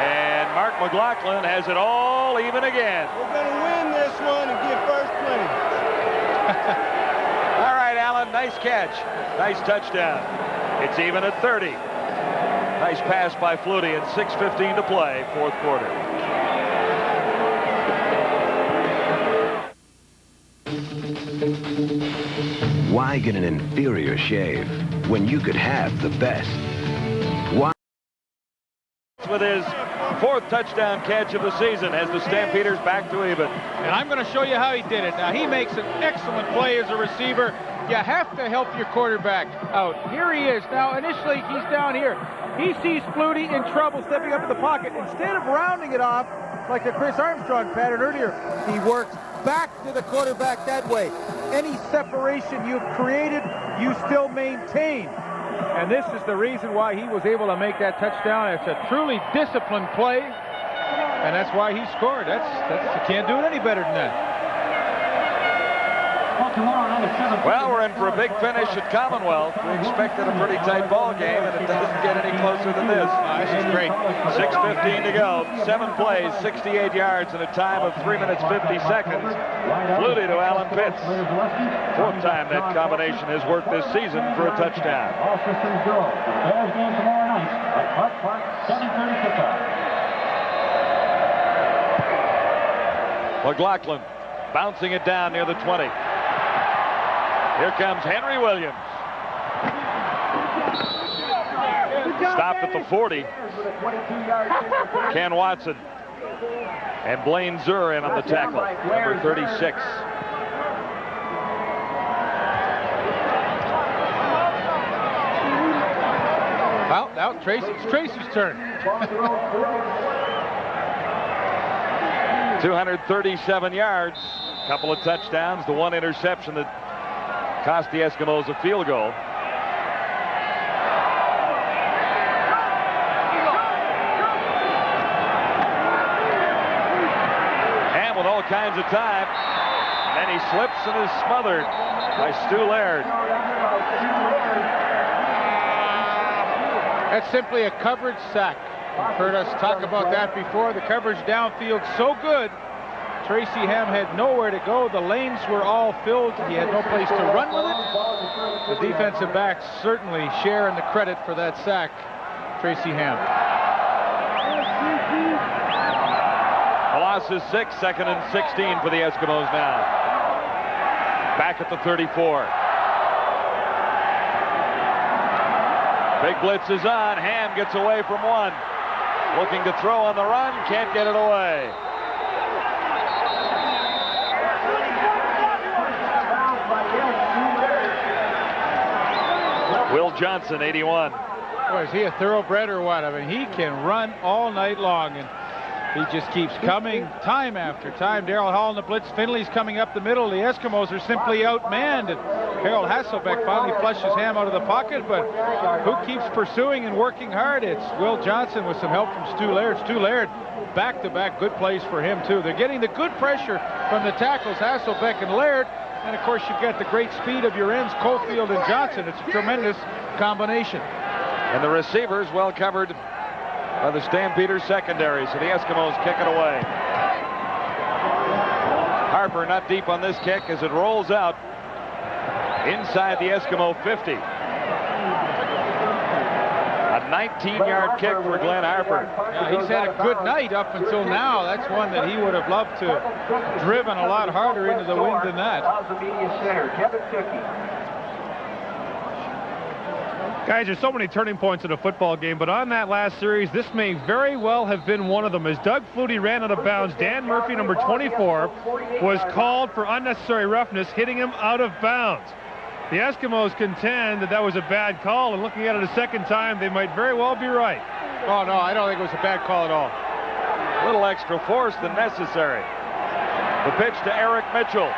And Mark McLaughlin has it all even again. We're going to win this one and get first place. All right, Alan, nice catch. Nice touchdown. It's even at 30. Nice pass by Flutie, and 6:15 to play, fourth quarter. Why get an inferior shave when you could have the best? Why? With his 4th touchdown catch of the season as the Stampeders back to even. And I'm going to show you how he did it. Now, he makes an excellent play as a receiver. You have to help your quarterback out. Here he is. Now, initially, he's down here. He sees Flutie in trouble stepping up in the pocket. Instead of rounding it off like the Chris Armstrong pattern earlier, he works back to the quarterback that way. Any separation you've created, you still maintain. And this is the reason why he was able to make that touchdown. It's a truly disciplined play, and that's why he scored. You can't do it any better than that. Well, we're in for a big finish at Commonwealth. We expected a pretty tight ball game, and it doesn't get any closer than this. This is great. 6:15 to go. 7 plays, 68 yards, in a time of 3 minutes 50 seconds. Flutie to Alan Pitts. 4th time that combination has worked this season for a touchdown. All systems go. Bears game tomorrow night. ice at Clark Park, 7:30 kickoff. McLaughlin bouncing it down near the 20. Here comes Henry Williams. Stopped at the 40. Ken Watson and Blaine Zur in on the tackle, number 36. Well, now it's Tracy's turn. 237 yards, couple of touchdowns, the one interception that cost the Eskimos a field goal. And with all kinds of time, and he slips and is smothered by Stu Laird. That's simply a coverage sack. You've heard us talk about that before. The coverage downfield so good. Tracy Ham had nowhere to go. The lanes were all filled. He had no place to run with it. The defensive backs certainly share in the credit for that sack. Tracy Ham. The loss is 6, 2nd and 16 for the Eskimos now. Back at the 34. Big blitz is on. Ham gets away from one. Looking to throw on the run. Can't get it away. Will Johnson, 81. Boy, is he a thoroughbred or what? I mean, he can run all night long, and he just keeps coming time after time. Darrell Hall in the blitz. Finley's coming up the middle. The Eskimos are simply outmanned, and Harold Hasselbeck finally flushes Ham out of the pocket, but who keeps pursuing and working hard? It's Will Johnson with some help from Stu Laird. Stu Laird, back-to-back good plays for him, too. They're getting the good pressure from the tackles, Hasselbeck and Laird. And, of course, you've got the great speed of your ends, Cofield and Johnson. It's a tremendous combination. And the receivers well covered by the Stampeders secondary, so the Eskimos kick it away. Harper not deep on this kick as it rolls out inside the Eskimo 50. A 19-yard kick for Glenn Harper. Yeah, he's had a good night up until now. That's one that he would have loved to have driven a lot harder into the wind than that. Guys, there's so many turning points in a football game, but on that last series, this may very well have been one of them. As Doug Flutie ran out of bounds, Dan Murphy, number 24, was called for unnecessary roughness, hitting him out of bounds. The Eskimos contend that that was a bad call, and looking at it a second time, they might very well be right. Oh, no, I don't think it was a bad call at all. A little extra force than necessary. The pitch to Eric Mitchell.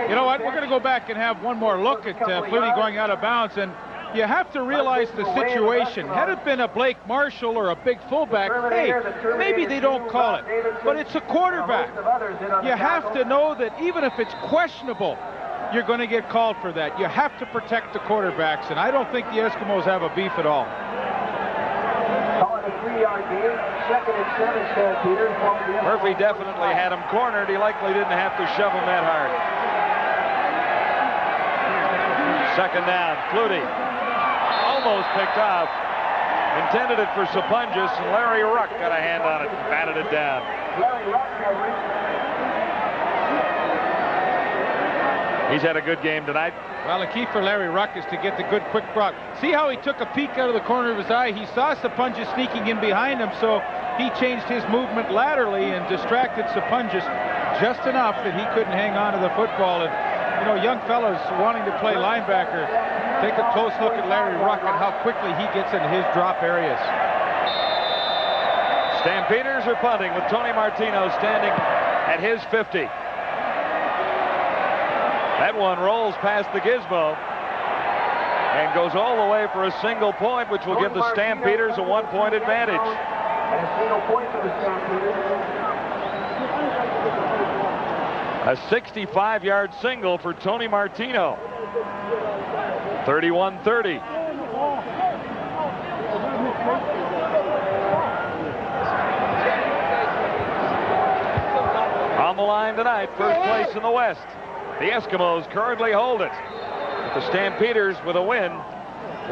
You know what? We're going to go back and have one more look at Flutie going out of bounds, and you have to realize the situation. Had it been a Blake Marshall or a big fullback, hey, maybe they don't call it. But it's a quarterback. You have to know that even if it's questionable, you're going to get called for that. You have to protect the quarterbacks, and I don't think the Eskimos have a beef at all. Calling a 3-yard gain, 2nd and 7, Stampeders. Murphy definitely had him cornered. He likely didn't have to shove him that hard. 2nd down, Flutie. Almost picked off. Intended it for Sapunjas, and Larry Ruck got a hand on it and batted it down. He's had a good game tonight. Well, the key for Larry Ruck is to get the good quick block. See how he took a peek out of the corner of his eye? He saw Sapunjas sneaking in behind him, so he changed his movement laterally and distracted Sapunjas just enough that he couldn't hang on to the football. And, you know, young fellows wanting to play linebacker, take a close look at Larry Ruck and how quickly he gets into his drop areas. Stampeders are punting with Tony Martino standing at his 50. That one rolls past the gizmo and goes all the way for a single point, which will give the Stampeders a 1-point advantage. And a single point for the Stampeders. A 65-yard single for Tony Martino. 31-30. On the line tonight, first place in the West. The Eskimos currently hold it. the Stampeders, with a win,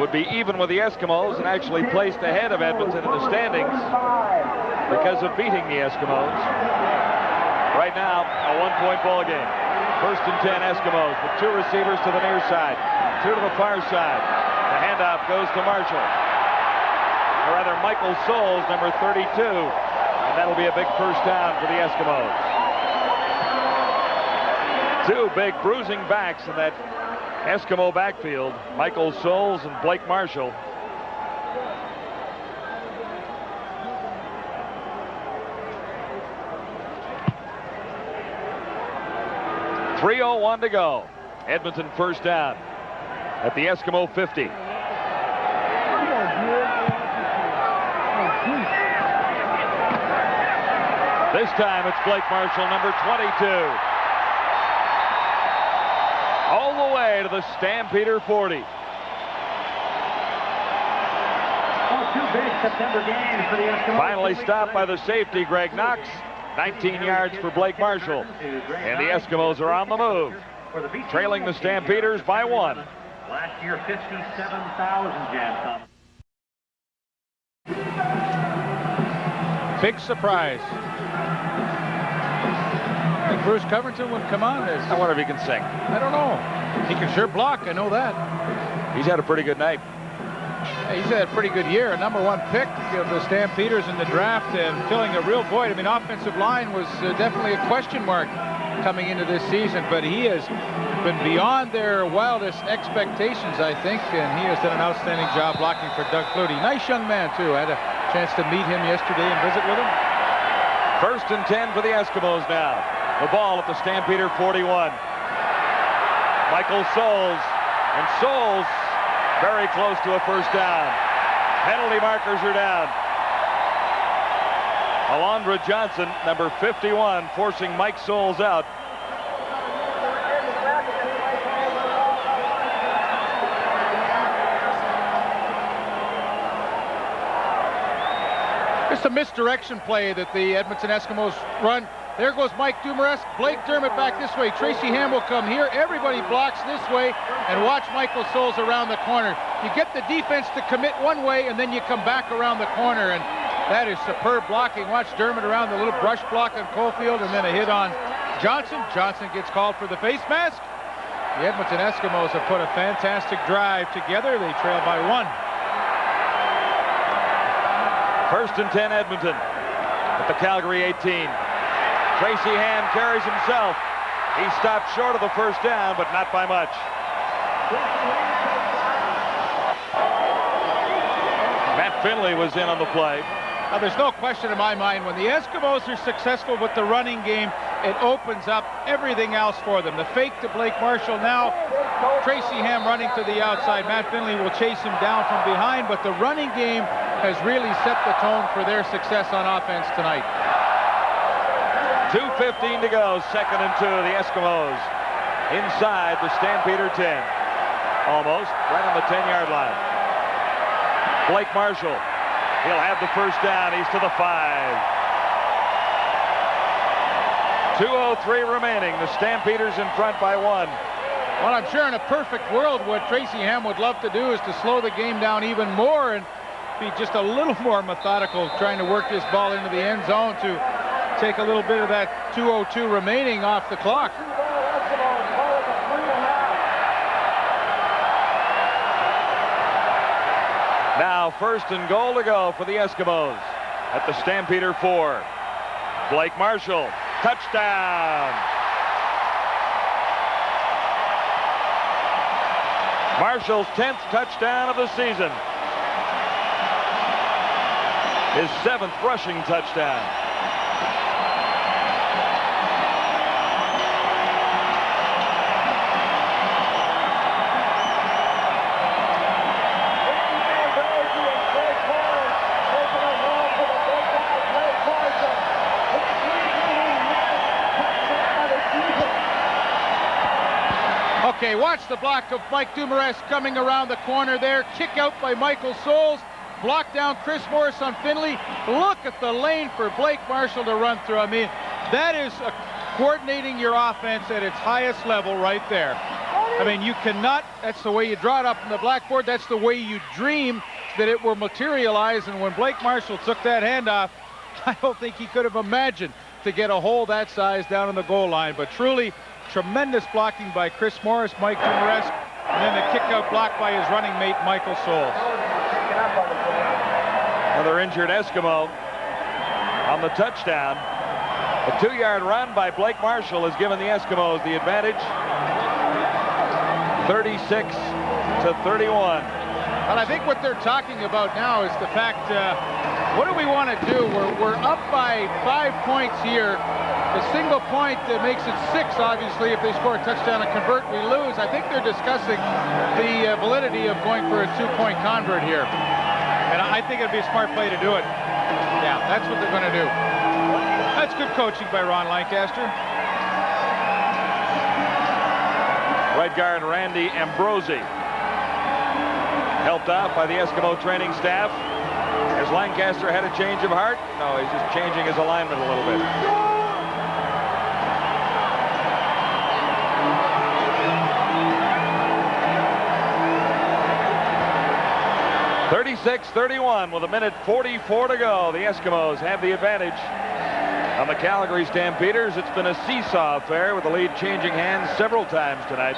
would be even with the Eskimos and actually placed ahead of Edmonton in the standings because of beating the Eskimos. Right now, a 1-point ball game. 1st and 10 Eskimos with 2 receivers to the near side, 2 to the far side. The handoff goes to Marshall. Or rather, Michael Souls, number 32. And that'll be a big first down for the Eskimos. 2 big bruising backs in that Eskimo backfield, Michael Souls and Blake Marshall. .301 to go. Edmonton first down at the Eskimo 50. This time it's Blake Marshall, number 22. All the way to the Stampeder 40. 2 big September games for the Eskimos. Finally stopped by the safety, Greg Knox. 19 yards for Blake Marshall. And the Eskimos are on the move, trailing the Stampeders by 1. Last year, 57,000 Jan. Big surprise. I think Bruce Covington would come on this. I wonder if he can sing. I don't know. He can sure block, I know that. He's had a pretty good night. He's had a pretty good year. A #1 pick of the Stampeders in the draft and filling a real void. I mean, offensive line was definitely a question mark coming into this season, but he has been beyond their wildest expectations, I think, and he has done an outstanding job blocking for Doug Flutie. Nice young man, too. I had a chance to meet him yesterday and visit with him. 1st and 10 for the Eskimos now. The ball at the Stampeder 41. Michael Souls, and Souls very close to a first down. Penalty markers are down. Alondra Johnson, number 51, forcing Mike Souls out. It's a misdirection play that the Edmonton Eskimos run. There goes Mike Dumoulin. Blake Dermott back this way. Tracy Ham will come here. Everybody blocks this way, and watch Michael Souls around the corner. You get the defense to commit one way, and then you come back around the corner, and that is superb blocking. Watch Dermott around the little brush block on Caulfield, and then a hit on Johnson. Johnson gets called for the face mask. The Edmonton Eskimos have put a fantastic drive together. They trail by 1. 1st and 10 Edmonton at the Calgary 18. Tracy Ham carries himself. He stopped short of the first down, but not by much. Matt Finley was in on the play. Now, there's no question in my mind, when the Eskimos are successful with the running game, it opens up everything else for them. The fake to Blake Marshall now. Tracy Ham running to the outside. Matt Finley will chase him down from behind, but the running game has really set the tone for their success on offense tonight. 2:15 to go, 2nd and 2. The Eskimos inside the Stampeder 10. Almost, right on the 10-yard line. Blake Marshall, he'll have the first down. He's to the 5. 2:03 remaining. The Stampeders in front by 1. Well, I'm sure in a perfect world, what Tracy Ham would love to do is to slow the game down even more and be just a little more methodical, trying to work this ball into the end zone to take a little bit of that 2:02 remaining off the clock. Now 1st and goal to go for the Eskimos at the Stampeder 4. Blake Marshall, touchdown. Marshall's 10th touchdown of the season. His 7th rushing touchdown. Okay, watch the block of Mike Dumoulin coming around the corner there. Kick out by Michael Souls. Block down Chris Morris on Finley. Look at the lane for Blake Marshall to run through. I mean, that is coordinating your offense at its highest level right there. I mean, you cannot, that's the way you draw it up on the blackboard. That's the way you dream that it will materialize. And when Blake Marshall took that handoff, I don't think he could have imagined to get a hole that size down on the goal line. But truly, tremendous blocking by Chris Morris, Mike Dumoresque, and then the kick-out block by his running mate, Michael Souls. Another injured Eskimo on the touchdown. A 2-yard run by Blake Marshall has given the Eskimos the advantage. 36-31. Well, I think what they're talking about now is the fact, what do we want to do? We're up by 5 points here. The single point that makes it 6, obviously, if they score a touchdown and convert, we lose. I think they're discussing the validity of going for a 2-point convert here. And I think it'd be a smart play to do it. Yeah, that's what they're going to do. That's good coaching by Ron Lancaster. Right guard Randy Ambrosi, helped out by the Eskimo training staff. Has Lancaster had a change of heart? No, he's just changing his alignment a little bit. (36-31) with 1:44 to go. The Eskimos have the advantage on the Calgary Stampeders. It's been a seesaw affair with the lead changing hands several times tonight.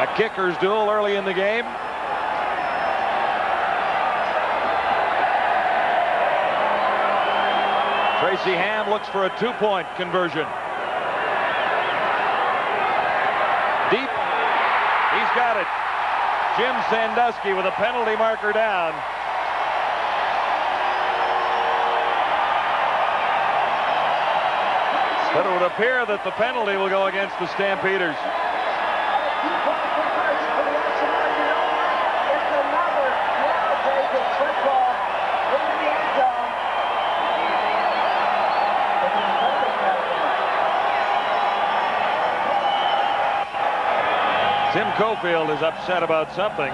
A kicker's duel early in the game. Tracy Ham looks for a 2-point conversion. Deep. He's got it. Jim Sandusky with a penalty marker down. But it would appear that the penalty will go against the Stampeders. Tim Cofield is upset about something.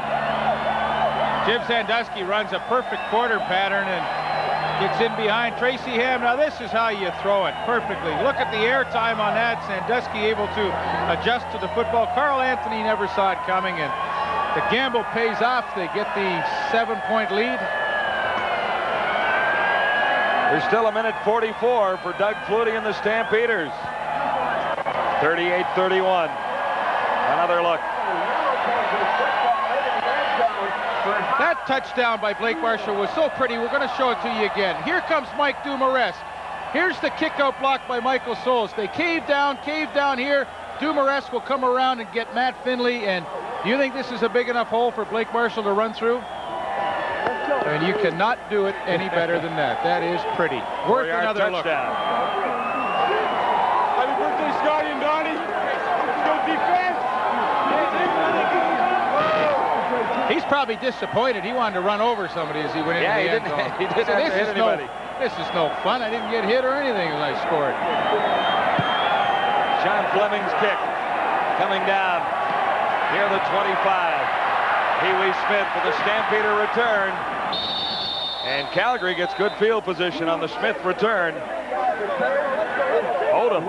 Jim Sandusky runs a perfect quarter pattern and gets in behind Tracy Ham. Now this is how you throw it perfectly. Look at the air time on that. Sandusky able to adjust to the football. Carl Anthony never saw it coming, and the gamble pays off. They get the 7-point lead. There's still 1:44 for Doug Flutie and the Stampeders. 38-31. Another look. That touchdown by Blake Marshall was so pretty. We're going to show it to you again. Here comes Mike Dumoresque. Here's the kick-out block by Michael Souls. They cave down here. Dumoresque will come around and get Matt Finley. And do you think this is a big enough hole for Blake Marshall to run through? And you cannot do it any better than that. That is pretty. Worth another look. Happy birthday, Scotty and Donnie. Let's go defense. He's probably disappointed. He wanted to run over somebody as he went into the end zone. He didn't have to hit anybody. This is no fun. I didn't get hit or anything as I scored. John Fleming's kick coming down near the 25. Pee-wee Smith for the Stampeder return. And Calgary gets good field position on the Smith return. Odom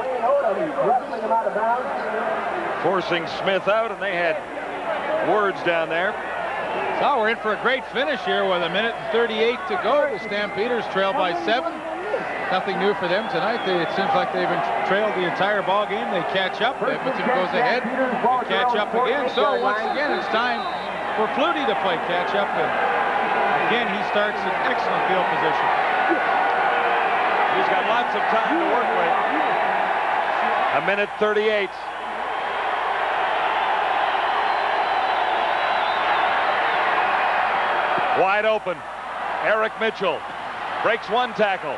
forcing Smith out, and they had words down there. So we're in for a great finish here with 1:38 to go. The Stampeders trail by 7. Nothing new for them tonight. It seems like they've been trailed the entire ball game. They catch up. Edmonton goes ahead. They catch up again. So once again, it's time for Flutie to play catch up. And again, he starts in excellent field position. He's got lots of time to work with. 1:38. Wide open. Eric Mitchell breaks one tackle.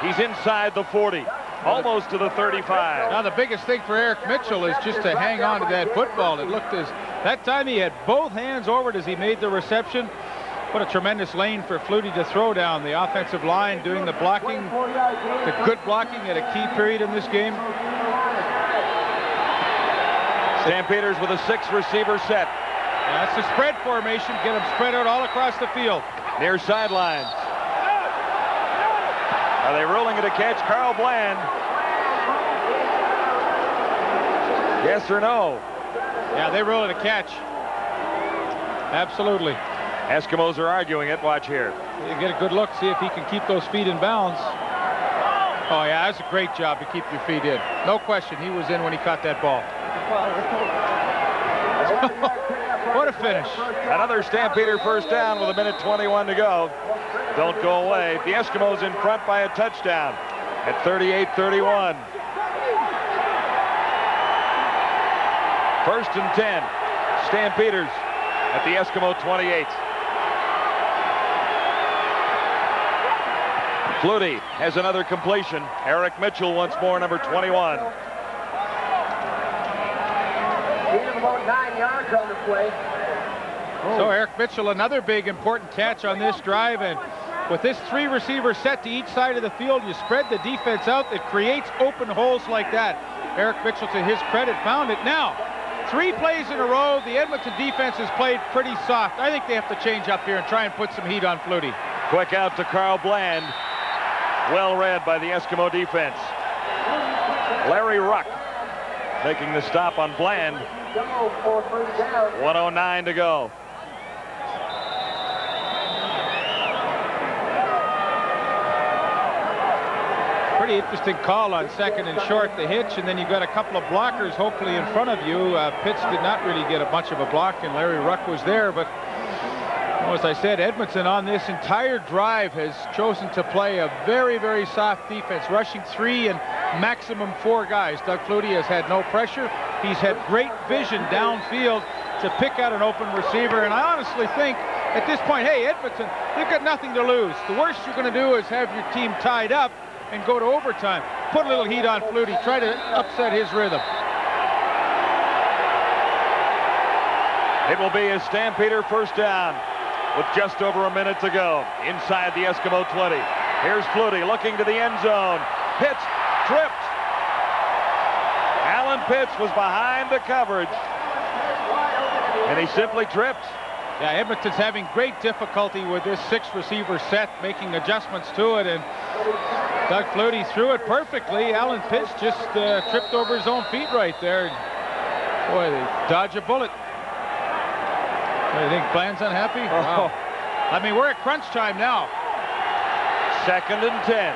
He's inside the 40, almost to the 35. Now the biggest thing for Eric Mitchell is just to hang on to that football. It looked as that time he had both hands over it as he made the reception. What a tremendous lane for Flutie to throw down. The offensive line doing the blocking, the good blocking at a key period in this game. Stampeders with a 6-receiver set. That's the spread formation. Get them spread out all across the field. Near sidelines. Are they rolling it a catch? Carl Bland Yes or no? Yeah, they rule it a catch. Absolutely. Eskimos are arguing it. Watch here. You get a good look, see if he can keep those feet in bounds. Oh, yeah, that's a great job to keep your feet in. No question, he was in when he caught that ball. What a finish. Another Stampeder first down with 1:21 to go. Don't go away. The Eskimos in front by a touchdown at 38-31. First and 10. Stampeders at the Eskimo 28. Flutie has another completion. Eric Mitchell once more, number 21. About 9 yards on the play. So Eric Mitchell, another big important catch on this drive, and with this 3 receivers set to each side of the field, you spread the defense out. It creates open holes like that. Eric Mitchell, to his credit, found it. Now, 3 plays in a row. The Edmonton defense has played pretty soft. I think they have to change up here and try and put some heat on Flutie. Quick out to Carl Bland. Well read by the Eskimo defense. Larry Ruck making the stop on Bland. 1:09 to go. Pretty interesting call on second and short, the hitch, and then you got a couple of blockers hopefully in front of you. Pitts did not really get much of a block, and Larry Ruck was there, but as I said, Edmonton on this entire drive has chosen to play a very, very soft defense, rushing 3 and maximum 4 guys. Doug Flutie has had no pressure. He's had great vision downfield to pick out an open receiver, and I honestly think at this point, hey, Edmonton, you've got nothing to lose. The worst you're going to do is have your team tied up and go to overtime. Put a little heat on Flutie, try to upset his rhythm. It will be a Stampeder first down with just over a minute to go inside the Eskimo 20. Here's Flutie looking to the end zone. Pitts tripped. Alan Pitts was behind the coverage, and he simply tripped. Yeah, Edmonton's having great difficulty with this 6 receiver set, making adjustments to it, and Doug Flutie threw it perfectly. Alan Pitts just tripped over his own feet right there. Boy, they dodge a bullet. What, do you think Bland's unhappy? Wow. I mean, we're at crunch time now. Second and 10.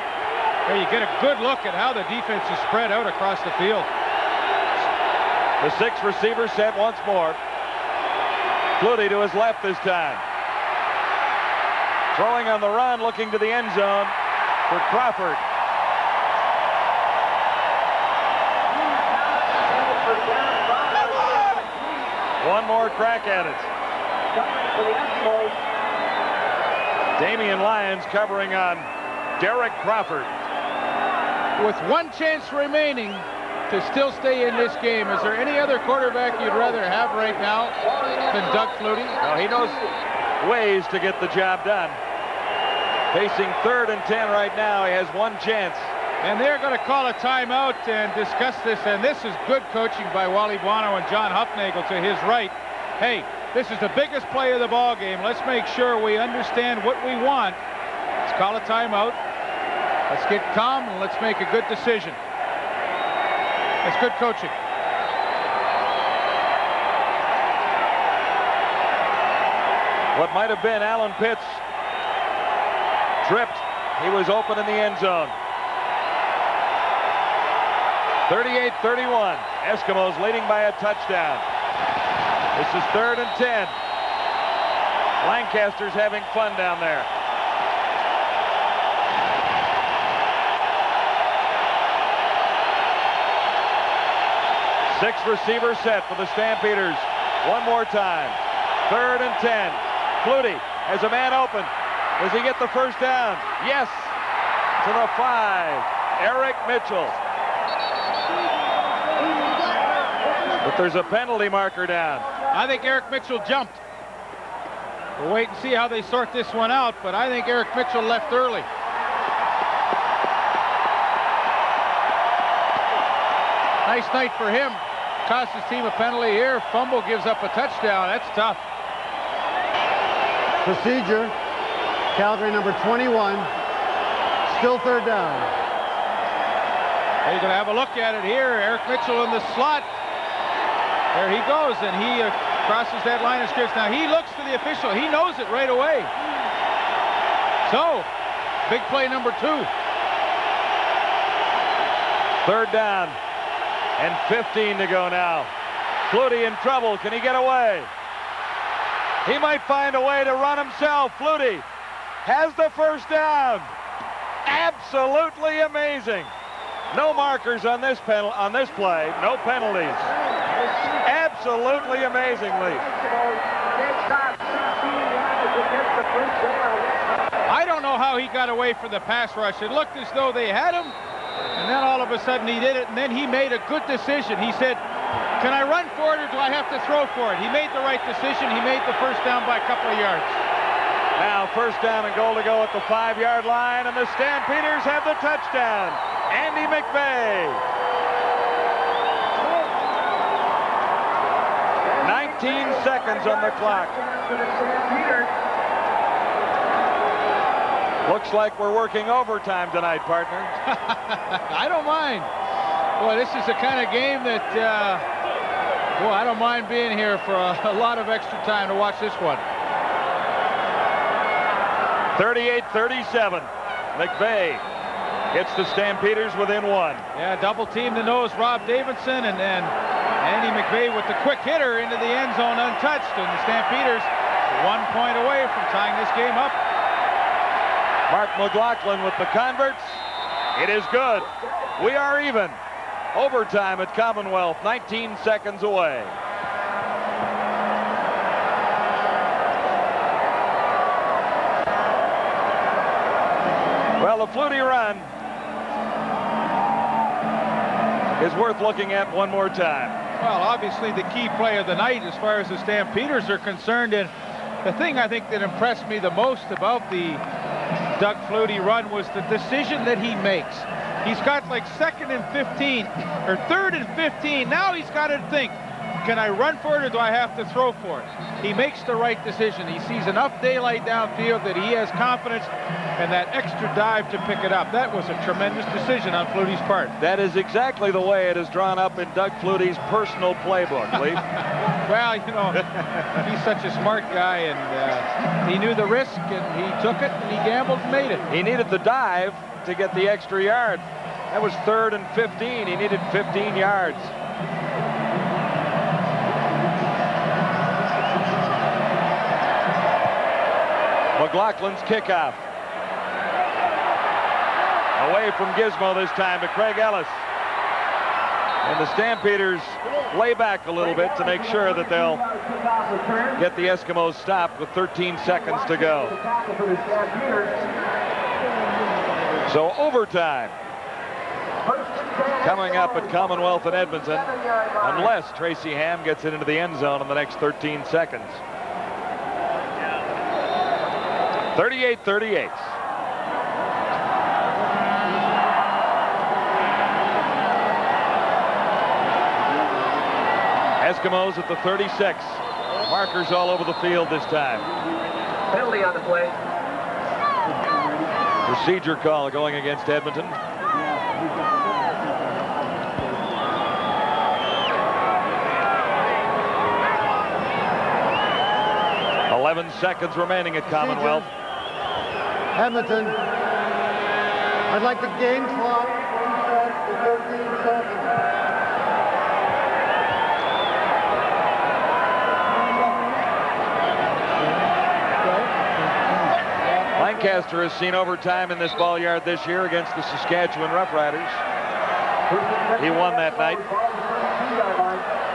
There you get a good look at how the defense is spread out across the field. The 6 receiver set once more. Flutie to his left this time. Throwing on the run, looking to the end zone for Crawford. One more crack at it. Damian Lyons covering on Derek Crawford. With 1 chance remaining to still stay in this game, is there any other quarterback you'd rather have right now than Doug Flutie? Well, he knows ways to get the job done. Facing 3rd and 10 right now, he has 1 chance. And they're going to call a timeout and discuss this, and this is good coaching by Wally Buono and John Hufnagel to his right. Hey, this is the biggest play of the ball game. Let's make sure we understand what we want. Let's call a timeout. Let's get calm and let's make a good decision. That's good coaching. What might have been Alan Pitts tripped. He was open in the end zone. 38-31. Eskimos leading by a touchdown. This is 3rd and 10. Lancaster's having fun down there. Six receiver set for the Stampeders. One more time. 3rd and 10. Flutie has a man open. Does he get the first down? Yes. To the 5. Eric Mitchell. But there's a penalty marker down. I think Eric Mitchell jumped. We'll wait and see how they sort this one out, but I think Eric Mitchell left early. Nice night for him. Cost his team a penalty here. Fumble, gives up a touchdown. That's tough. Procedure. Calgary number 21. Still 3rd down. You're going to have a look at it here. Eric Mitchell in the slot. There he goes, and he crosses that line of scrimmage. Now he looks to the official. He knows it right away. So, big play number 2. 3rd down and 15 to go now. Flutie in trouble. Can he get away? He might find a way to run himself. Flutie has the 1st down. Absolutely amazing. No markers on this play. No penalties. Absolutely amazingly. I don't know how he got away from the pass rush. It looked as though they had him, and then all of a sudden he did it, and then he made a good decision. He said, can I run for it or do I have to throw for it? He made the right decision. He made the 1st down by a couple of yards. Now 1st down and goal to go at the 5-yard line, and the Stampeders have the touchdown. Andy McVay. 19 seconds on the clock. Looks like we're working overtime tonight, partner. I don't mind. Boy, this is the kind of game that, boy, I don't mind being here for a lot of extra time to watch this one. 38-37. McVay gets the Stampeders within 1. Yeah, double team the nose, Rob Davidson, and then Andy McVay with the quick hitter into the end zone untouched, and the Stampeders 1 point away from tying this game up. Mark McLaughlin with the converts. It is good. We are even. Overtime at Commonwealth, 19 seconds away. Well, the Flutie run is worth looking at one more time. Well, obviously the key play of the night as far as the Stampeders are concerned, and the thing I think that impressed me the most about the Doug Flutie run was the decision that he makes. He's got like 2nd and 15 or 3rd and 15. Now he's got to think, can I run for it or do I have to throw for it? He makes the right decision. He sees enough daylight downfield that he has confidence and that extra dive to pick it up. That was a tremendous decision on Flutie's part. That is exactly the way it is drawn up in Doug Flutie's personal playbook, Lee. Well, you know, he's such a smart guy, and he knew the risk, and he took it, and he gambled and made it. He needed the dive to get the extra yard. That was 3rd and 15. He needed 15 yards. McLaughlin's kickoff. Away from Gizmo this time to Craig Ellis. And the Stampeders lay back a little bit to make sure that they'll get the Eskimos stopped with 13 seconds to go. So overtime coming up at Commonwealth in Edmonton, unless Tracy Ham gets it into the end zone in the next 13 seconds. 38-38. Eskimos at the 36. Markers all over the field this time. Penalty on the play. Procedure call going against Edmonton. Eleven seconds remaining at Commonwealth. Edmonton, I'd like the game clock to 13 seconds. Lancaster has seen overtime in this ball yard this year against the Saskatchewan Roughriders. He won that night.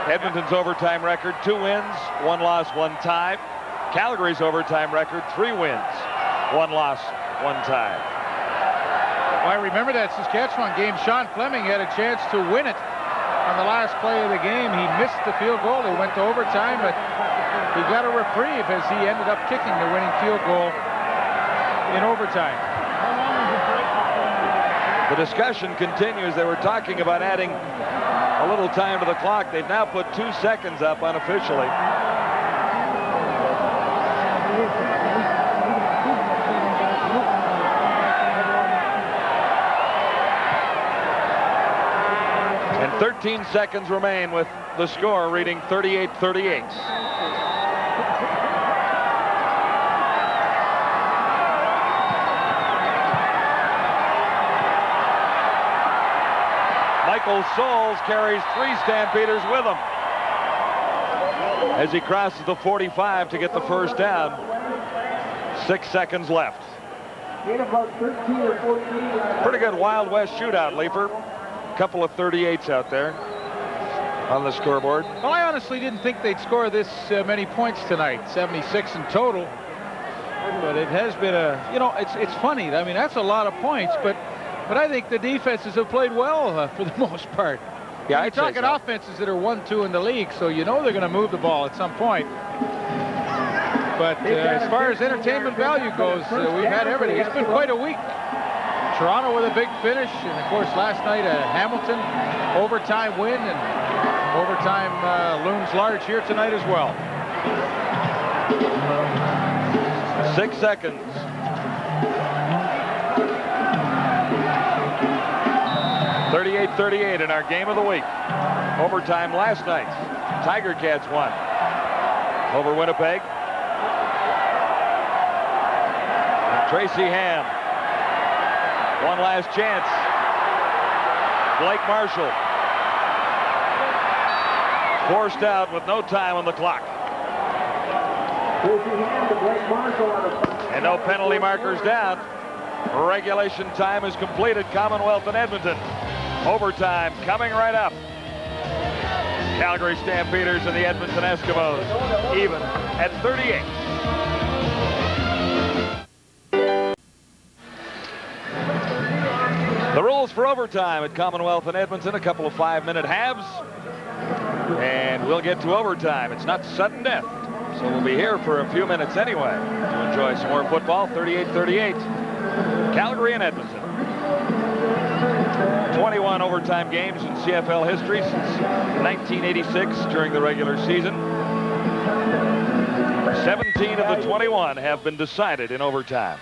Edmonton's overtime record, 2 wins, 1 loss, 1 tie. Calgary's overtime record, 3 wins, 1 loss, 1 tie. Well, I remember that Saskatchewan game. Sean Fleming had a chance to win it on the last play of the game. He missed the field goal. They went to overtime, but he got a reprieve as he ended up kicking the winning field goal in overtime. The discussion continues. They were talking about adding a little time to the clock. They've now put 2 seconds up unofficially. And 13 seconds remain with the score reading 38-38. Michael Souls carries 3 Stampeders with him as he crosses the 45 to get the first down. 6 seconds left. Pretty good Wild West shootout, Leeper. A couple of 38s out there on the scoreboard. Well, I honestly didn't think they'd score this many points tonight, 76 in total. But it has been it's funny. I mean, that's a lot of points, but I think the defenses have played well for the most part. Yeah, you're talking offenses that are 1-2 in the league, so you know they're going to move the ball at some point. But as far as entertainment value goes, we've had everything. It's been quite a week. Toronto with a big finish, and of course last night Hamilton overtime win, and overtime looms large here tonight as well. 6 seconds. .38 in our game of the week. Overtime last night. Tiger Cats won over Winnipeg. And Tracy Ham. One last chance. Blake Marshall. Forced out with no time on the clock. And no penalty markers down. Regulation time is completed. Commonwealth in Edmonton. Overtime coming right up. Calgary Stampeders and the Edmonton Eskimos even at 38. The rules for overtime at Commonwealth in Edmonton, a couple of 5-minute halves. And we'll get to overtime. It's not sudden death, so we'll be here for a few minutes anyway to enjoy some more football. 38-38. Calgary and Edmonton. 21 overtime games in CFL history since 1986 during the regular season. 17 of the 21 have been decided in overtime.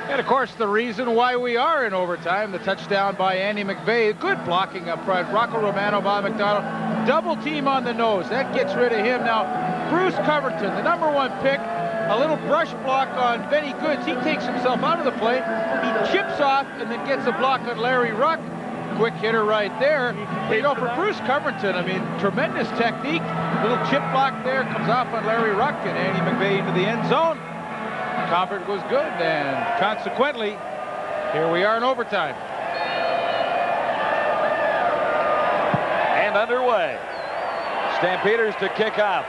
And of course the reason why we are in overtime, the touchdown by Andy McVeigh, good blocking up front. Rocco Romano, Bob McDonald, double team on the nose. That gets rid of him. Now Bruce Coverton, the #1 pick, a little brush block on Benny Goods. He takes himself out of the play. He chips off and then gets a block on Larry Ruck. Quick hitter right there. You know, for Bruce Coverton, I mean, tremendous technique. Little chip block there, comes off on Larry Ruck, and Andy McVeigh into the end zone. Comfort was good, and consequently, here we are in overtime. And underway. Stampeders to kick off.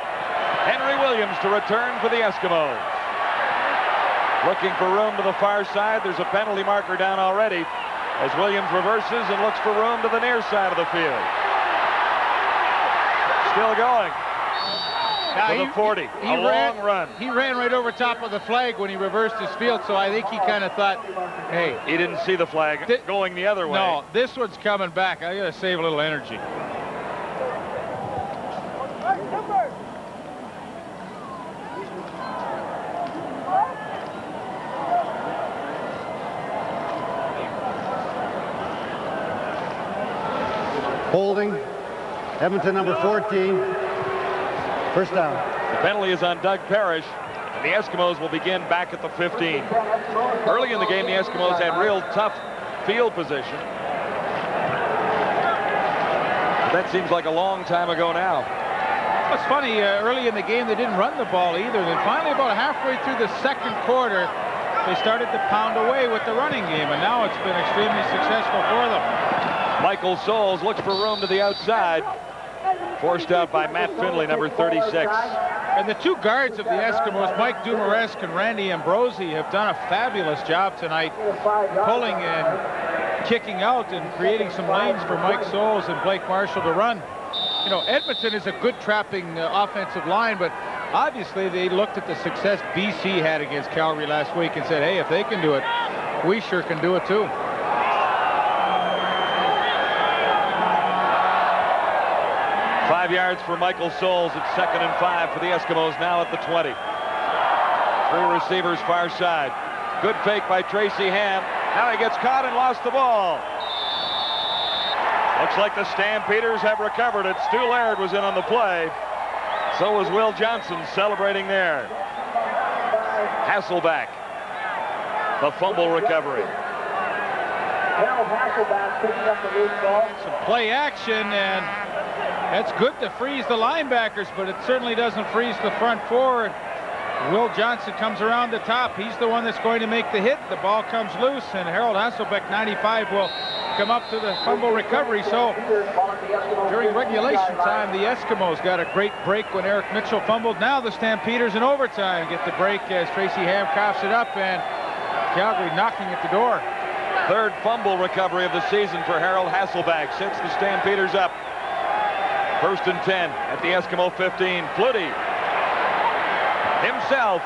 Henry Williams to return for the Eskimos. Looking for room to the far side. There's a penalty marker down already as Williams reverses and looks for room to the near side of the field. Still going. Now for the 40. A long run. He ran right over top of the flag when he reversed his field, so I think he kind of thought, hey. He didn't see the flag going the other way. No, this one's coming back. I got to save a little energy. Holding. Edmonton #14. First down. The penalty is on Doug Parrish, and the Eskimos will begin back at the 15. Early in the game, the Eskimos had real tough field position. But that seems like a long time ago now. It's funny, early in the game, they didn't run the ball either. Then finally, about halfway through the second quarter, they started to pound away with the running game, and now it's been extremely successful for them. Michael Souls looks for room to the outside. Forced out by Matt Finley, #36. And the two guards of the Eskimos, Mike Dumaresque and Randy Ambrosi, have done a fabulous job tonight, pulling and kicking out and creating some lanes for Mike Souls and Blake Marshall to run. You know, Edmonton is a good trapping offensive line, but obviously they looked at the success BC had against Calgary last week and said, hey, if they can do it, we sure can do it too. Five yards for Michael Souls at 2nd and 5 for the Eskimos, now at the 20. Three receivers far side. Good fake by Tracy Ham. Now he gets caught and lost the ball. Looks like the Stampeders have recovered it. Stu Laird was in on the play. So was Will Johnson celebrating there. Hasselback, the fumble recovery. Some play action, and that's good to freeze the linebackers, but it certainly doesn't freeze the front four. Will Johnson comes around the top. He's the one that's going to make the hit. The ball comes loose, and Harold Hasselbeck, 95, will come up to the fumble recovery. So during regulation time, the Eskimos got a great break when Eric Mitchell fumbled. Now the Stampeders in overtime get the break as Tracy Ham coughs it up, and Calgary knocking at the door. Third fumble recovery of the season for Harold Hasselbeck. Sets the Stampeders up. 1st and 10 at the Eskimo 15. Flutie himself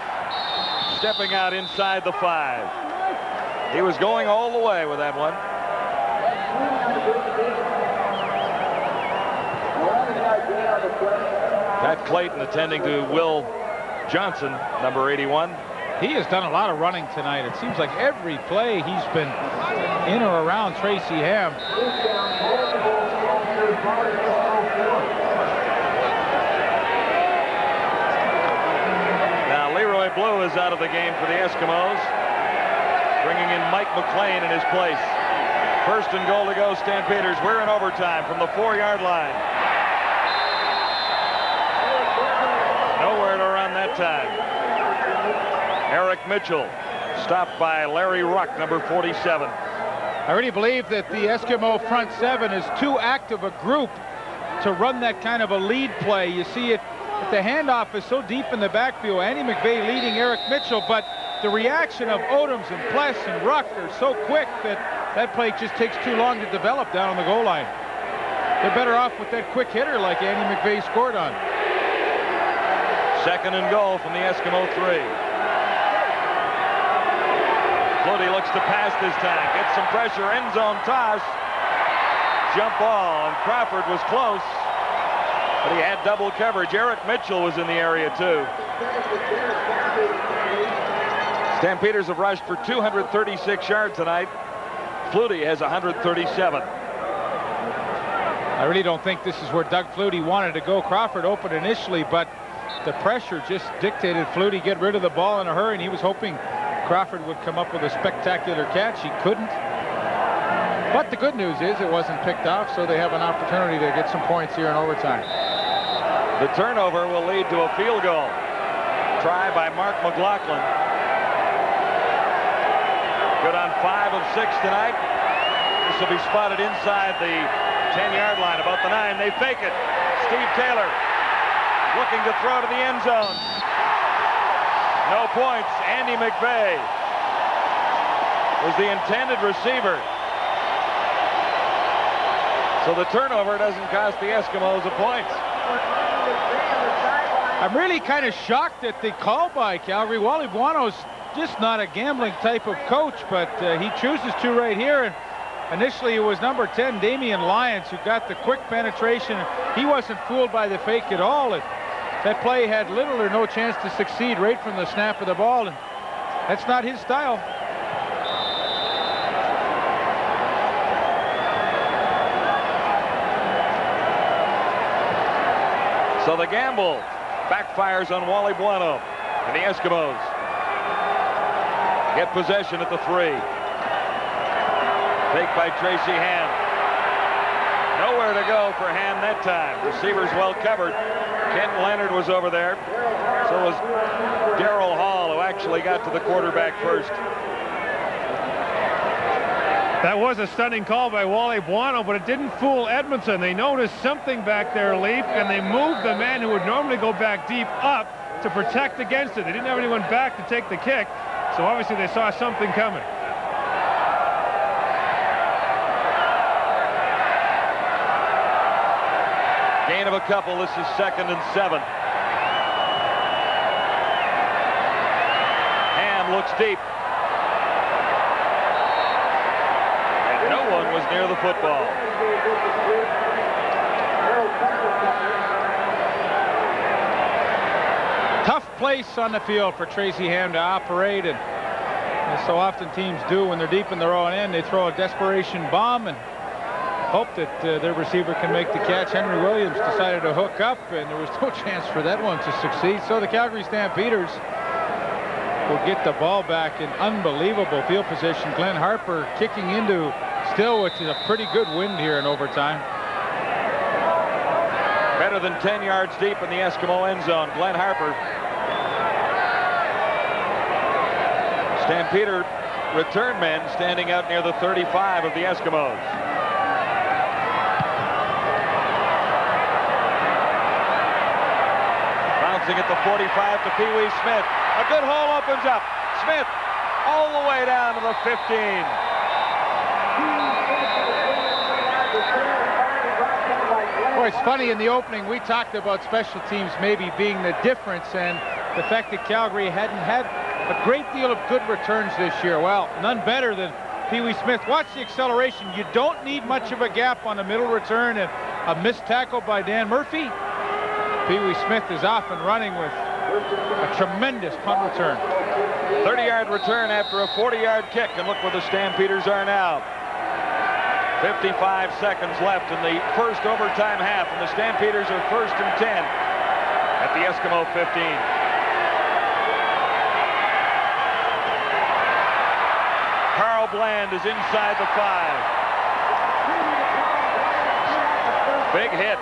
stepping out inside the 5. He was going all the way with that one. Pat Clayton attending to Will Johnson, number 81. He has done a lot of running tonight. It seems like every play he's been in or around Tracy Ham. Now Leroy Blue is out of the game for the Eskimos, bringing in Mike McLean in his place. 1st and goal to go, Stampeders. We're in overtime from the 4-yard line. Nowhere to run that time. Eric Mitchell stopped by Larry Ruck, number 47. I really believe that the Eskimo front 7 is too active a group to run that kind of a lead play. You see it, the handoff is so deep in the backfield. Andy McVeigh leading Eric Mitchell, but the reaction of Odoms and Pless and Ruck are so quick that that play just takes too long to develop down on the goal line. They're better off with that quick hitter like Andy McVeigh scored on. 2nd and goal from the Eskimo 3. Flutie looks to pass this time. Gets some pressure. End zone toss. Jump ball. And Crawford was close. But he had double coverage. Eric Mitchell was in the area too. Stampeders have rushed for 236 yards tonight. Flutie has 137. I really don't think this is where Doug Flutie wanted to go. Crawford opened initially, but the pressure just dictated Flutie get rid of the ball in a hurry, and he was hoping Crawford would come up with a spectacular catch. He couldn't. But the good news is it wasn't picked off, so they have an opportunity to get some points here in overtime. The turnover will lead to a field goal. Try by Mark McLaughlin. Good on 5 of 6 tonight. This will be spotted inside the 10-yard line, about the 9. They fake it. Steve Taylor looking to throw to the end zone. No points. Andy McVeigh was the intended receiver. So the turnover doesn't cost the Eskimos a point. I'm really kind of shocked at the call by Calgary. Wally Buono's just not a gambling type of coach, but he chooses to right here. And initially it was number 10, Damian Lyons, who got the quick penetration. He wasn't fooled by the fake at all. That play had little or no chance to succeed right from the snap of the ball, and that's not his style. So the gamble backfires on Wally Buono, and the Eskimos get possession at the 3. Take by Tracy Ham. Nowhere to go for Ham that time. Receivers well covered. Kent Leonard was over there. So was Darrell Hall, who actually got to the quarterback first. That was a stunning call by Wally Buono, but it didn't fool Edmonton. They noticed something back there, Leaf, and they moved the man who would normally go back deep up to protect against it. They didn't have anyone back to take the kick, so obviously they saw something coming. Gain of a couple. This is 2nd and 7. Ham looks deep. And no one was near the football. Tough place on the field for Tracy Ham to operate, and as so often teams do when they're deep in their own end, they throw a desperation bomb, and hope that their receiver can make the catch. Henry Williams decided to hook up, and there was no chance for that one to succeed. So the Calgary Stampeders will get the ball back in unbelievable field position. Glenn Harper kicking into still, which is a pretty good wind here in overtime. Better than 10 yards deep in the Eskimo end zone. Glenn Harper. Stampeder return men standing out near the 35 of the Eskimos. Bouncing at the 45 to Pee Wee Smith. A good hole opens up. Smith all the way down to the 15. Boy, it's funny, in the opening we talked about special teams maybe being the difference, and the fact that Calgary hadn't had a great deal of good returns this year. Well, none better than Pee Wee Smith. Watch the acceleration. You don't need much of a gap on a middle return, and a missed tackle by Dan Murphy. Pee Wee Smith is off and running with a tremendous punt return. 30-yard return after a 40-yard kick, and look where the Stampeders are now. 55 seconds left in the first overtime half, and the Stampeders are 1st and 10 at the Eskimo 15. Carl Bland is inside the 5. Big hit.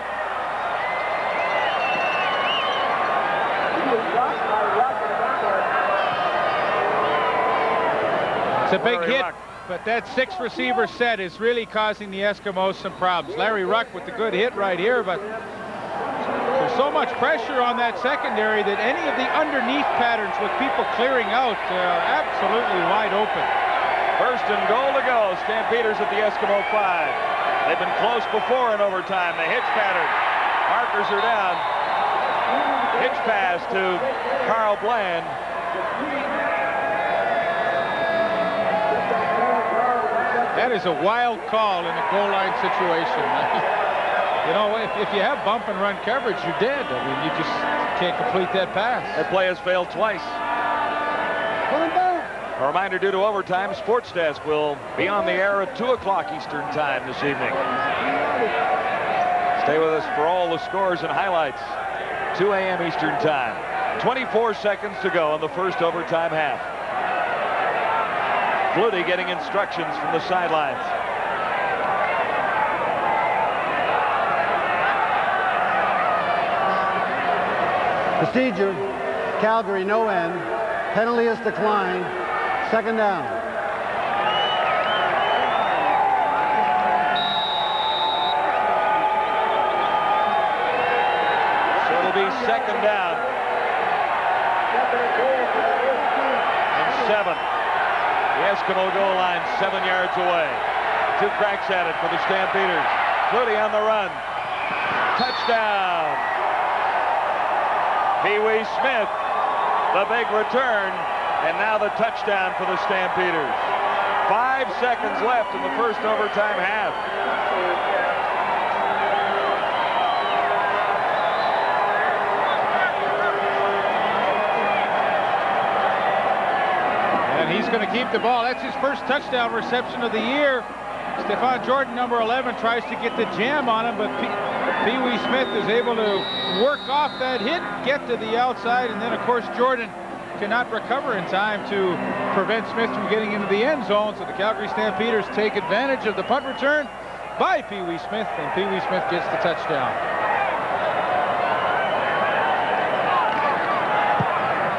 It's a big hit, but that 6 receiver set is really causing the Eskimos some problems. Larry Ruck with the good hit right here, but there's so much pressure on that secondary that any of the underneath patterns with people clearing out are absolutely wide open. 1st and goal to go. Stampeders at the Eskimo 5. They've been close before in overtime. The hitch pattern. Markers are down. Hitch pass to Carl Bland. That is a wild call in a goal line situation. You know, if you have bump and run coverage, you're dead. I mean, you just can't complete that pass. That play has failed twice. A reminder, due to overtime, Sports Desk will be on the air at 2 o'clock Eastern Time this evening. Stay with us for all the scores and highlights. 2 a.m. Eastern Time. 24 seconds to go in the first overtime half. Flutie getting instructions from the sidelines. Procedure, Calgary, no end. Penalty is declined. 2nd down. So it'll be 2nd down. And 7. The Eskimo goal line 7 yards away. 2 cracks at it for the Stampeders. Flutie on the run. Touchdown. Pee Wee Smith, the big return, and now the touchdown for the Stampeders. 5 seconds left in the first overtime half. He's going to keep the ball. That's his first touchdown reception of the year. Stephon Jordan, number 11, tries to get the jam on him, but Pee Wee Smith is able to work off that hit, get to the outside, and then, of course, Jordan cannot recover in time to prevent Smith from getting into the end zone. So the Calgary Stampeders take advantage of the punt return by Pee Wee Smith, and Pee Wee Smith gets the touchdown.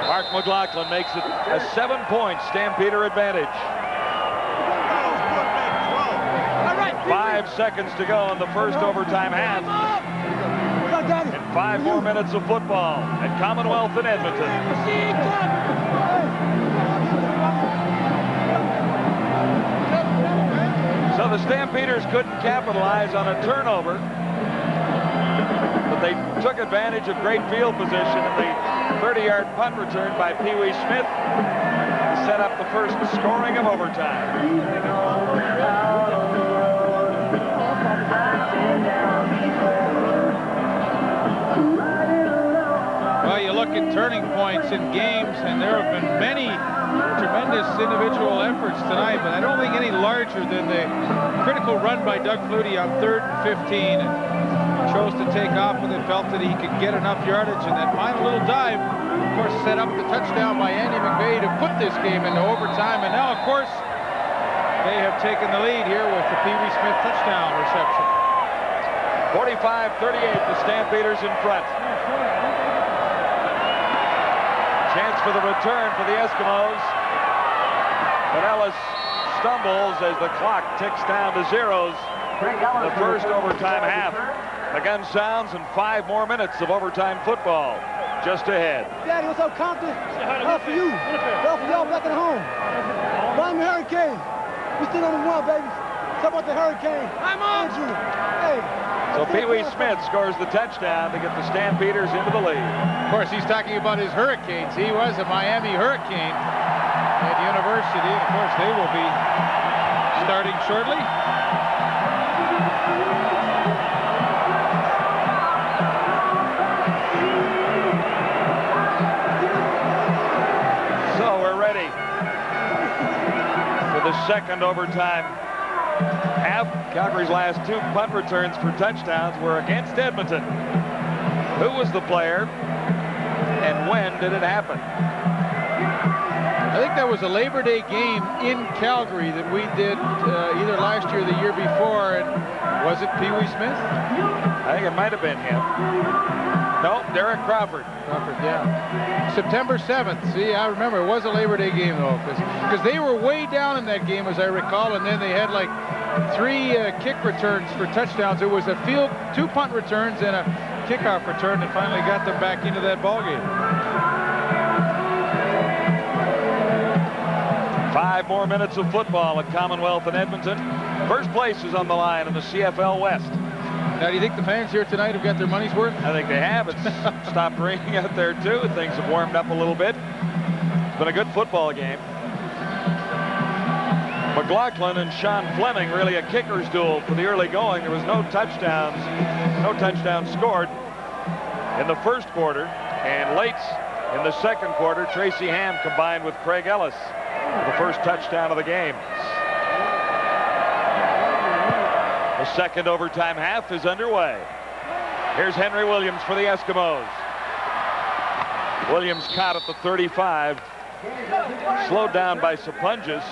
Mark McLaughlin makes it a 7-point Stampeder advantage. 5 seconds to go in the first overtime half. And 5 more minutes of football at Commonwealth in Edmonton. So the Stampeders couldn't capitalize on a turnover, but they took advantage of great field position in the 30-yard punt return by Pee Wee Smith to set up the first scoring of overtime. Well, you look at turning points in games, and there have been many Tremendous individual efforts tonight, but I don't think any larger than the critical run by Doug Flutie on 3rd and 15. And chose to take off with it, felt that he could get enough yardage, and that final little dive, of course, set up the touchdown by Andy McVeigh to put this game into overtime. And now, of course, they have taken the lead here with the Pee Wee Smith touchdown reception. 45-38, the Stampeders in front. Chance for the return for the Eskimos. But Ellis stumbles as the clock ticks down to zeros. The first overtime half. The gun sounds and 5 more minutes of overtime football just ahead. Daddy, what's up, Compton? All for you. All for y'all back at home. Miami Hurricane. We still on the one, baby. Talk about the Hurricane. Hi, Mom. Hey. So Pee Wee Smith scores the touchdown to get the Stampeders into the lead. Of course, he's talking about his Hurricanes. He was a Miami Hurricane at university. And of course, they will be starting shortly. So we're ready for the second overtime half. Calgary's last 2 punt returns for touchdowns were against Edmonton. Who was the player and when did it happen? I think that was a Labor Day game in Calgary that we did either last year or the year before. And was it Pee Wee Smith? I think it might have been him. No, Derek Crawford. Crawford, yeah. September 7th. See, I remember it was a Labor Day game though, because they were way down in that game, as I recall, and then they had like 3 kick returns for touchdowns. It was a 2 punt returns and a kickoff return that finally got them back into that ball game. 5 more minutes of football at Commonwealth in Edmonton. First place is on the line in the CFL West. Now, do you think the fans here tonight have got their money's worth? I think they have. It's stopped raining out there, too. Things have warmed up a little bit. It's been a good football game. McLaughlin and Sean Fleming, really a kicker's duel for the early going. There was no touchdowns scored in the first quarter. And late in the second quarter, Tracy Ham combined with Craig Ellis for the first touchdown of the game. The second overtime half is underway. Here's Henry Williams for the Eskimos. Williams caught at the 35. Slowed down by Sapunjas.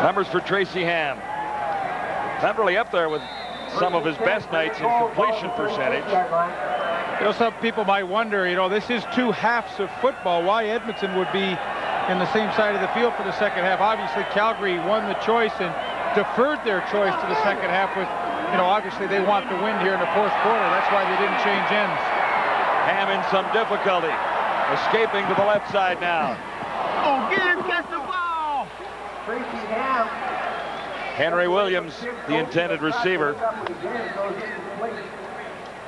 Numbers for Tracy Ham. Not really up there with some of his best nights in completion percentage. You know, some people might wonder, you know, this is 2 halves of football. Why Edmonton would be in the same side of the field for the second half. Obviously, Calgary won the choice and deferred their choice to the second half with, you know, obviously they want the win here in the fourth quarter. That's why they didn't change ends. Ham in some difficulty. Escaping to the left side now. Oh, get him, catch the ball! Tracy Ham. Henry Williams, the intended receiver.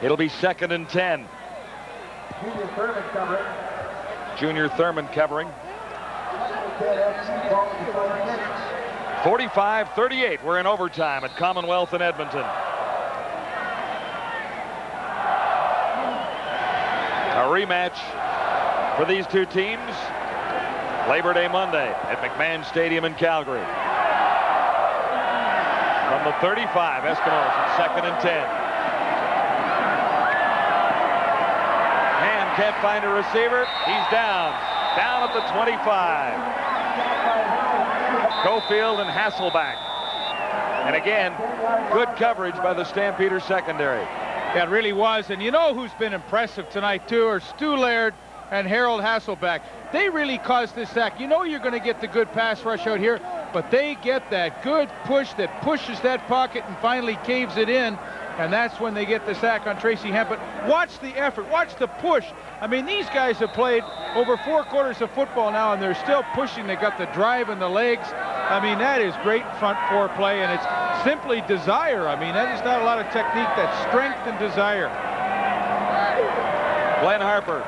It'll be 2nd and 10. Junior Thurman covering. 45-38. We're in overtime at Commonwealth in Edmonton. A rematch for these 2 teams. Labor Day Monday at McMahon Stadium in Calgary. From the 35, Eskimos at 2nd and 10. Ham can't find a receiver. He's down at the 25. Cofield and Hasselback. And again, good coverage by the Stampeders secondary. Yeah, it really was. And you know who's been impressive tonight, too, are Stu Laird and Harold Hasselback. They really caused this sack. You know you're going to get the good pass rush out here, but they get that good push that pushes that pocket and finally caves it in. And that's when they get the sack on Tracy Ham. But watch the effort. Watch the push. I mean, these guys have played over 4 quarters of football now, and they're still pushing. They got the drive and the legs. I mean, that is great front 4 play, and it's simply desire. I mean, that is not a lot of technique. That's strength and desire. Glenn Harper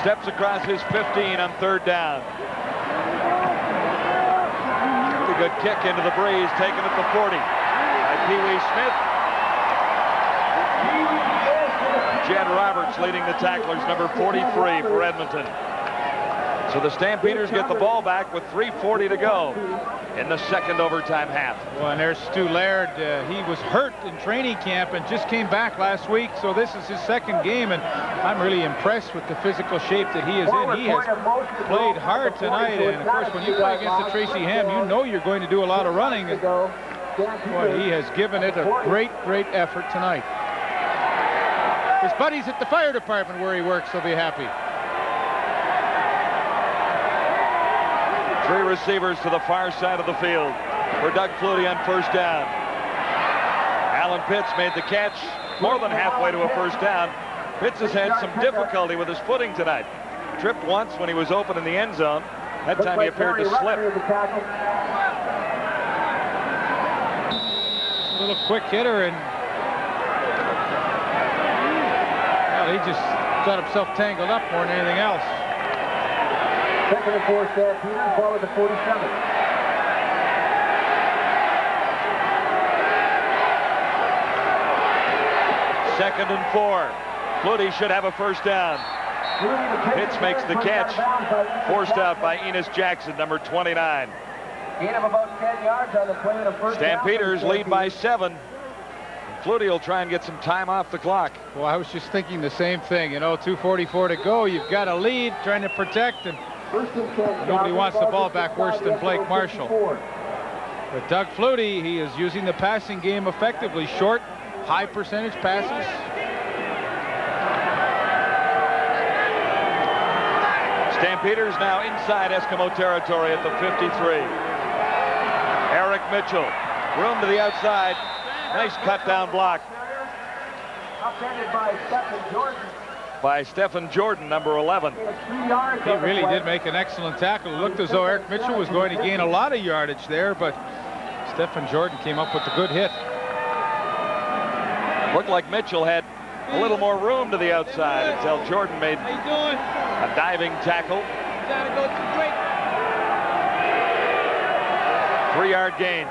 Steps across his 15 on 3rd down. A good kick into the breeze, taken at the 40 by Pee Wee Smith. Jed Roberts leading the tacklers, number 43 for Edmonton. So the Stampeders get the ball back with 3:40 to go in the 2nd overtime half. Well, and there's Stu Laird. He was hurt in training camp and just came back last week, so this is his 2nd game, and I'm really impressed with the physical shape that he is in. He has played hard tonight, and of course, when you play against the Tracy Ham, you know you're going to do a lot of running. And boy, he has given it a great effort tonight. His buddies at the fire department where he works will be happy. 3 receivers to the far side of the field for Doug Flutie on 1st down. Alan Pitts made the catch more than halfway to a 1st down. Pitts has had some difficulty with his footing tonight. Tripped once when he was open in the end zone. That time he appeared to slip. A little quick hitter, and well, he just got himself tangled up more than anything else. 2nd and 4 Stampeders, ball at the 47. Second and 4. Flutie should have a 1st down. Pitts makes the catch, forced out by Enos Jackson, number 29. Gain of about 10 yards on the play of the 1st Stampeders lead by 7. Flutie will try and get some time off the clock. Well, I was just thinking the same thing. You know, 2:44 to go. You've got a lead, trying to protect, and nobody wants the ball back worse than Blake Marshall. But Doug Flutie, he is using the passing game effectively. Short, high percentage passes. Stampeders now inside Eskimo territory at the 53. Eric Mitchell, room to the outside. Nice cut down block Upended by Stephen Jordan. by Stephen Jordan, number 11. He really did make an excellent tackle. It looked as though Eric Mitchell was going to gain a lot of yardage there, but Stephen Jordan came up with a good hit. Looked like Mitchell had a little more room to the outside until Jordan made a diving tackle. 3-yard gain.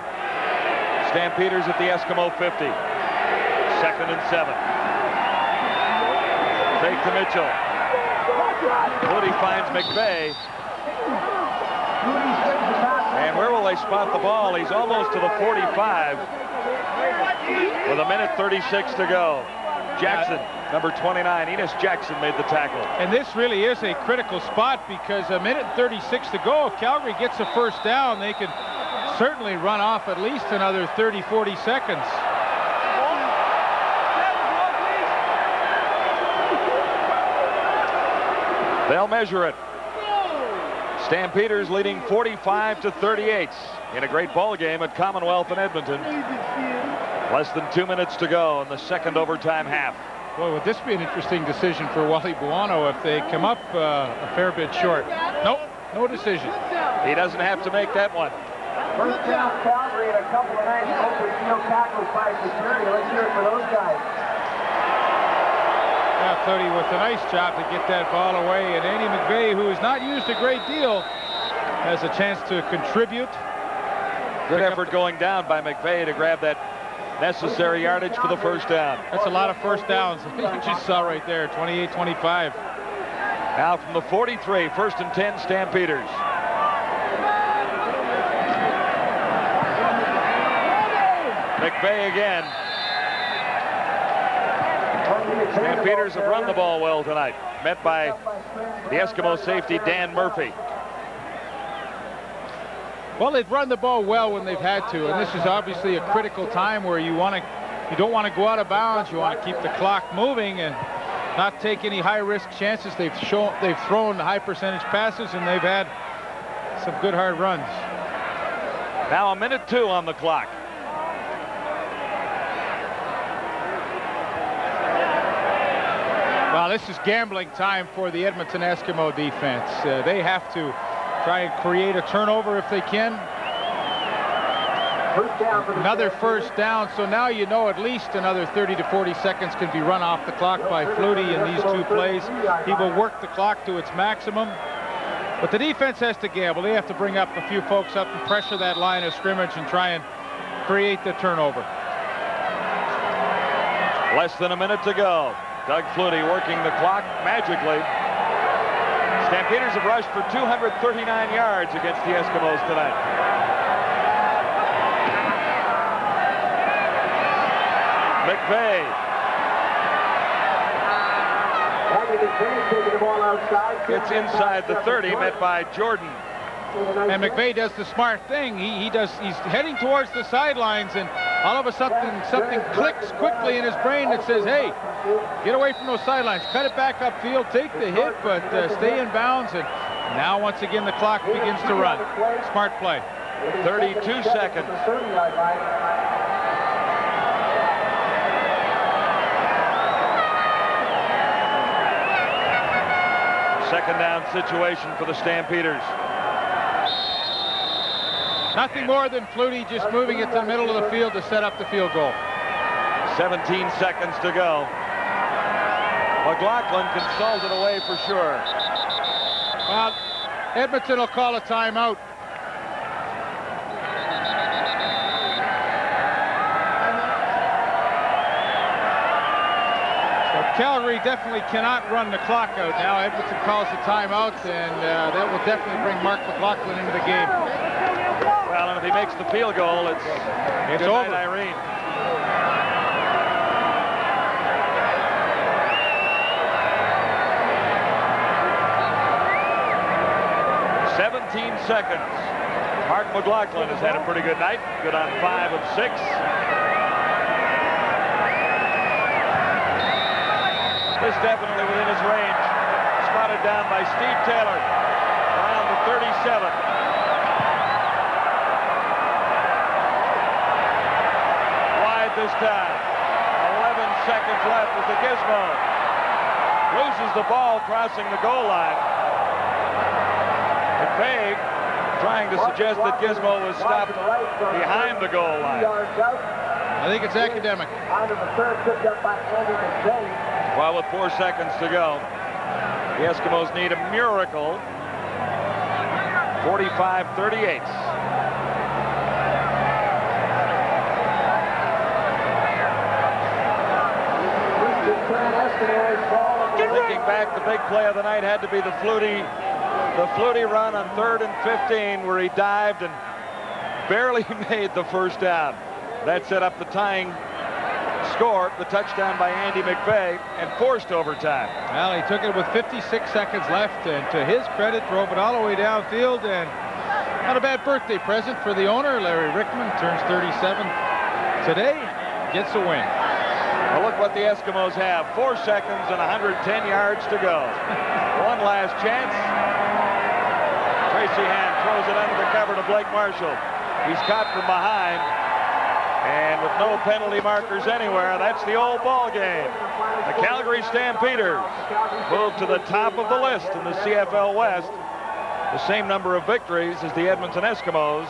Stampeders at the Eskimo 50. 2nd and 7. Fake to Mitchell. Flutie finds McVeigh. And where will they spot the ball? He's almost to the 45 with 1:36 to go. Jackson, number 29, Enos Jackson made the tackle. And this really is a critical spot because 1:36 to go. If Calgary gets a 1st down, they can certainly run off at least another 30-40 seconds. They'll measure it. Stampeders leading 45-38 in a great ball game at Commonwealth in Edmonton. Less than 2 minutes to go in the 2nd overtime half. Boy, would this be an interesting decision for Wally Buono if they come up a fair bit short. Nope, no decision. He doesn't have to make that one. 1st down Calgary and a couple of nice open field tackles by security. Let's hear it for those guys. Yeah, Flutie with a nice job to get that ball away, and Andy McVeigh, who has not used a great deal, has a chance to contribute. Good effort going down by McVeigh to grab that necessary yardage for the 1st down. That's a lot of 1st downs. You just saw right there, 28-25. Now from the 43, 1st and 10 Stampeders. McVeigh again. Stampeders have run the ball well tonight. Met by the Eskimo safety, Dan Murphy. Well, they've run the ball well when they've had to, and this is obviously a critical time where you don't want to go out of bounds. You want to keep the clock moving and not take any high-risk chances. They've thrown high percentage passes, and they've had some good hard runs. Now 1:02 on the clock. Well, this is gambling time for the Edmonton Eskimo defense. They have to try and create a turnover if they can. First down for the Another first down, so now you know at least another 30 to 40 seconds can be run off the clock by Flutie in these two plays. He will work the clock to its maximum. But the defense has to gamble. They have to bring up a few folks up and pressure that line of scrimmage and try and create the turnover. Less than a minute to go. Doug Flutie working the clock magically. Stampeders have rushed for 239 yards against the Eskimos tonight. McVay taking the ball outside. gets inside the 30, met by Jordan. And McVay does the smart thing. He's heading towards the sidelines, and all of a sudden something clicks quickly in his brain that says, hey, get away from those sidelines, cut it back upfield, take the hit, but stay in bounds. And now once again the clock begins to run. Smart play. 32 seconds. Second down situation for the Stampeders. Nothing more than Flutie just moving it to the middle of the field to set up the field goal. 17 seconds to go. McLaughlin can salt it away for sure. Well, Edmonton will call a timeout. Calgary definitely cannot run the clock out now. Edmonton calls the timeout, and that will definitely bring Mark McLaughlin into the game. Well, and if he makes the field goal, it's over. Night, Irene. Seconds. Mark McLaughlin has had a pretty good night. Good on 5 of 6. This definitely within his range. Spotted down by Steve Taylor around the 37. Wide this time. 11 seconds left as the Gizmo loses the ball crossing the goal line. McVay trying to suggest that Gizmo was stopped behind the goal line. I think it's academic. Well, with 4 seconds to go, the Eskimos need a miracle. 45-38. Thinking back, the big play of the night had to be the Flutie run on 3rd and 15, where he dived and barely made the first down. That set up the tying score, the touchdown by Andy McVay, and forced overtime. Well, he took it with 56 seconds left, and to his credit, drove it all the way downfield, and not a bad birthday present for the owner. Larry Rickman turns 37 today, gets a win. Well, look what the Eskimos have. 4 seconds and 110 yards to go. One last chance. Tracy Hand throws it under the cover to Blake Marshall. He's caught from behind, and with no penalty markers anywhere, that's the old ball game. The Calgary Stampeders move to the top of the list in the CFL West. The same number of victories as the Edmonton Eskimos,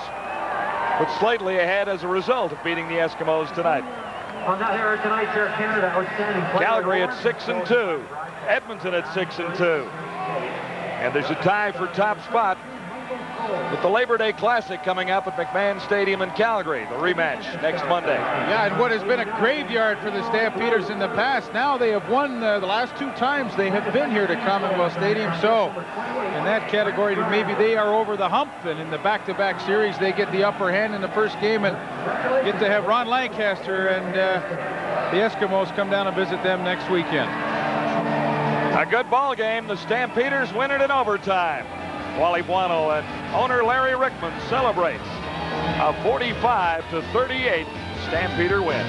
but slightly ahead as a result of beating the Eskimos tonight. Calgary at 6-2, Edmonton at 6-2, and there's a tie for top spot with the Labor Day Classic coming up at McMahon Stadium in Calgary, the rematch next Monday. Yeah, and what has been a graveyard for the Stampeders in the past, now they have won the last 2 times they have been here to Commonwealth Stadium. So in that category, maybe they are over the hump, and in the back-to-back series, they get the upper hand in the first game and get to have Ron Lancaster and the Eskimos come down and visit them next weekend. A good ball game. The Stampeders win it in overtime. Wally Buono and owner Larry Rickman celebrates a 45-38 Stampeder win.